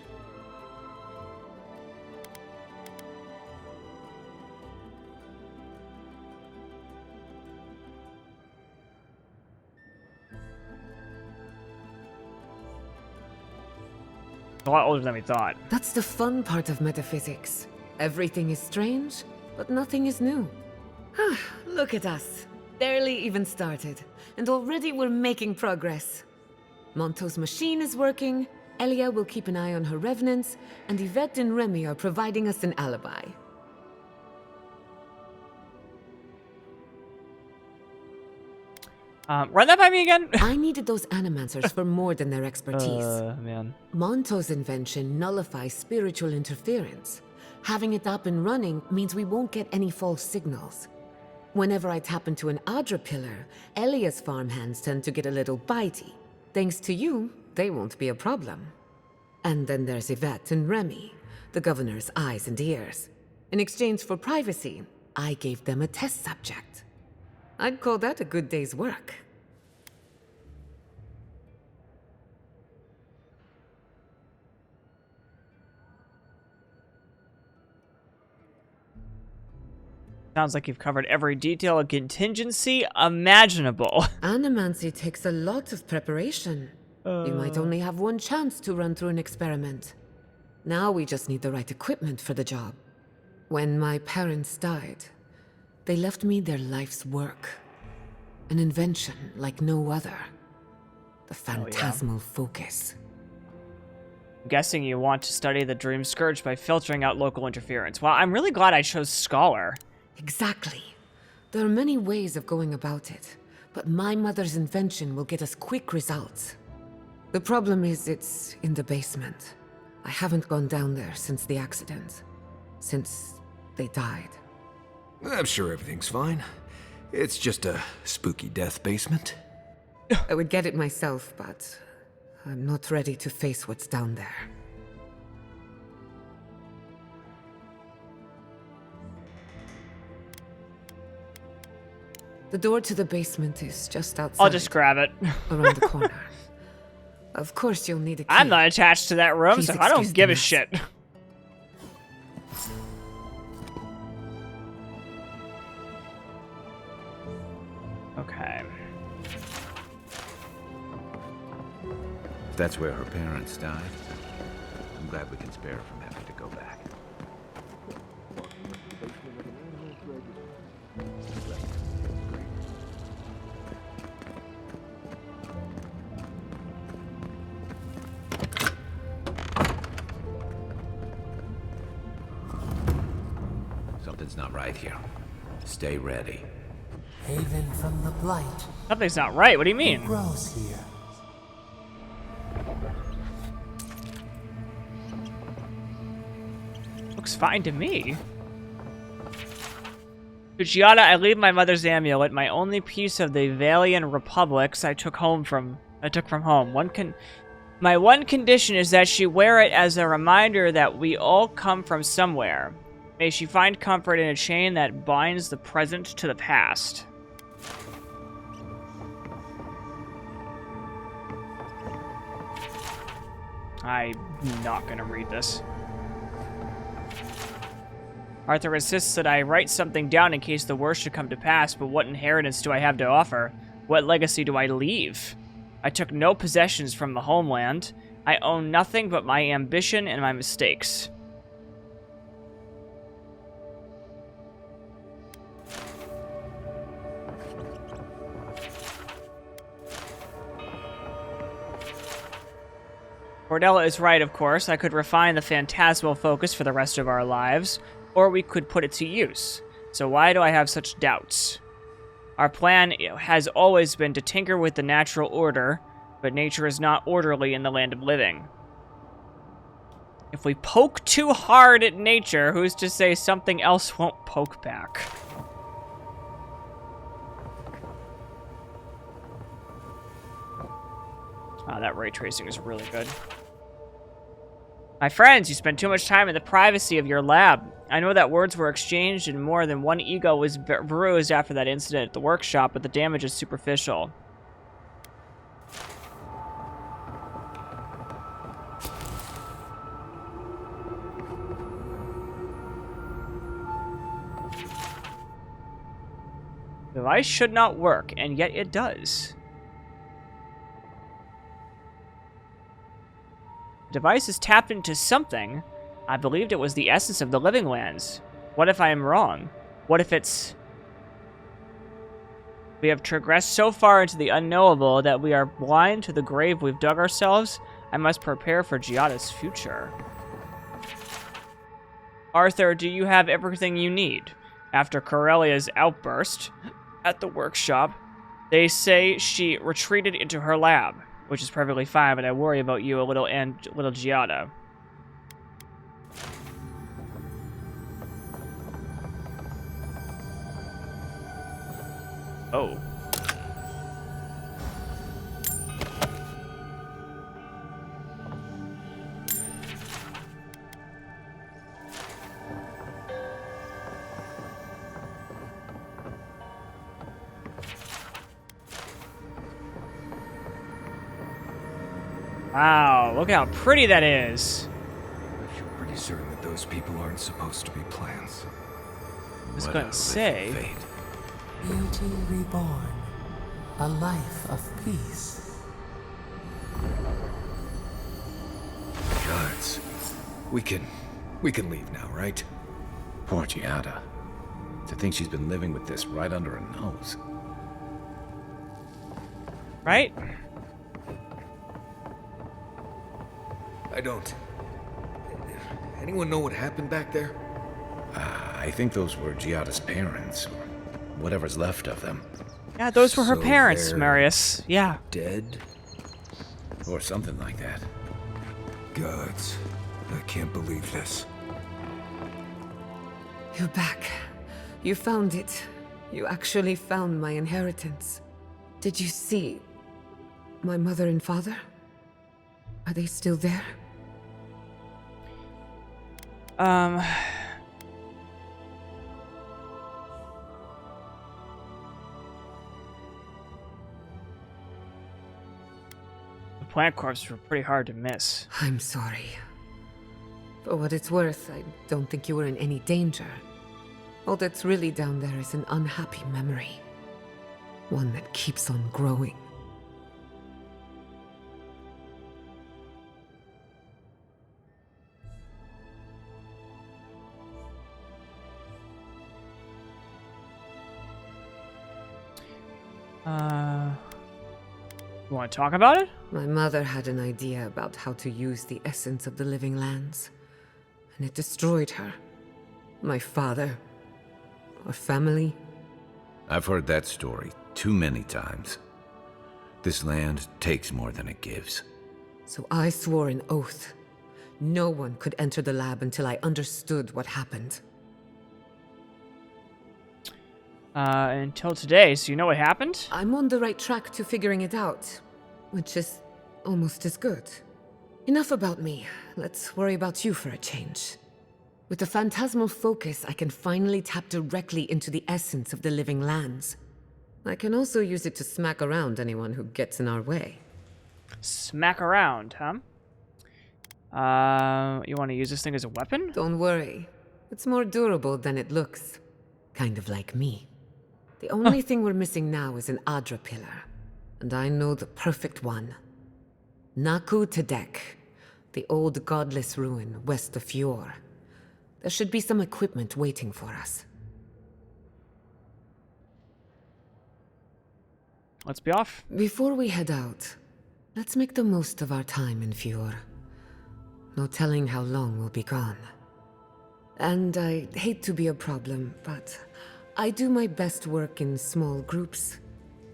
A lot older than we thought. That's the fun part of metaphysics. Everything is strange, but nothing is new. Look at us. Barely even started, and already we're making progress. Monto's machine is working, Elia will keep an eye on her revenants, and Yvette and Remy are providing us an alibi. Run that by me again? I needed those animancers for more than their expertise. Man. Monto's invention nullifies spiritual interference. Having it up and running means we won't get any false signals. Whenever I tap into an Adra pillar, Elia's farmhands tend to get a little bitey. Thanks to you, they won't be a problem. And then there's Yvette and Remy, the governor's eyes and ears. In exchange for privacy, I gave them a test subject. I'd call that a good day's work. Sounds like you've covered every detail of contingency imaginable. Animancy takes a lot of preparation. You might only have one chance to run through an experiment. Now we just need the right equipment for the job. When my parents died, they left me their life's work. An invention like no other. The phantasmal focus. I'm guessing you want to study the Dreamscourge by filtering out local interference. Well, I'm really glad I chose Scholar. Exactly. There are many ways of going about it, but my mother's invention will get us quick results. The problem is it's in the basement. I haven't gone down there since the accident. Since they died. I'm sure everything's fine. It's just a spooky death basement. I would get it myself, but I'm not ready to face what's down there. The door to the basement is just outside. I'll just grab it. Around the corner. Of course you'll need a key. I'm not attached to that room, Please so I don't give a mess. shit. Okay. If that's where her parents died, I'm glad we can spare her from having to go back. Something's not right here. Stay ready. Haven from the blight. Something's not right. What do you mean? It grows here. Looks fine to me. To Giada, I leave my mother's amulet, my only piece of the Valian Republics I took from home. My one condition is that she wear it as a reminder that we all come from somewhere. May she find comfort in a chain that binds the present to the past. I'm not gonna read this. Arthur insists that I write something down in case the worst should come to pass, but what inheritance do I have to offer? What legacy do I leave? I took no possessions from the homeland. I own nothing but my ambition and my mistakes. Cordella is right, of course. I could refine the phantasmal focus for the rest of our lives, or we could put it to use. So why do I have such doubts? Our plan has always been to tinker with the natural order, but nature is not orderly in the land of living. If we poke too hard at nature, who's to say something else won't poke back? Ah, that ray tracing is really good. My friends, you spend too much time in the privacy of your lab. I know that words were exchanged and more than one ego was bruised after that incident at the workshop, but the damage is superficial. The device should not work, and yet it does. The device is tapped into something. I believed it was the essence of the living lands. What if I am wrong? What if it's... We have progressed so far into the unknowable that we are blind to the grave we've dug ourselves. I must prepare for Giada's future. Arthur, do you have everything you need? After Corellia's outburst at the workshop, they say she retreated into her lab, which is perfectly fine, but I worry about you a little and little Giada. Oh. Wow, look how pretty that is. I feel pretty certain that those people aren't supposed to be plants. I was gonna say. Beauty reborn. A life of peace. Gods. We can leave now, right? Poor Giada. To think she's been living with this right under her nose. Right? I don't. Anyone know what happened back there? I think those were Giada's parents, or whatever's left of them. Yeah, those were her So parents, they're Marius. Yeah. Dead? Or something like that. Gods. I can't believe this. You're back. You found it. You actually found my inheritance. Did you see my mother and father? Are they still there? The plant corpses were pretty hard to miss. I'm sorry. For what it's worth, I don't think you were in any danger. All that's really down there is an unhappy memory. One that keeps on growing. You want to talk about it? My mother had an idea about how to use the essence of the living lands, and it destroyed her. My father, our family. I've heard that story too many times. This land takes more than it gives. So I swore an oath. No one could enter the lab until I understood what happened. Until today, so you know what happened? I'm on the right track to figuring it out, which is almost as good. Enough about me. Let's worry about you for a change. With the phantasmal focus, I can finally tap directly into the essence of the living lands. I can also use it to smack around anyone who gets in our way. Smack around, huh? You want to use this thing as a weapon? Don't worry. It's more durable than it looks. Kind of like me. The only thing we're missing now is an Adra pillar. And I know the perfect one. Naku Tedek, the old godless ruin west of Fior. There should be some equipment waiting for us. Let's be off. Before we head out, let's make the most of our time in Fior. No telling how long we'll be gone. And I hate to be a problem, but I do my best work in small groups.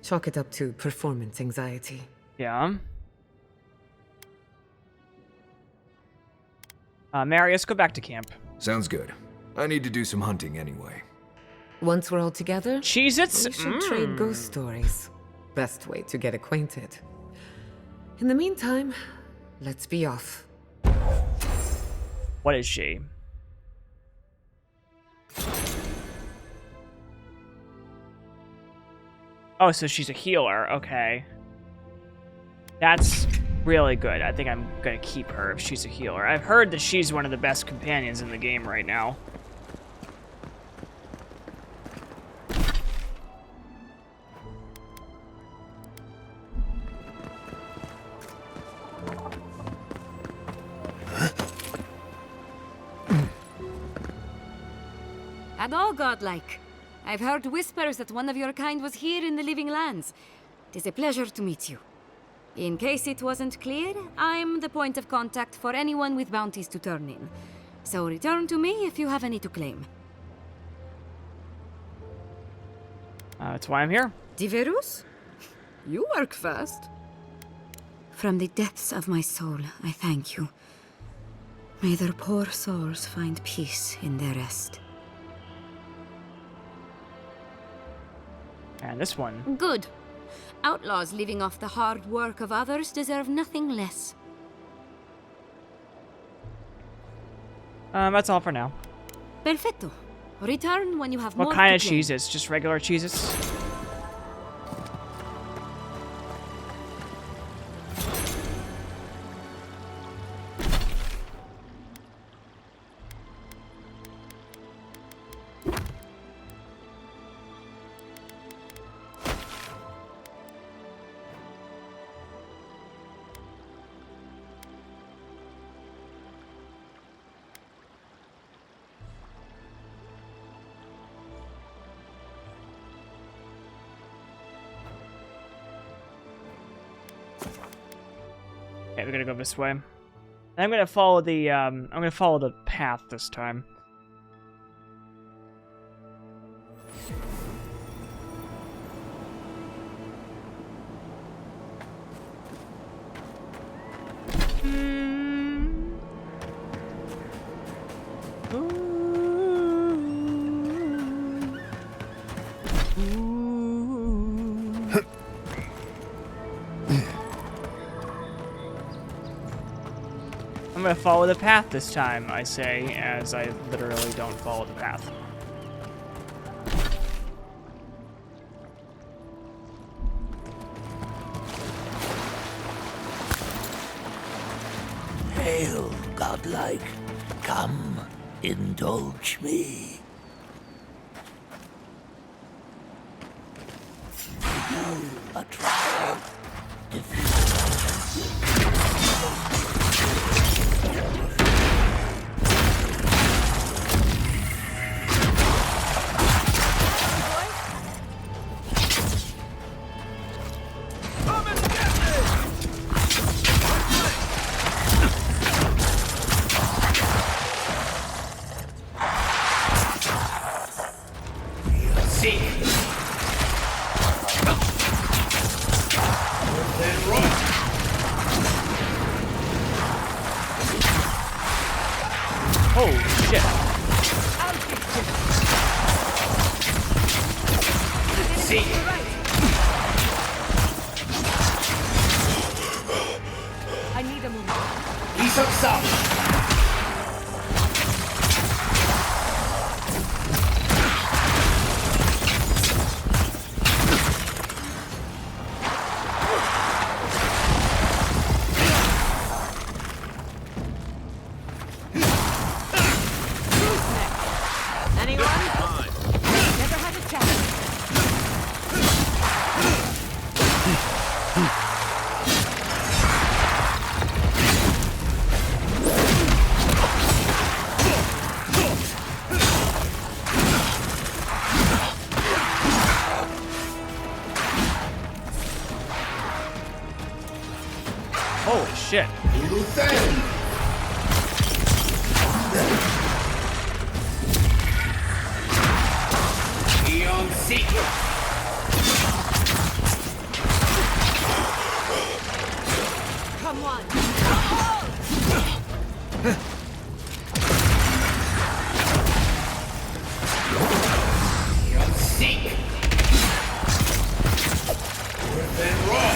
Chalk it up to performance anxiety. Yeah. Mary, let's go back to camp. Sounds good. I need to do some hunting anyway. Once we're all together, Cheez-Its? we should trade ghost stories. Best way to get acquainted. In the meantime, let's be off. What is she? Oh, so she's a healer. Okay. That's really good. I think I'm gonna keep her if she's a healer. I've heard that she's one of the best companions in the game right now. And all godlike. I've heard whispers that one of your kind was here in the Living Lands. It is a pleasure to meet you. In case it wasn't clear, I'm the point of contact for anyone with bounties to turn in. So return to me if you have any to claim. That's why I'm here. Diverus? You work fast. From the depths of my soul, I thank you. May their poor souls find peace in their rest. And this one. Good. Outlaws living off the hard work of others deserve nothing less. That's all for now. Perfecto. Return when you have more What kind to of claim. cheeses? Just regular cheeses? Okay, we're gonna go this way. I'm gonna follow the path this time. I'm gonna follow the path this time, I say, as I literally don't follow the path. Hail, godlike. Come, indulge me. You, a trial. Holy shit. Beyond seek. Come on. Beyond seek. Within raw.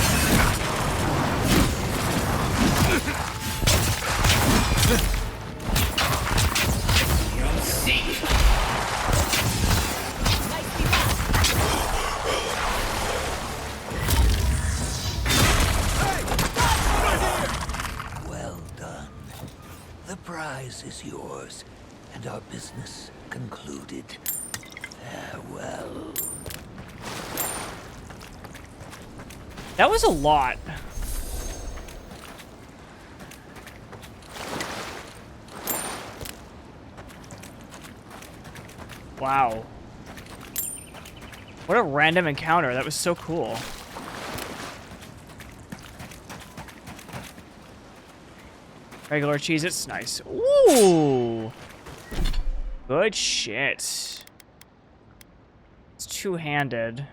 Beyond seek. Well done. The prize is yours, and our business concluded. Farewell. That was a lot. Wow. What a random encounter. That was so cool. Regular Cheez-Its, nice. Ooh! Good shit. It's two-handed.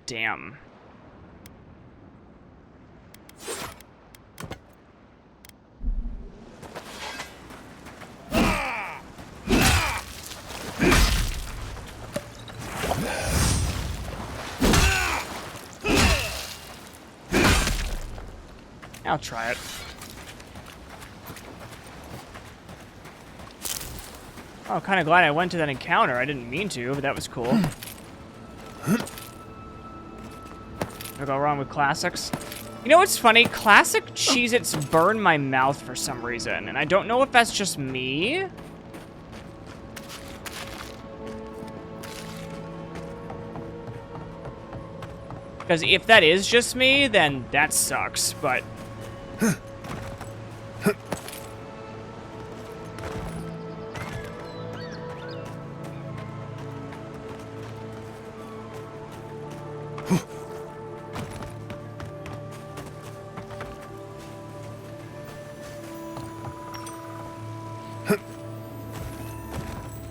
Damn. I'll try it. Oh, kind of glad I went to that encounter. I didn't mean to, but that was cool. Never go wrong with classics. You know what's funny? Classic Cheez-Its burn my mouth for some reason, and I don't know if that's just me. Because if that is just me, then that sucks, but...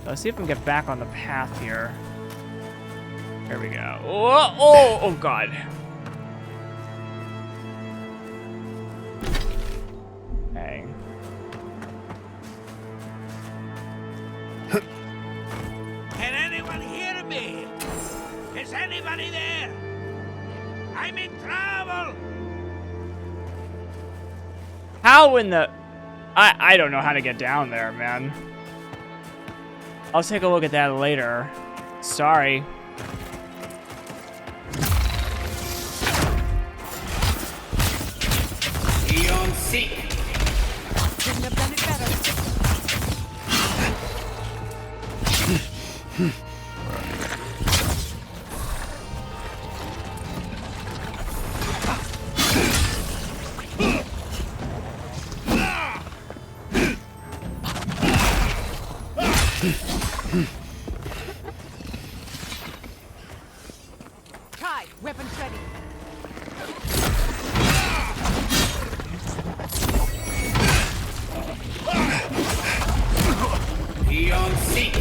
Let's see if we can get back on the path here. There we go. Oh God. Okay. Can anyone hear me? Is anybody there? I'm in trouble. How in the... I don't know how to get down there, man. I'll take a look at that later. Sorry. Beyond seek. Couldn't have done it better. Kai, weapons ready. Beyond seek.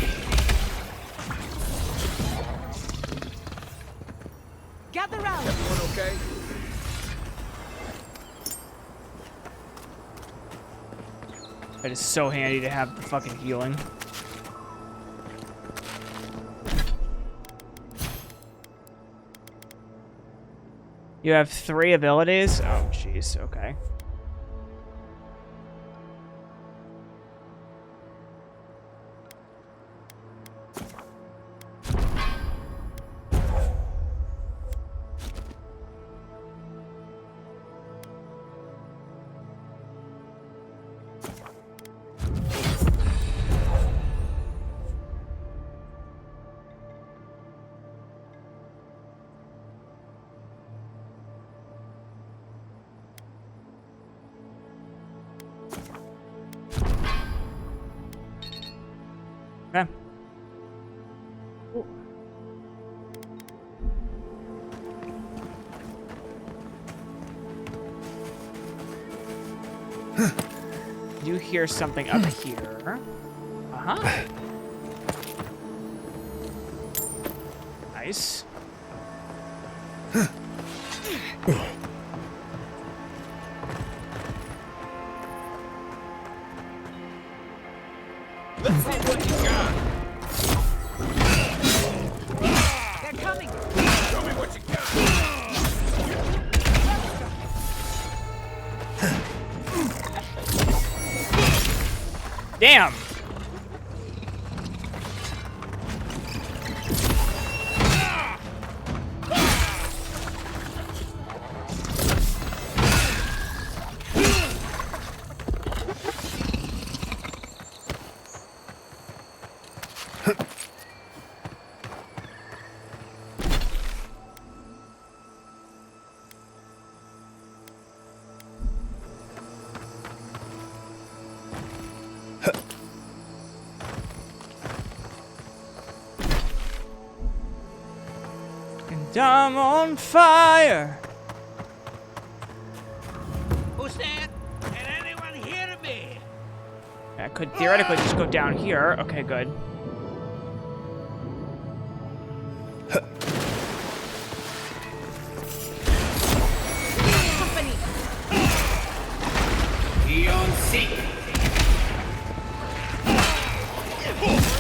Gather round. Everyone okay? It is so handy to have the fucking healing. You have 3 abilities? Oh, jeez, okay. do hear something up here. Uh-huh. Nice. Let's see what you got. They're coming. Show me what you got. Damn. And I'm on fire. Who's there? Can anyone hear me? I could theoretically just go down here. Okay, good. Company. Be on seek.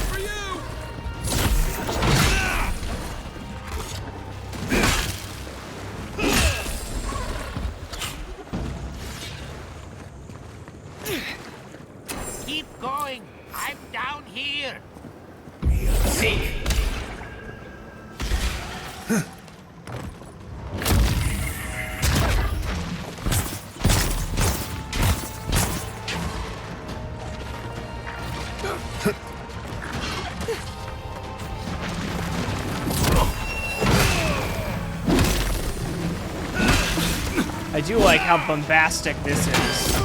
For you. Keep going. I'm down here. Be on seek. I do like how bombastic this is.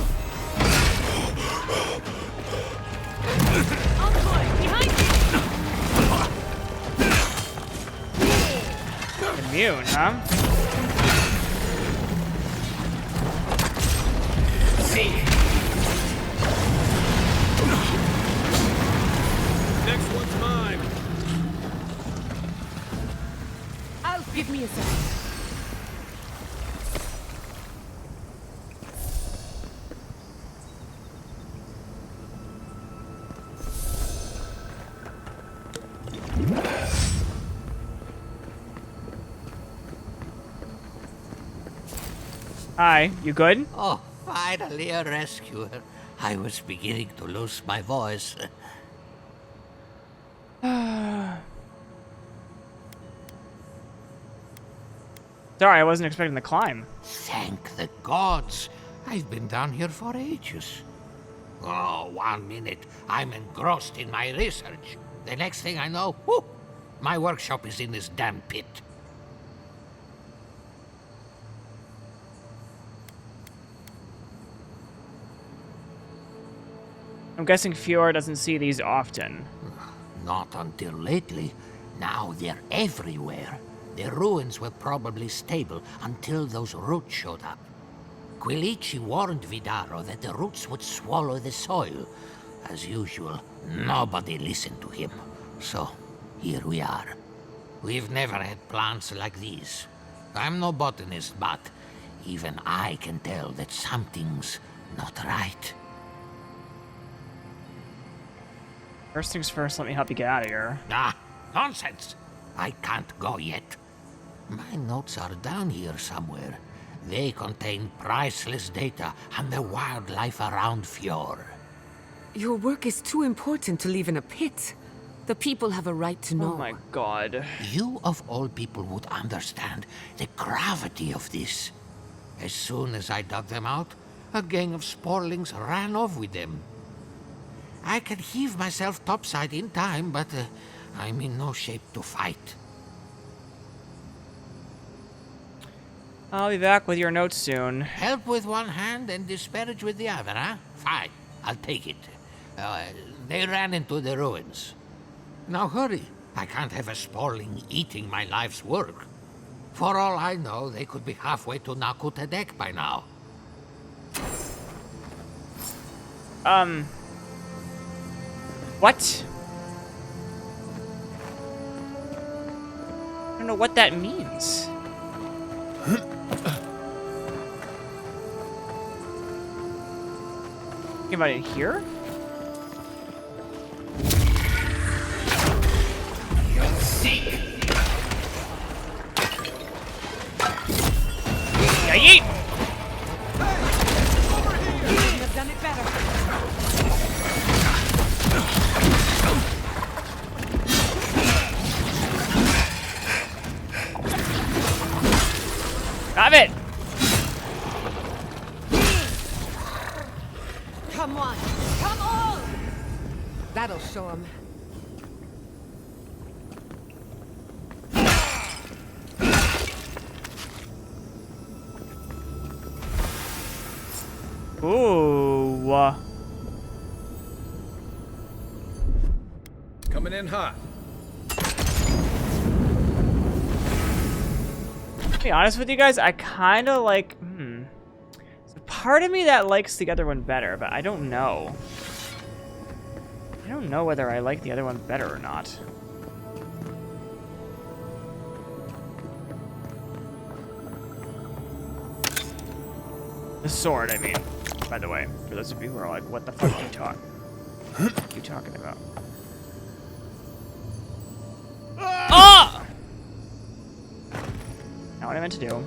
Envoy, behind you. Immune, huh? Seek. Next one's mine. Give me a second. Hi, you good? Oh, finally a rescuer. I was beginning to lose my voice. Sorry, I wasn't expecting the climb. Thank the gods. I've been down here for ages. Oh, 1 minute. I'm engrossed in my research. The next thing I know, whoop, my workshop is in this damn pit. I'm guessing Fior doesn't see these often. Not until lately. Now they're everywhere. The ruins were probably stable until those roots showed up. Quilici warned Vidaro that the roots would swallow the soil. As usual, nobody listened to him. So, here we are. We've never had plants like these. I'm no botanist, but even I can tell that something's not right. First things first, let me help you get out of here. Ah, nonsense! I can't go yet. My notes are down here somewhere. They contain priceless data on the wildlife around Fior. Your work is too important to leave in a pit. The people have a right to know. Oh my god. You of all people would understand the gravity of this. As soon as I dug them out, a gang of sporlings ran off with them. I can heave myself topside in time, but I'm in no shape to fight. I'll be back with your notes soon. Help with one hand and disparage with the other, huh? Fine, I'll take it. They ran into the ruins. Now hurry. I can't have a sporling eating my life's work. For all I know, they could be halfway to Nakutadek by now. What? I don't know what that means. Think about it here? Yeah, yeet! You've done it better. Grab it! Come on. Come on! That'll show him. Ooh. Coming in hot. To be honest with you guys, I kind of like. There's a part of me that likes the other one better, but I don't know. I don't know whether I like the other one better or not. The sword, I mean. By the way, for those of you who are like, what the fuck are you talking about? Ah! Not what I meant to do.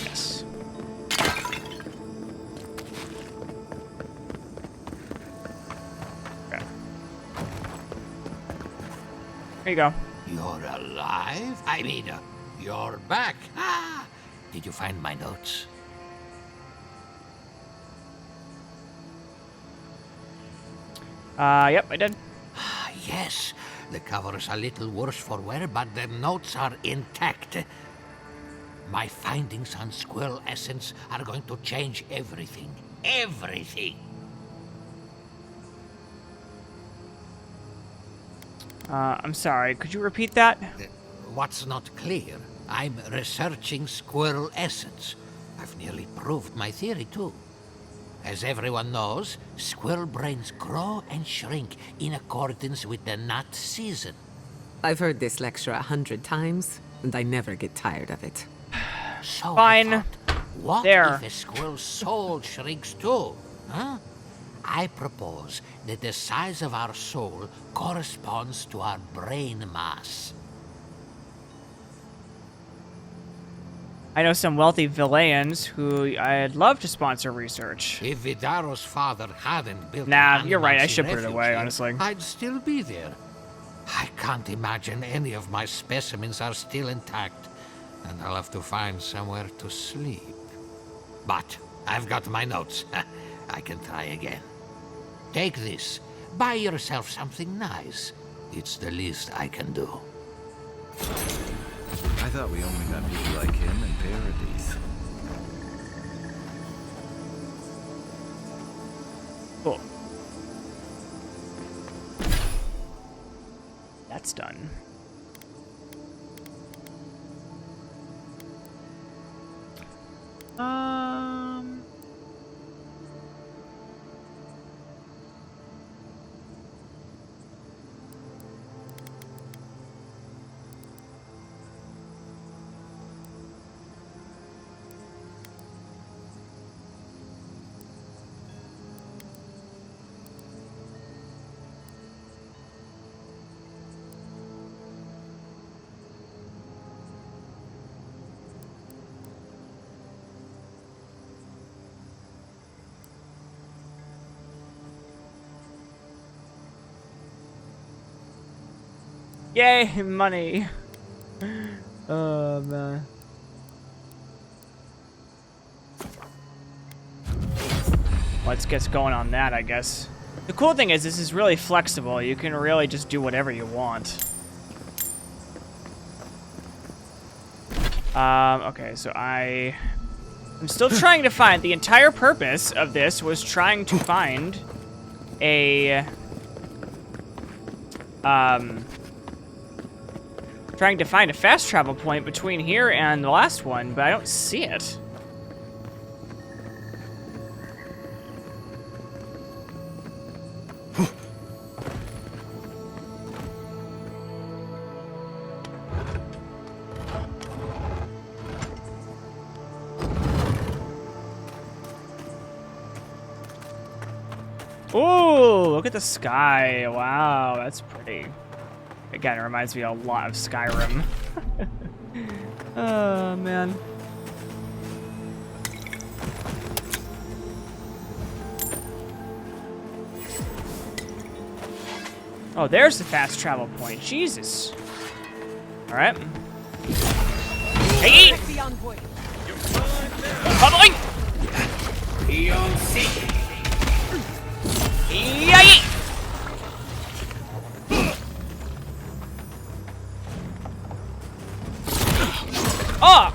Yes. Okay. There you go. You're alive? I mean, you're back. Ah! Did you find my notes? Yep, I did. Yes. The cover's a little worse for wear, but the notes are intact. My findings on squirrel essence are going to change everything. Everything! I'm sorry, could you repeat that? What's not clear? I'm researching squirrel essence. I've nearly proved my theory, too. As everyone knows, squirrel brains grow and shrink in accordance with the nut season. I've heard this lecture 100 times, and I never get tired of it. So Fine. I thought, what There. if a squirrel's soul shrinks too? Huh? I propose that the size of our soul corresponds to our brain mass. I know some wealthy villains who I'd love to sponsor research. If Vidaro's father hadn't built Nah, an you're right. I animal should put it refuge away, here, honestly. I'd still be there. I can't imagine any of my specimens are still intact, and I'll have to find somewhere to sleep. But I've got my notes. I can try again. Take this. Buy yourself something nice. It's the least I can do. I thought we only met people like him in Paradis. Cool. That's done. Yay, money. Oh, man. Let's get going on that, I guess. The cool thing is this is really flexible. You can really just do whatever you want. Okay, so I'm still trying to find... The entire purpose of this was trying to find a... Trying to find a fast travel point between here and the last one, but I don't see it. Ooh, look at the sky. Wow, that's pretty. Again, it reminds me a lot of Skyrim. Oh, man. Oh, there's the fast travel point. Jesus. All right. Hey! Bubbling! Yay! Oh!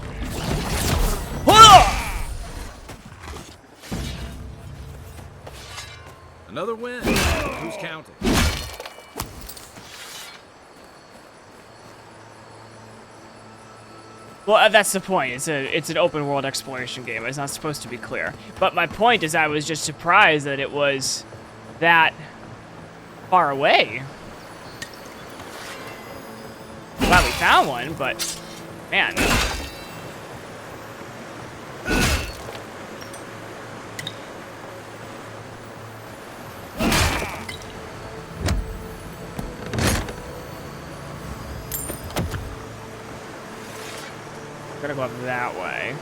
Another win. Who's counting? Well, that's the point. It's an open world exploration game. It's not supposed to be clear. But my point is, I was just surprised that it was that far away. Glad we found one, but man. Gotta go up that way.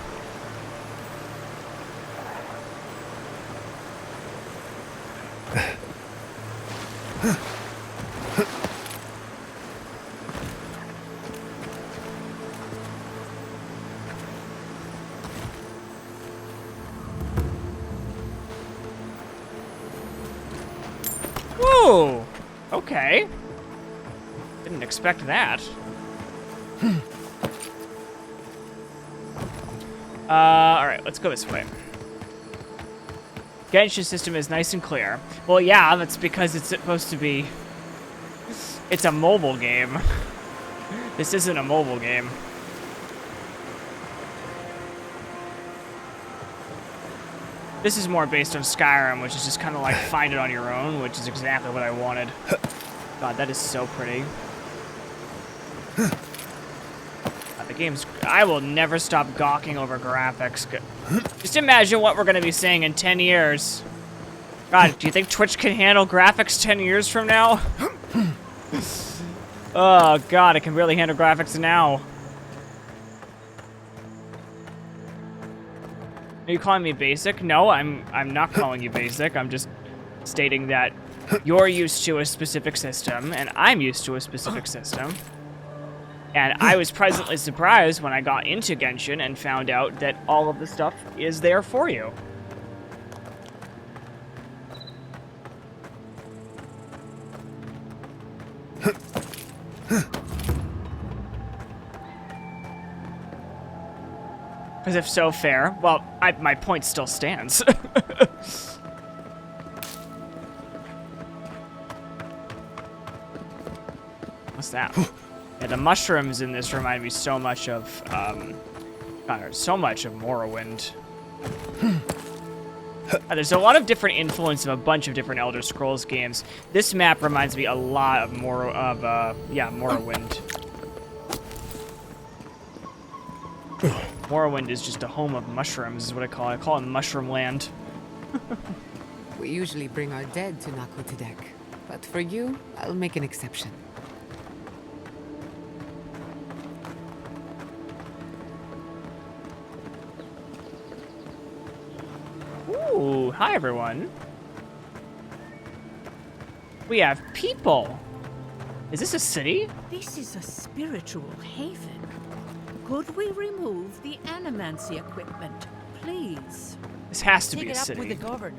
Whoa! Okay. Didn't expect that. Alright, let's go this way. Genshin's system is nice and clear. Well, yeah, that's because it's supposed to be... It's a mobile game. This isn't a mobile game. This is more based on Skyrim, which is just kind of like find it on your own, which is exactly what I wanted. God, that is so pretty. The game's... I will never stop gawking over graphics. Just imagine what we're going to be saying in 10 years. God, do you think Twitch can handle graphics 10 years from now? Oh, God, it can really handle graphics now. Are you calling me basic? No, I'm not calling you basic. I'm just stating that you're used to a specific system, and I'm used to a specific system. And I was pleasantly surprised when I got into Genshin and found out that all of the stuff is there for you. As if so fair. Well, my point still stands. What's that? Yeah, the mushrooms in this remind me so much of, Morrowind. There's a lot of different influence of a bunch of different Elder Scrolls games. This map reminds me a lot of Morrowind. Morrowind is just a home of mushrooms, is what I call it. I call it Mushroom Land. We usually bring our dead to Nakotadek, but for you, I'll make an exception. Ooh, hi everyone. We have people. Is this a city? This is a spiritual haven. Could we remove the animancy equipment, please? This has to be a Take it up city. with the governor.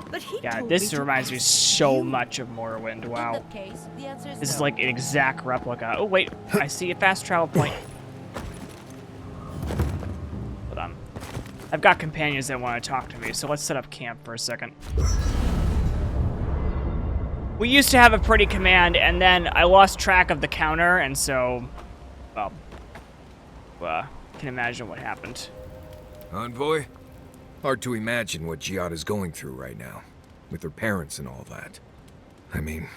But he Yeah, told this me to reminds me ask so you. much of Morrowind. Wow. In that case, the answer is This is no. like an exact replica. Oh wait, I see a fast travel point. Hold on. I've got companions that want to talk to me, so let's set up camp for a second. We used to have a pretty command, and then I lost track of the counter, and so, well, can imagine what happened. Envoy? Hard to imagine what Giada's going through right now, with her parents and all that. I mean,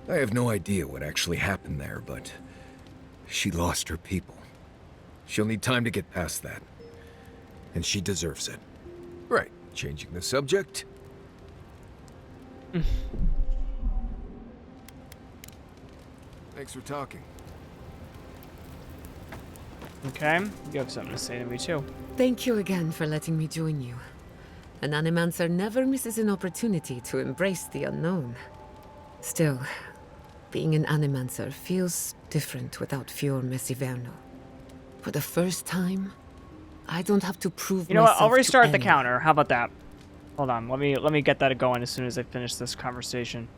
I have no idea what actually happened there, but she lost her people. She'll need time to get past that. And she deserves it. Right, changing the subject. Thanks for talking. Okay, you have something to say to me too. Thank you again for letting me join you. An animancer never misses an opportunity to embrace the unknown. Still, being an animancer feels different without Fior Iverno. For the first time, I don't have to prove myself. You know what? I'll restart the anyone. counter. How about that? Hold on. Let me get that going as soon as I finish this conversation.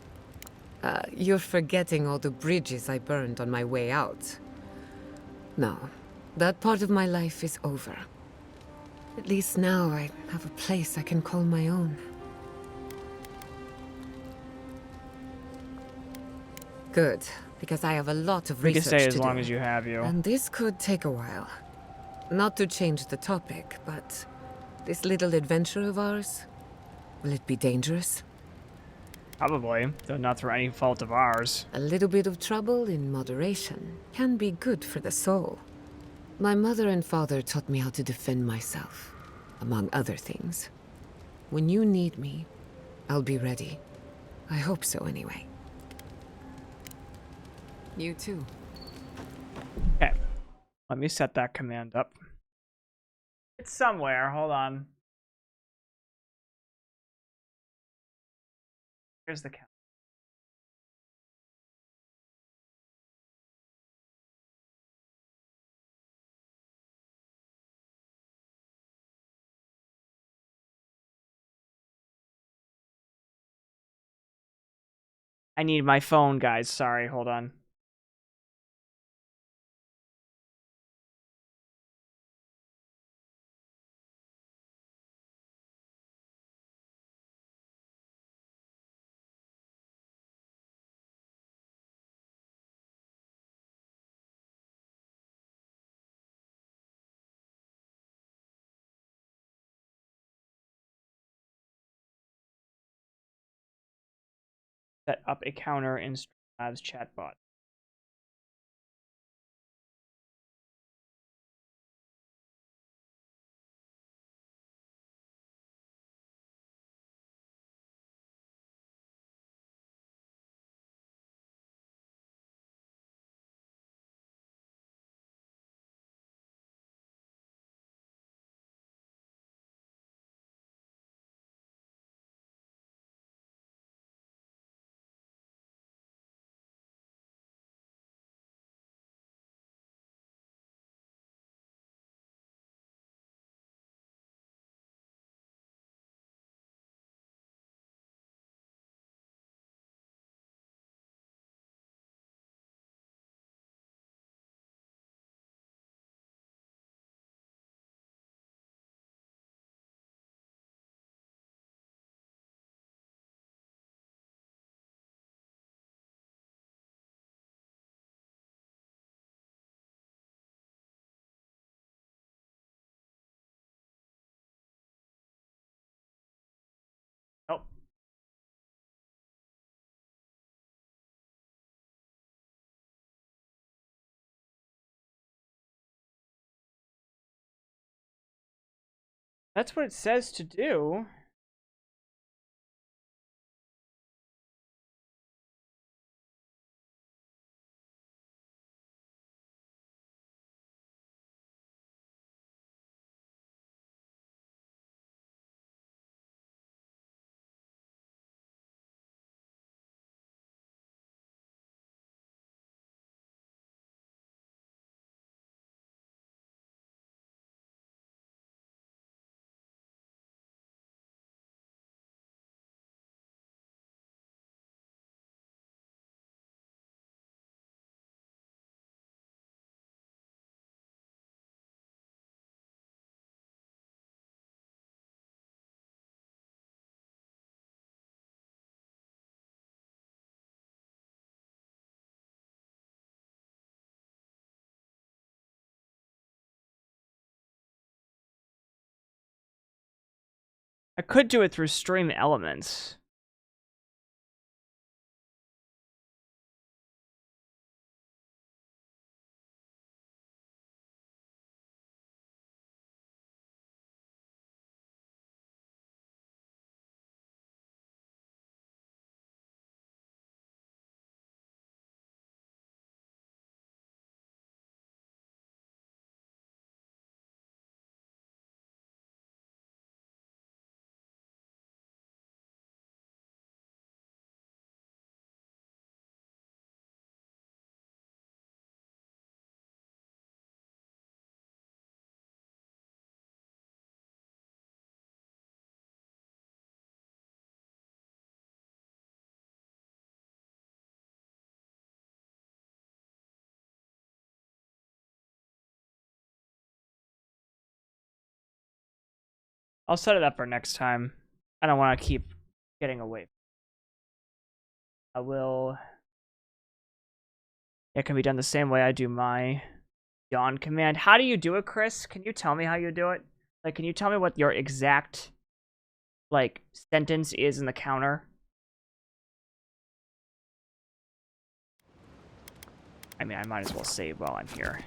You're forgetting all the bridges I burned on my way out. No, that part of my life is over. At least now I have a place I can call my own. Good, because I have a lot of We can research to stay do. as long as you have you. And this could take a while. Not to change the topic, but this little adventure of ours, will it be dangerous? Probably, though not through any fault of ours. A little bit of trouble in moderation can be good for the soul. My mother and father taught me how to defend myself, among other things. When you need me, I'll be ready. I hope so anyway. You too. Okay. Let me set that command up. It's somewhere. Hold on. Here's the count. I need my phone, guys. Sorry, hold on. Set up a counter in Streamlabs chatbot. Oh. That's what it says to do. I could do it through stream elements. I'll set it up for next time. I don't want to keep getting away. I will. It can be done the same way I do my yawn command. How do you do it, Chris? Can you tell me how you do it? Like, can you tell me what your exact, like, sentence is in the counter? I mean, I might as well save while I'm here.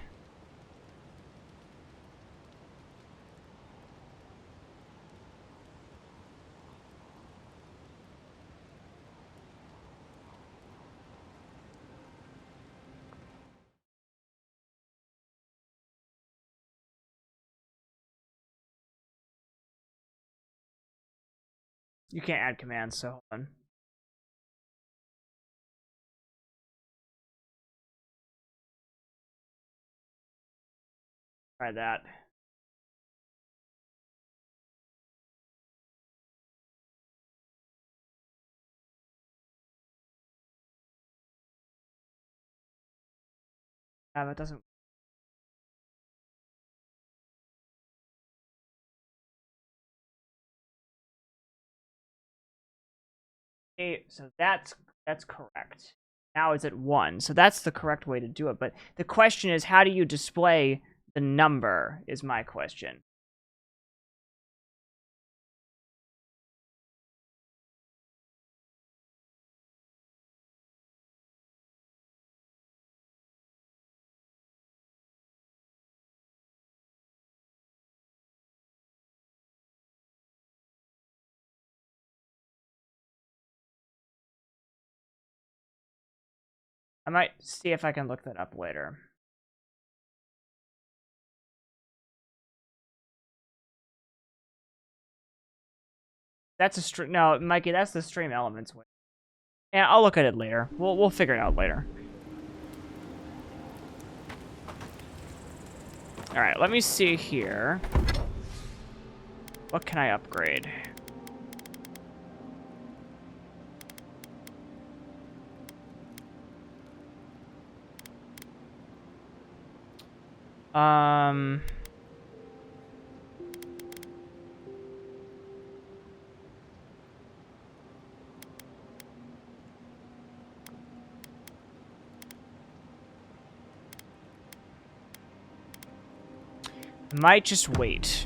You can't add commands, so hold on. Try that. That doesn't. Okay, so that's correct. Now it's at 1, so that's the correct way to do it. But the question is, how do you display the number? Is my question. I might see if I can look that up later. That's a stream. No, Mikey, that's the stream elements. Yeah, I'll look at it later. We'll figure it out later. All right, let me see here. What can I upgrade? Might just wait.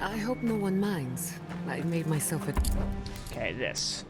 I hope no one minds. I made myself a... Okay, this.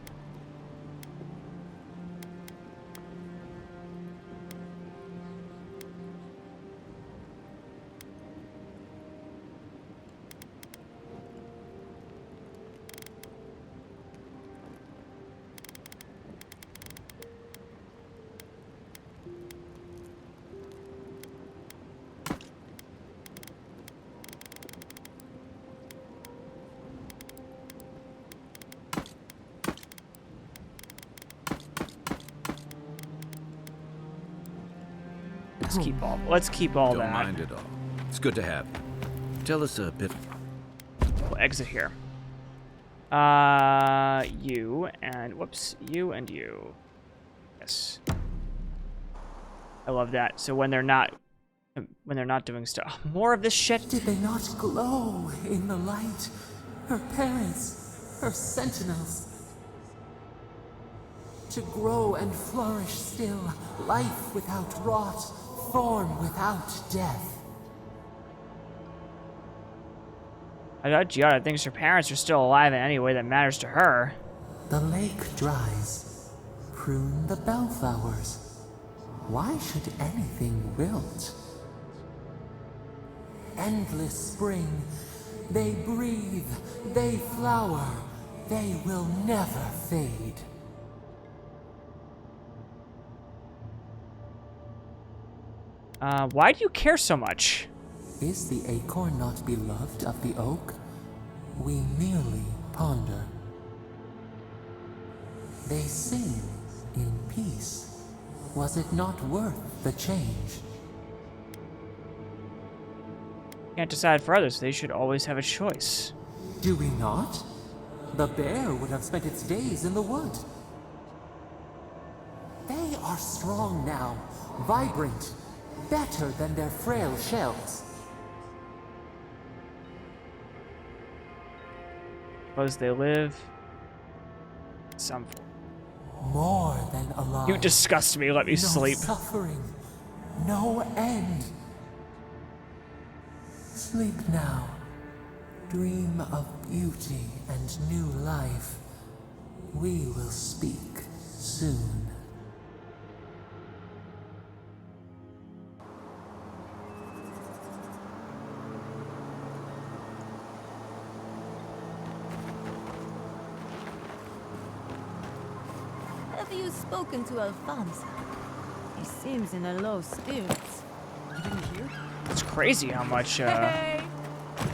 Let's keep all Don't that. mind it all. It's good to have you. Tell us a bit. We'll exit here. You and whoops, you and you. Yes. I love that. So when they're not doing stuff, more of this shit. Did they not glow in the light? Her parents, her sentinels. To grow and flourish still, life without rot, form without death. I doubt Giada thinks her parents are still alive in any way that matters to her. The lake dries. Prune the bellflowers. Why should anything wilt? Endless spring. They breathe. They flower. They will never fade. Why do you care so much? Is the acorn not beloved of the oak? We merely ponder. They sing in peace. Was it not worth the change? Can't decide for others. They should always have a choice. Do we not? The bear would have spent its days in the wood. They are strong now, vibrant, better than their frail shells. Suppose they live some more than alive. You disgust me. Let me sleep. Suffering, no end. Sleep now. Dream of beauty and new life. We will speak soon. Have you spoken to Alfonso? He seems in a low spirits. You didn't hear? It's crazy how much, Hey!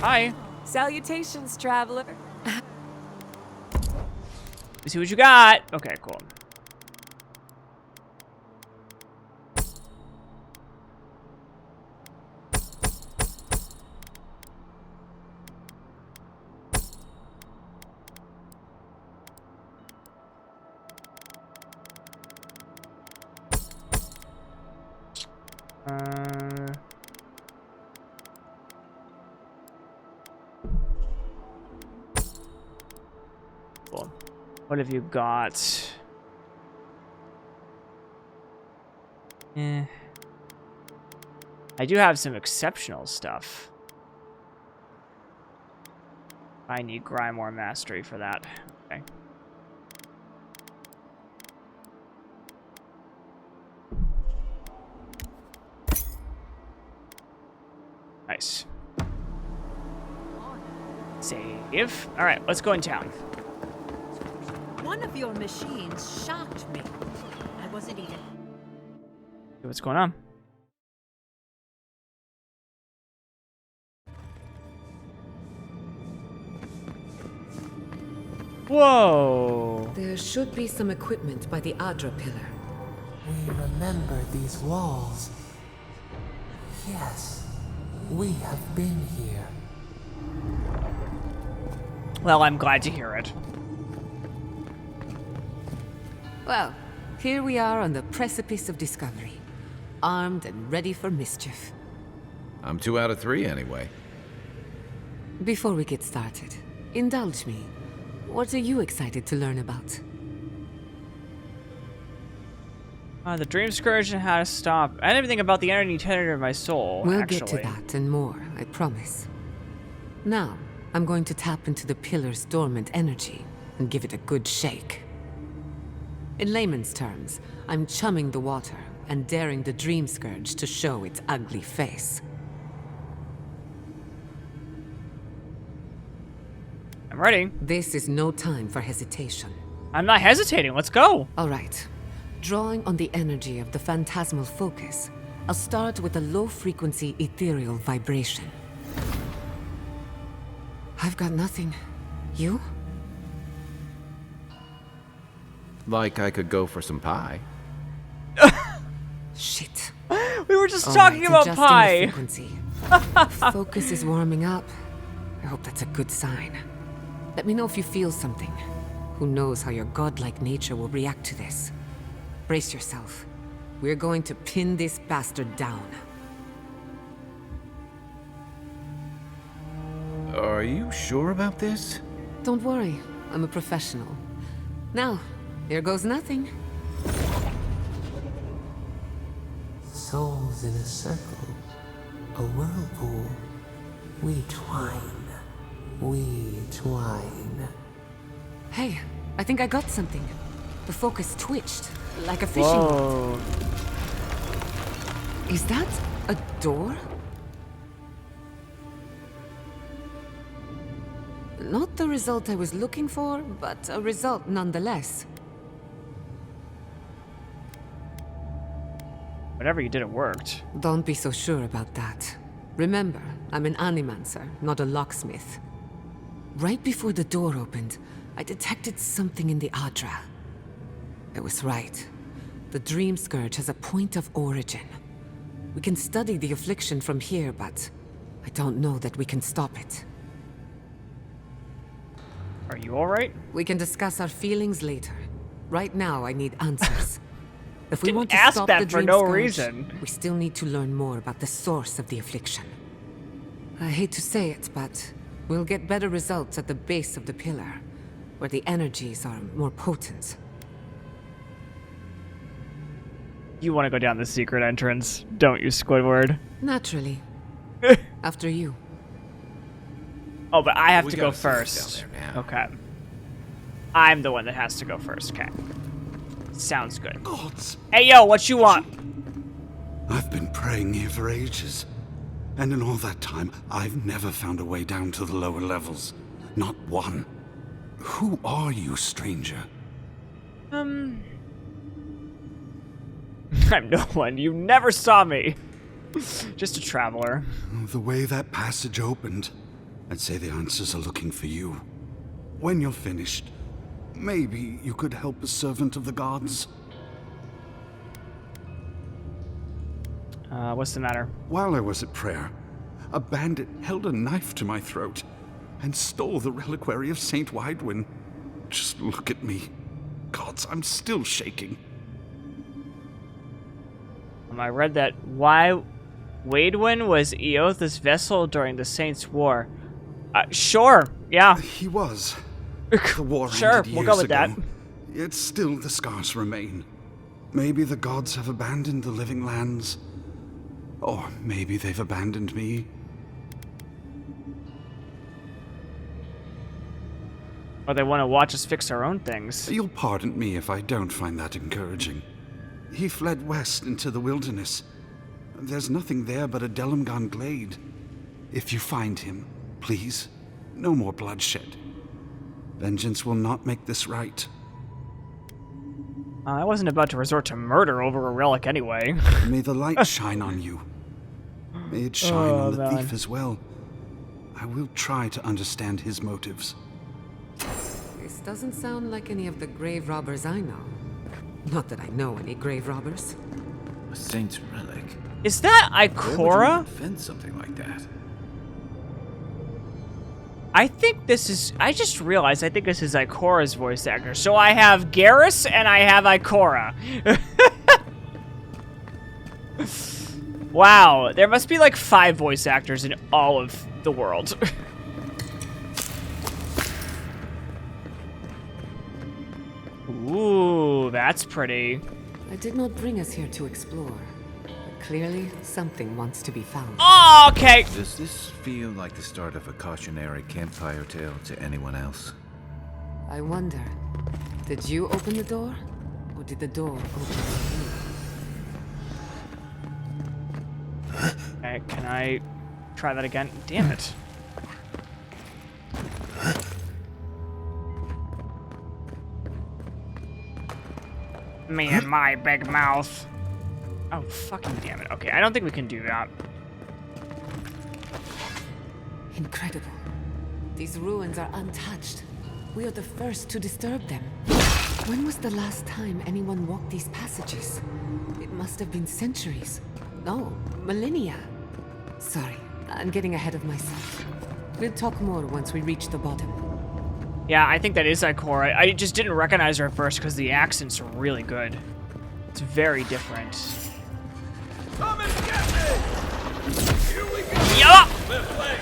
Hi. Salutations, traveler. Let's see what you got. Okay, cool. Cool. What have you got? I do have some exceptional stuff. I need Grimoire Mastery for that. Okay. Nice. Save. All right, let's go in town. One of your machines shocked me. I wasn't even... What's going on? Whoa! There should be some equipment by the Adra pillar. We remember these walls. Yes, we have been here. Well, I'm glad to hear it. Well, here we are on the precipice of discovery, armed and ready for mischief. I'm 2 out of 3 anyway. Before we get started, indulge me. What are you excited to learn about? The Dreamscourge and how to stop. And everything about the energy tenet of my soul, We'll actually. get to that and more, I promise. Now, I'm going to tap into the pillar's dormant energy and give it a good shake. In layman's terms, I'm chumming the water and daring the Dreamscourge to show its ugly face. I'm ready. This is no time for hesitation. I'm not hesitating. Let's go. All right. Drawing on the energy of the phantasmal focus, I'll start with a low-frequency ethereal vibration. I've got nothing. You? Like I could go for some pie. Shit. We were just All talking right, about adjusting pie. the frequency. Focus is warming up. I hope that's a good sign. Let me know if you feel something. Who knows how your godlike nature will react to this. Brace yourself. We're going to pin this bastard down. Are you sure about this? Don't worry, I'm a professional. Now, here goes nothing. Souls in a circle, a whirlpool. We twine, we twine. Hey, I think I got something. The focus twitched, like a fishing rod. Is that a door? Not the result I was looking for, but a result nonetheless. Whatever you did, it worked. Don't be so sure about that. Remember, I'm an animancer, not a locksmith. Right before the door opened, I detected something in the Adra. I was right. The Dreamscourge has a point of origin. We can study the affliction from here, but I don't know that we can stop it. Are you alright? We can discuss our feelings later. Right now, I need answers. If we Didn't want to ask stop that the for no Dreamscourge, reason. we still need to learn more about the source of the affliction. I hate to say it, but we'll get better results at the base of the pillar, where the energies are more potent. You want to go down the secret entrance, don't you, Squidward? Naturally. After you. Oh, but I have We to go gotta see what's first. down there now. Okay. I'm the one that has to go first, okay. Sounds good. Gods. Hey, yo, what you want? I've been praying here for ages. And in all that time, I've never found a way down to the lower levels. Not one. Who are you, stranger? I'm no one. You never saw me. Just a traveler. The way that passage opened, I'd say the answers are looking for you. When you're finished, maybe you could help a servant of the gods? What's the matter? While I was at prayer, a bandit held a knife to my throat and stole the reliquary of Saint Widwin. Just look at me. Gods, I'm still shaking. I read that Wadwin was Eoth's vessel during the Saints' War. Sure, yeah. He was. The war Sure, ended we'll go years with that. ago. Yet still the scars remain. Maybe the gods have abandoned the living lands. Or maybe they've abandoned me. Or they want to watch us fix our own things. You'll pardon me if I don't find that encouraging. He fled west into the wilderness. There's nothing there but a Delumgon glade. If you find him, please, no more bloodshed. Vengeance will not make this right. I wasn't about to resort to murder over a relic anyway. May the light shine on you. May it shine on the thief as well. I will try to understand his motives. This doesn't sound like any of the grave robbers I know. Not that I know any grave robbers. A saint's relic. Is that Where would Ikora? you defend something like that? I think this is... I just realized I think this is Ikora's voice actor. So I have Garrus and I have Ikora. Wow, there must be like 5 voice actors in all of the world. Ooh, that's pretty. I did not bring us here to explore. But clearly, something wants to be found. Oh, okay. Does this feel like the start of a cautionary campfire tale to anyone else? I wonder, did you open the door? Or did the door open to you? Okay, can I try that again? Damn it. Me and my big mouth. Oh, fucking damn it. Okay, I don't think we can do that. Incredible. These ruins are untouched. We are the first to disturb them. When was the last time anyone walked these passages? It must have been centuries. No, millennia. Sorry, I'm getting ahead of myself. We'll talk more once we reach the bottom. Yeah, I think that is Ikora. I just didn't recognize her at first because the accents are really good. It's very different. Come and get me! Here we go! Yeah! Left leg!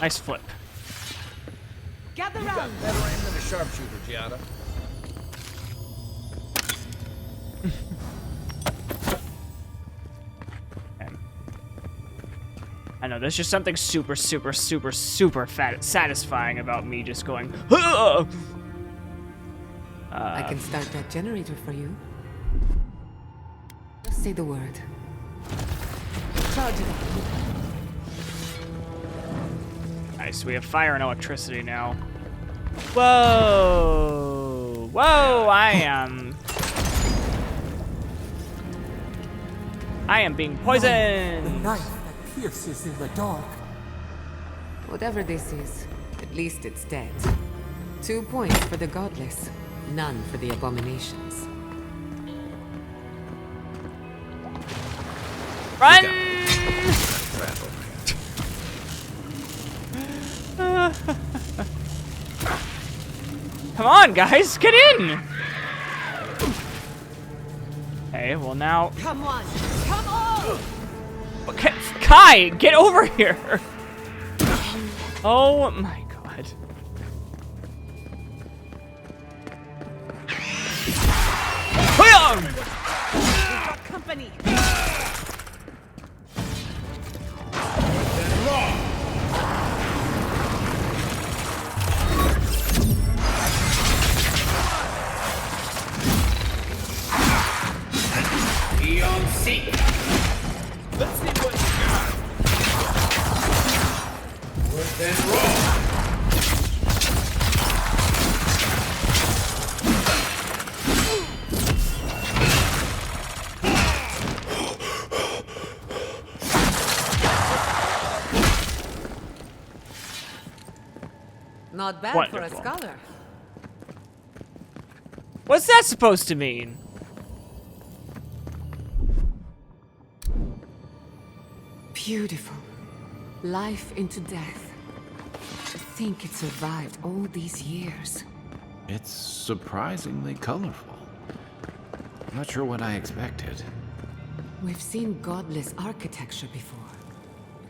Nice flip. Gather You got round. better aim than a sharpshooter, Giada. I know, there's just something super satisfying about me just going, "Huh!" I can start that generator for you. Just say the word. Charge it up. Nice, we have fire and electricity now. Whoa! Whoa, I am being poisoned! The knife that pierces in the dark. Whatever this is, at least it's dead. 2 points for the godless, none for the abominations. Run! Come on, guys, get in! Okay, well now... Come on! Come on! Okay, Kai, get over here! Oh my god. Company! Let's see what you got. Worse than raw. Not bad Wonderful. for a scholar. What's that supposed to mean? Beautiful. Life into death. To think it survived all these years. It's surprisingly colorful. Not sure what I expected. We've seen godless architecture before,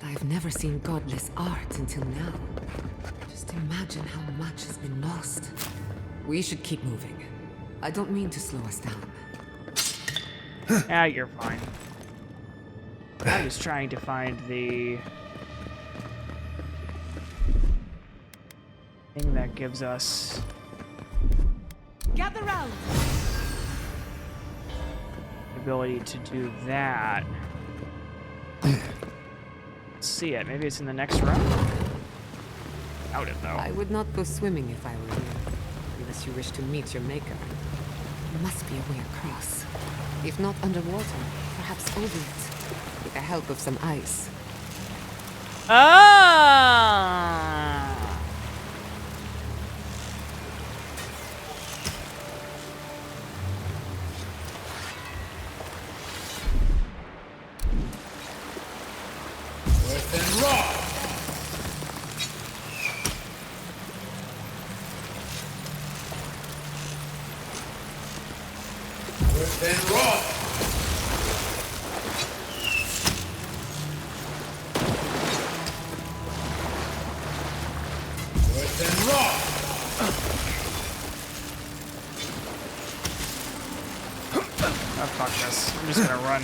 but I've never seen godless art until now. Just imagine how much has been lost. We should keep moving. I don't mean to slow us down. Yeah, you're fine. I'm just trying to find the thing that gives us Gather round. the ability to do that. Let's see it. Maybe it's in the next round? Doubt it, though. I would not go swimming if I were you, unless you wish to meet your maker. There must be a way across. If not underwater, perhaps over it, with the help of some ice. Ah! Worse than raw. Worse than raw. Worse than raw. Oh, fuck this. I'm just gonna run.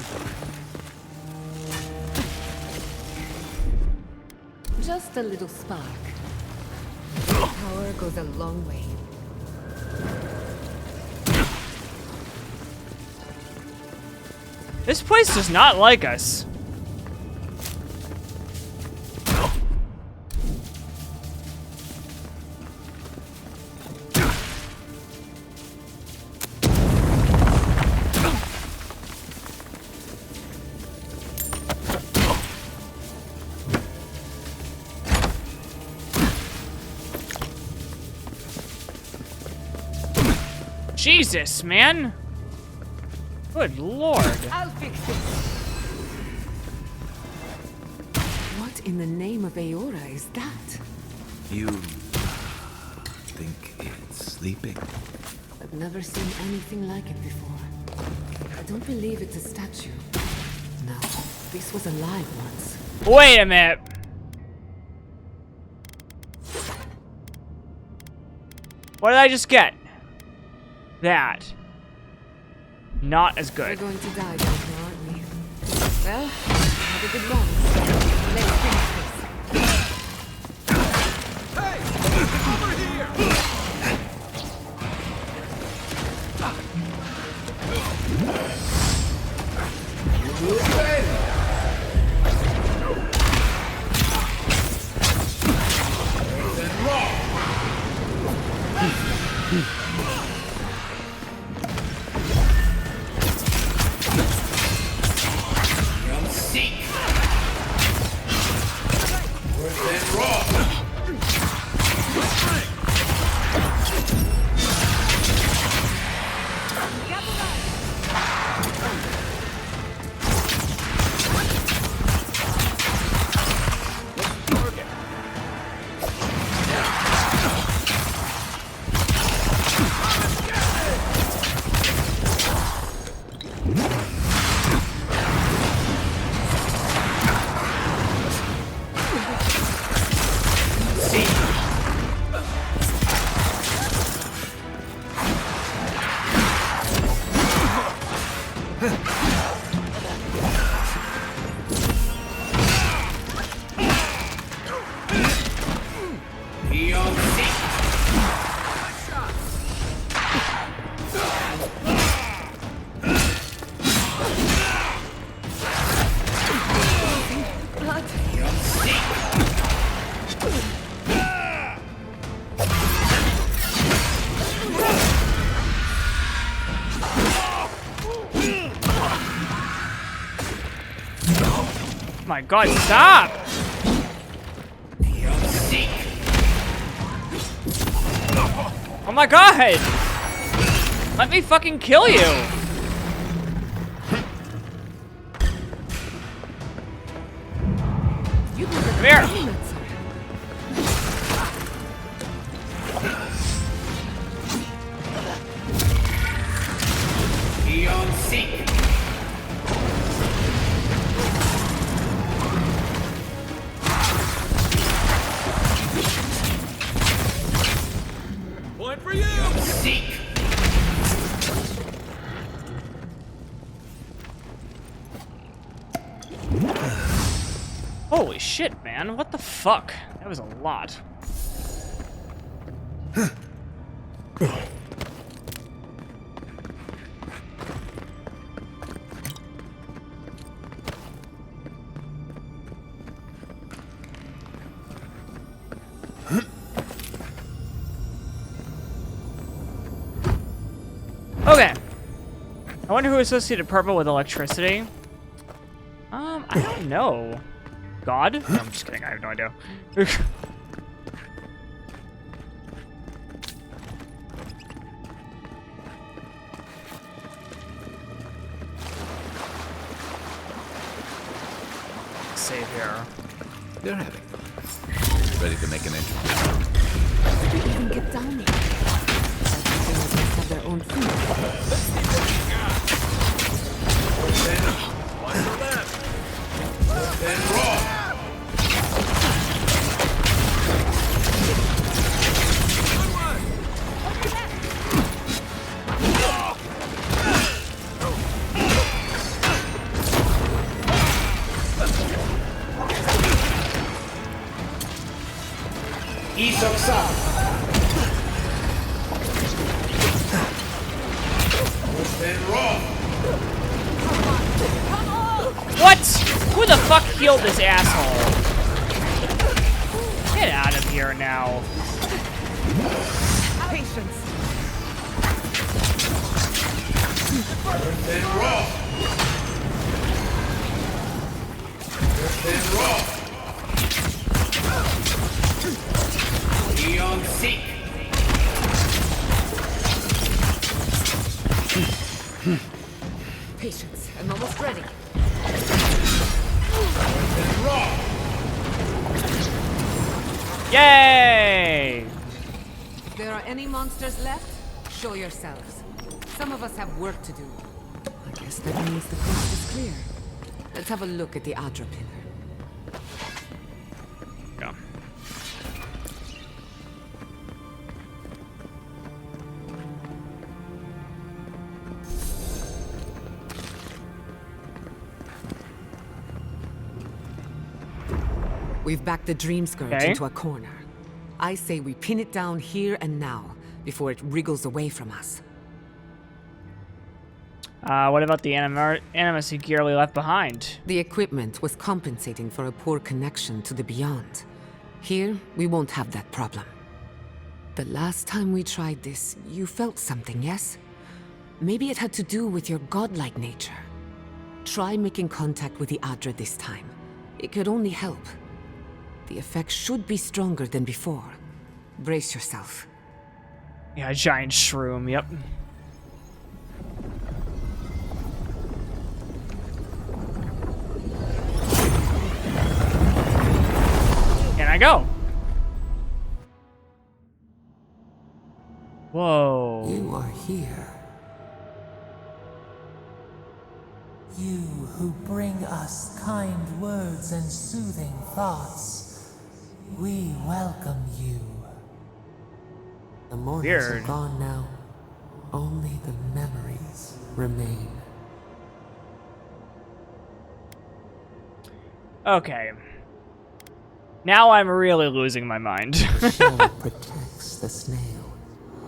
Just a little spark. Power goes a long way. This place does not like us. Jesus, man. Good lord. I'll fix it. What in the name of Aora is that? You think it's sleeping? I've never seen anything like it before. I don't believe it's a statue. No, this was alive once. Wait a minute. What did I just get? That. Not as We're good. going to die down here, aren't we? Well, have a good run. Let's finish this. Hey! Over here! My God, stop! Oh my God! Let me fucking kill you! Come here! Point for you! Holy shit, man. What the fuck? That was a lot. Okay. I wonder who associated purple with electricity. I don't know. God? No, I'm just kidding. I have no idea. Save here. They're having fun. Ready to make an entry. We can get down here. They must have their own food. Let's see what we got. One for left. Then raw. East of south. Then raw. What? Who the fuck healed this asshole? Get out of here now. Patience. Then raw. Then raw. Eon seek. Patience. I'm almost ready. Then raw. Yay! If there are any monsters left, show yourselves. Some of us have work to do. I guess that means the coast is clear. Let's have a look at the Adra pillar. Go. We've backed the Dreamscourge Okay. into a corner. I say we pin it down here and now, before it wriggles away from us. What about the animacy gear we left behind? The equipment was compensating for a poor connection to the beyond. Here, we won't have that problem. The last time we tried this, you felt something, yes? Maybe it had to do with your godlike nature. Try making contact with the Adra this time. It could only help. The effect should be stronger than before. Brace yourself. Yeah, a giant shroom, yep. Can I go? Whoa. You are here. You who bring us kind words and soothing thoughts, we welcome you. The mornings are gone now. Only the memories remain. Okay. Now I'm really losing my mind. Shell protects the snail.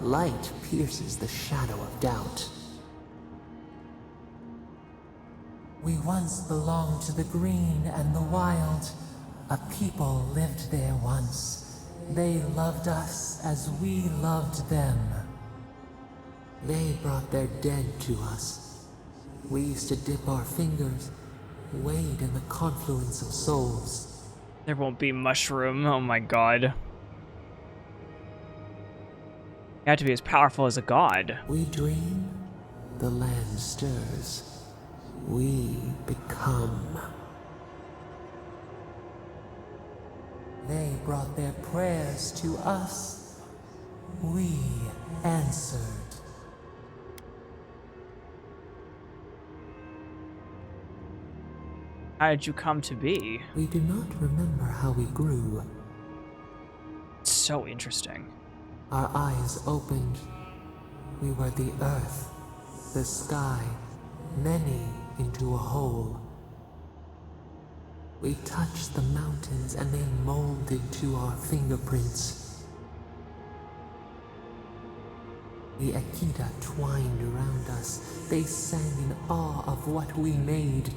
Light pierces the shadow of doubt. We once belonged to the green and the wild. A people lived there once. They loved us as we loved them. They brought their dead to us. We used to dip our fingers, wade in the confluence of souls. There won't be mushroom. Oh my god. You have to be as powerful as a god. We dream, the land stirs. We become. They brought their prayers to us. We answered. How did you come to be? We do not remember how we grew. It's so interesting. Our eyes opened. We were the earth, the sky, many into a whole. We touched the mountains and they molded to our fingerprints. The Akita twined around us. They sang in awe of what we made.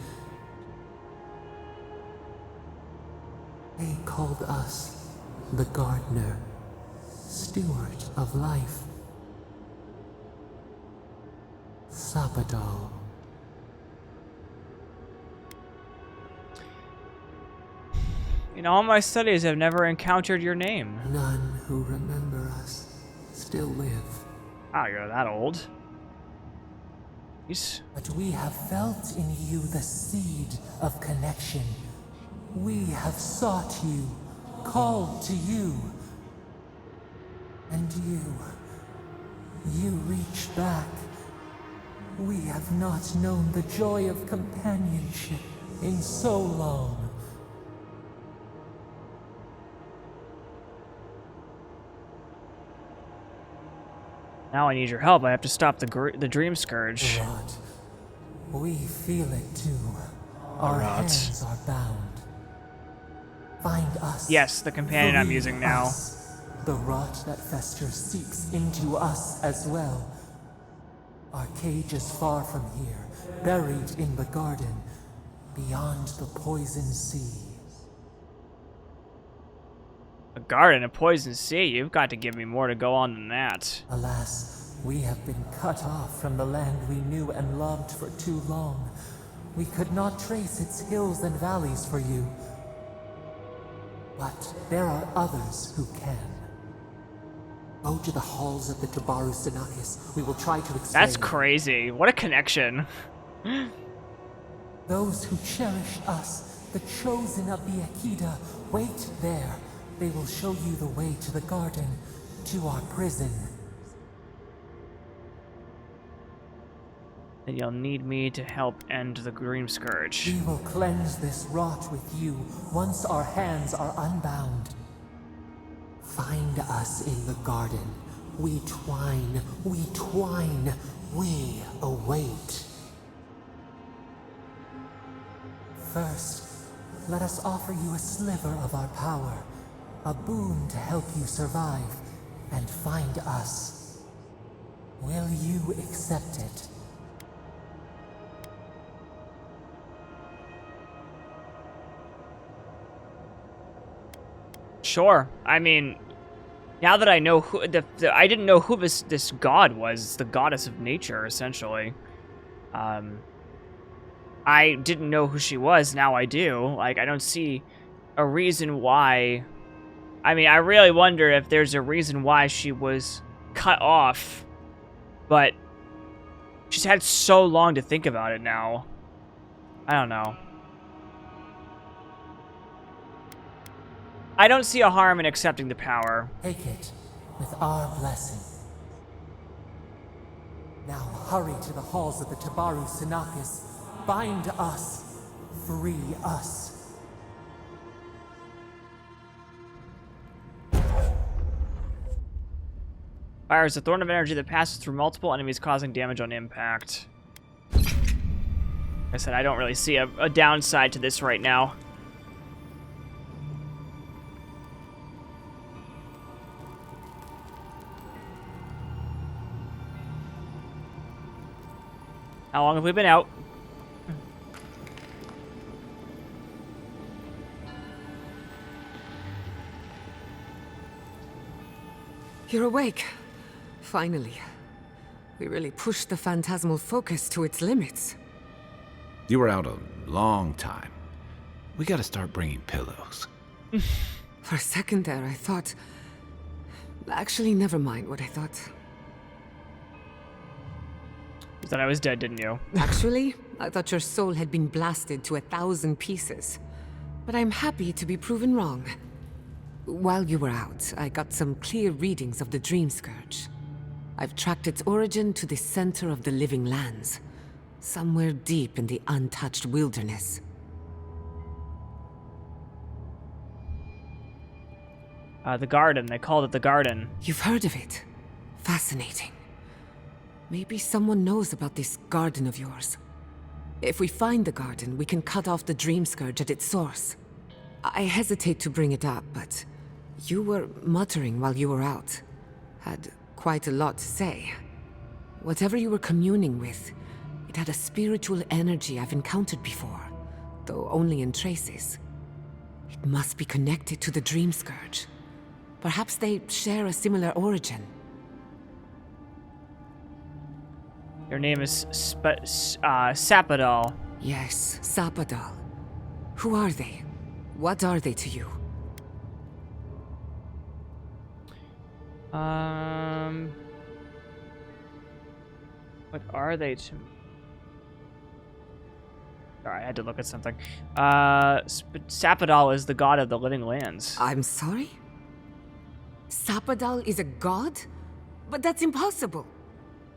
They called us the gardener, steward of life. Sabadal. In all my studies, I've never encountered your name. None who remember us still live. Oh, you're that old. Jeez. But we have felt in you the seed of connection. We have sought you, called to you. And you reach back. We have not known the joy of companionship in so long. Now I need your help. I have to stop the Dreamscourge. Rot. We feel it too. Our hands are bound. Find us. Yes, the companion I'm using now. Us. The rot that festers seeks into us as well. Our cage is far from here, buried in the garden, beyond the poison sea. A garden, a poison sea? You've got to give me more to go on than that. Alas, we have been cut off from the land we knew and loved for too long. We could not trace its hills and valleys for you. But there are others who can. Go to the halls of the Tabaru Sinakis. We will try to explain. That's crazy. What a connection. Those who cherish us, the chosen of the Akita, wait there. They will show you the way to the garden, to our prison. Then you'll need me to help end the Dreamscourge. We will cleanse this rot with you once our hands are unbound. Find us in the garden. We twine, we await. First, let us offer you a sliver of our power, a boon to help you survive and find us. Will you accept it? Sure. I mean, now that I know who I didn't know who this god was, the goddess of nature, essentially. I didn't know who she was. Now I do. Like, I don't see a reason why. I mean, I really wonder if there's a reason why she was cut off, but she's had so long to think about it now. I don't know. I don't see a harm in accepting the power. Take it with our blessing. Now hurry to the halls of the Tabaru Sinakis. Bind us. Free us. Fire is a thorn of energy that passes through multiple enemies, causing damage on impact. Like I said, I don't really see a downside to this right now. How long have we been out? You're awake. Finally. We really pushed the phantasmal focus to its limits. You were out a long time. We gotta start bringing pillows. For a second there, I thought... Actually, never mind what I thought. You thought I was dead, didn't you? Actually, I thought your soul had been blasted to 1,000 pieces. But I'm happy to be proven wrong. While you were out, I got some clear readings of the Dreamscourge. I've tracked its origin to the center of the living lands. Somewhere deep in the untouched wilderness. The garden. They called it the garden. You've heard of it. Fascinating. Maybe someone knows about this garden of yours. If we find the garden, we can cut off the Dreamscourge at its source. I hesitate to bring it up, but you were muttering while you were out. Had quite a lot to say. Whatever you were communing with, it had a spiritual energy I've encountered before, though only in traces. It must be connected to the Dreamscourge. Perhaps they share a similar origin. Your name is Sapadal. Yes, Sapadal. Who are they? What are they to you? What are they to me? Sorry, I had to look at something. Sapadal is the god of the living lands. I'm sorry? Sapadal is a god? But that's impossible.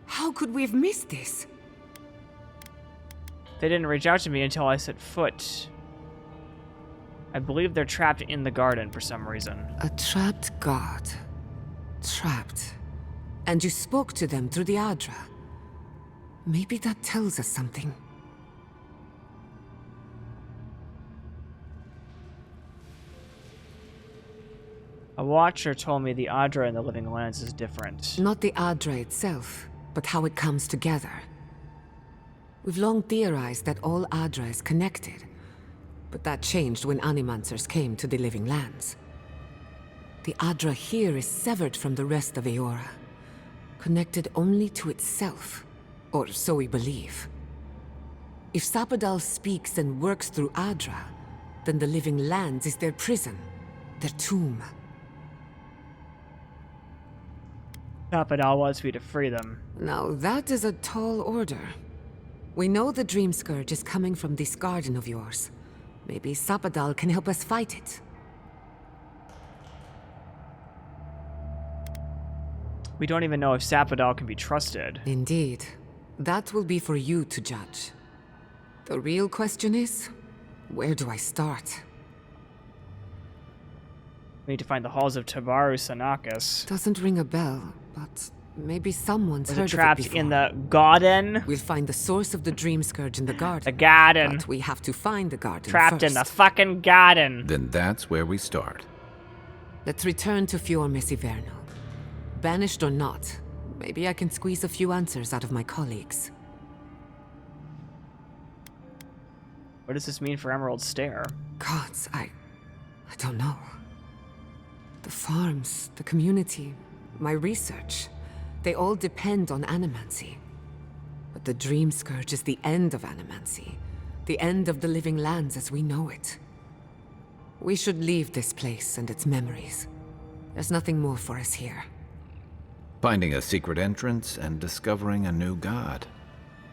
How could we have missed this? They didn't reach out to me until I set foot. I believe they're trapped in the garden for some reason. A trapped god. Trapped. And you spoke to them through the Adra. Maybe that tells us something. A watcher told me the Adra in the living lands is different. Not the Adra itself, but how it comes together. We've long theorized that all Adra is connected, but that changed when Animancers came to the living lands. The Adra here is severed from the rest of Eora, connected only to itself, or so we believe. If Sapadal speaks and works through Adra, then the living lands is their prison, their tomb. Sapadal wants me to free them. Now that is a tall order. We know the Dreamscourge is coming from this garden of yours. Maybe Sapadal can help us fight it. We don't even know if Sapadal can be trusted. Indeed. That will be for you to judge. The real question is, where do I start? We need to find the halls of Tabaru Sinakis. Doesn't ring a bell, but Maybe someone's Was heard it trapped of it before. in the garden? We'll find the source of the Dreamscourge in the garden. The garden. But we have to find the garden Trapped first. in the fucking garden. Then that's where we start. Let's return to Fior, Miss Iverno. Banished or not, maybe I can squeeze a few answers out of my colleagues. What does this mean for Emerald Stair? Gods, I don't know. The farms, the community, my research, they all depend on animancy. But the Dreamscourge is the end of animancy, the end of the living lands as we know it. We should leave this place and its memories. There's nothing more for us here. Finding a secret entrance and discovering a new god.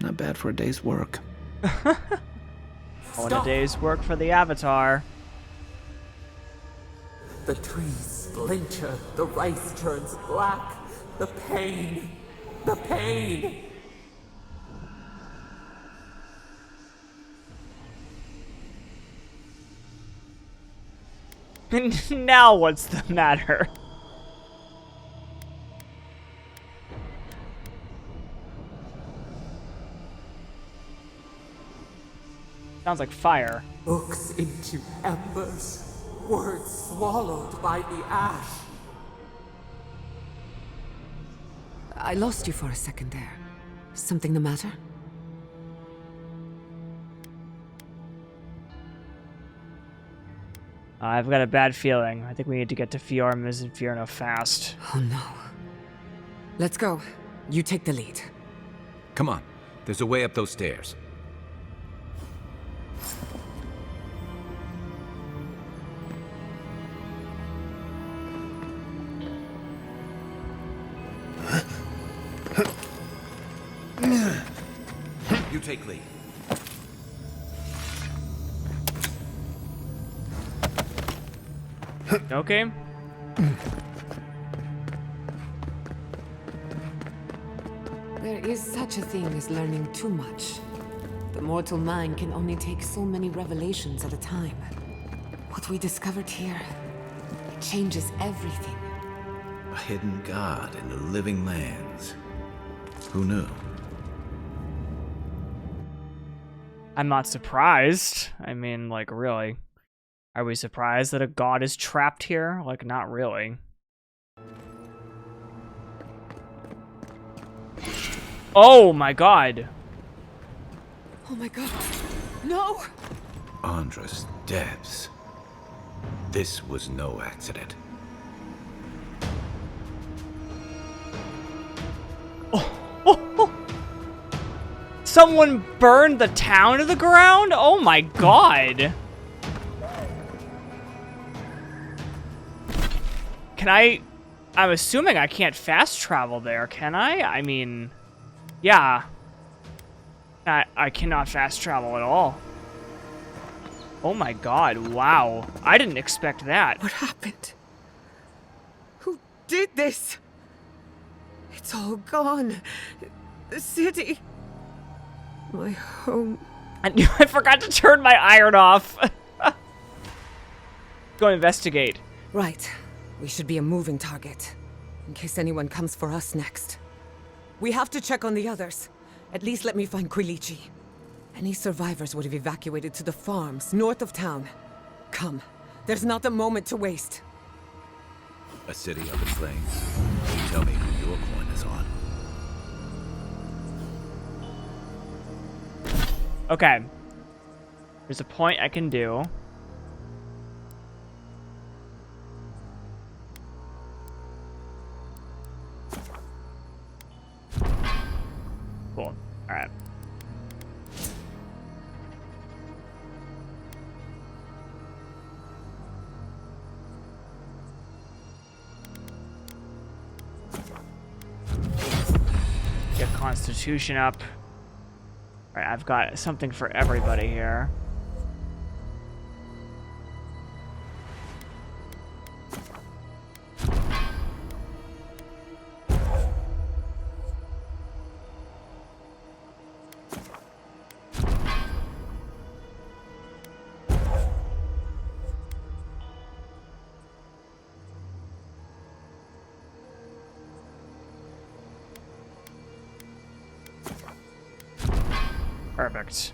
Not bad for a day's work. On a day's work for the Avatar. The trees splinter, the rice turns black. The pain. The pain. Now what's the matter? Sounds like fire. Books into embers, words swallowed by the ash. I lost you for a second there. Something the matter? I've got a bad feeling. I think we need to get to Fior and Ms. Iverno fast. Oh no. Let's go. You take the lead. Come on. There's a way up those stairs. You take lead. Okay. There is such a thing as learning too much. The mortal mind can only take so many revelations at a time. What we discovered here, it changes everything. A hidden god in the living lands. Who knew? I'm not surprised. I mean, like, really. Are we surprised that a god is trapped here? Like, not really. Oh my god. Oh my god. No! Andra's depths. This was no accident. Someone burned the town to the ground? Oh my god. Can I'm assuming I can't fast travel there, can I? I mean, yeah. I cannot fast travel at all. Oh my god, wow. I didn't expect that. What happened? Who did this? It's all gone. The city. My home. I forgot to turn my iron off. Go investigate. Right. We should be a moving target, in case anyone comes for us next. We have to check on the others. At least let me find Quilici. Any survivors would have evacuated to the farms north of town. Come. There's not a moment to waste. A city up in flames. You tell me who your coin is on. Okay. There's a point I can do. Cool. Alright. Get Constitution up. Alright, I've got something for everybody here. Perfect.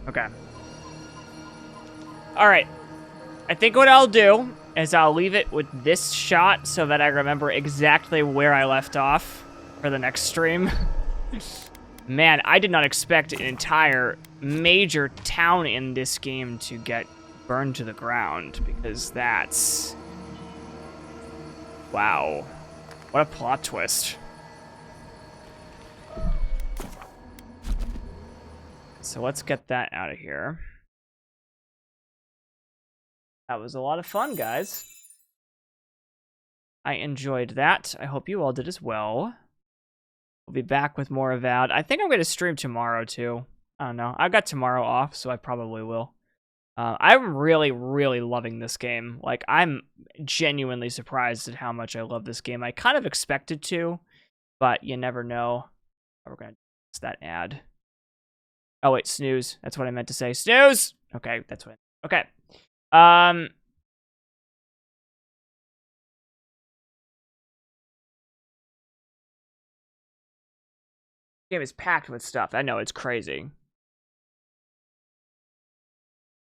Okay. Alright. I think what I'll do is I'll leave it with this shot so that I remember exactly where I left off for the next stream. Man, I did not expect an entire major town in this game to get burned to the ground, because that's... Wow. What a plot twist. So let's get that out of here. That was a lot of fun, guys. I enjoyed that. I hope you all did as well. We'll be back with more Avowed. I think I'm going to stream tomorrow, too. I don't know. I've got tomorrow off, so I probably will. I'm really, really loving this game. Like, I'm genuinely surprised at how much I love this game. I kind of expected to, but you never know. Oh, we're going to use that ad. Oh, wait, snooze. That's what I meant to say. Snooze! Okay, that's what okay. Game is packed with stuff. I know, it's crazy.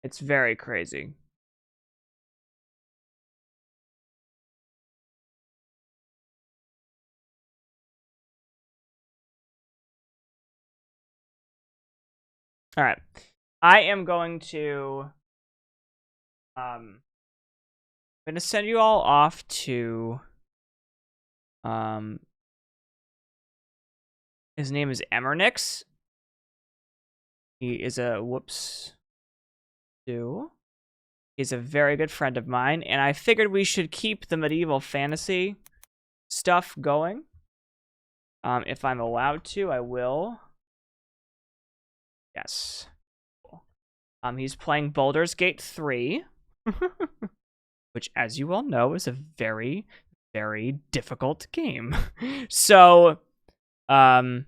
It's very crazy. All right. I am going to I'm going to send you all off to his name is Emernix. He is a He's a very good friend of mine, and I figured we should keep the medieval fantasy stuff going. If I'm allowed to, I will. Yes. He's playing Baldur's Gate 3, which, as you all know, is a very, very difficult game. So, yeah,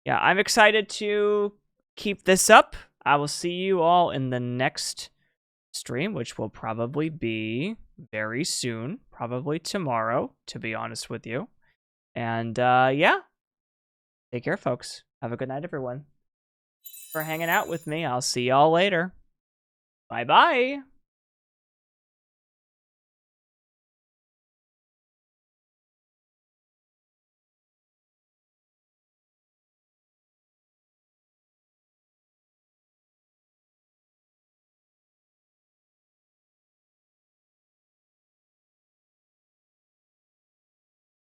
I'm excited to keep this up. I will see you all in the next stream, which will probably be very soon, probably tomorrow, to be honest with you. And, yeah, take care, folks. Have a good night, everyone. For hanging out with me. I'll see y'all later. Bye-bye.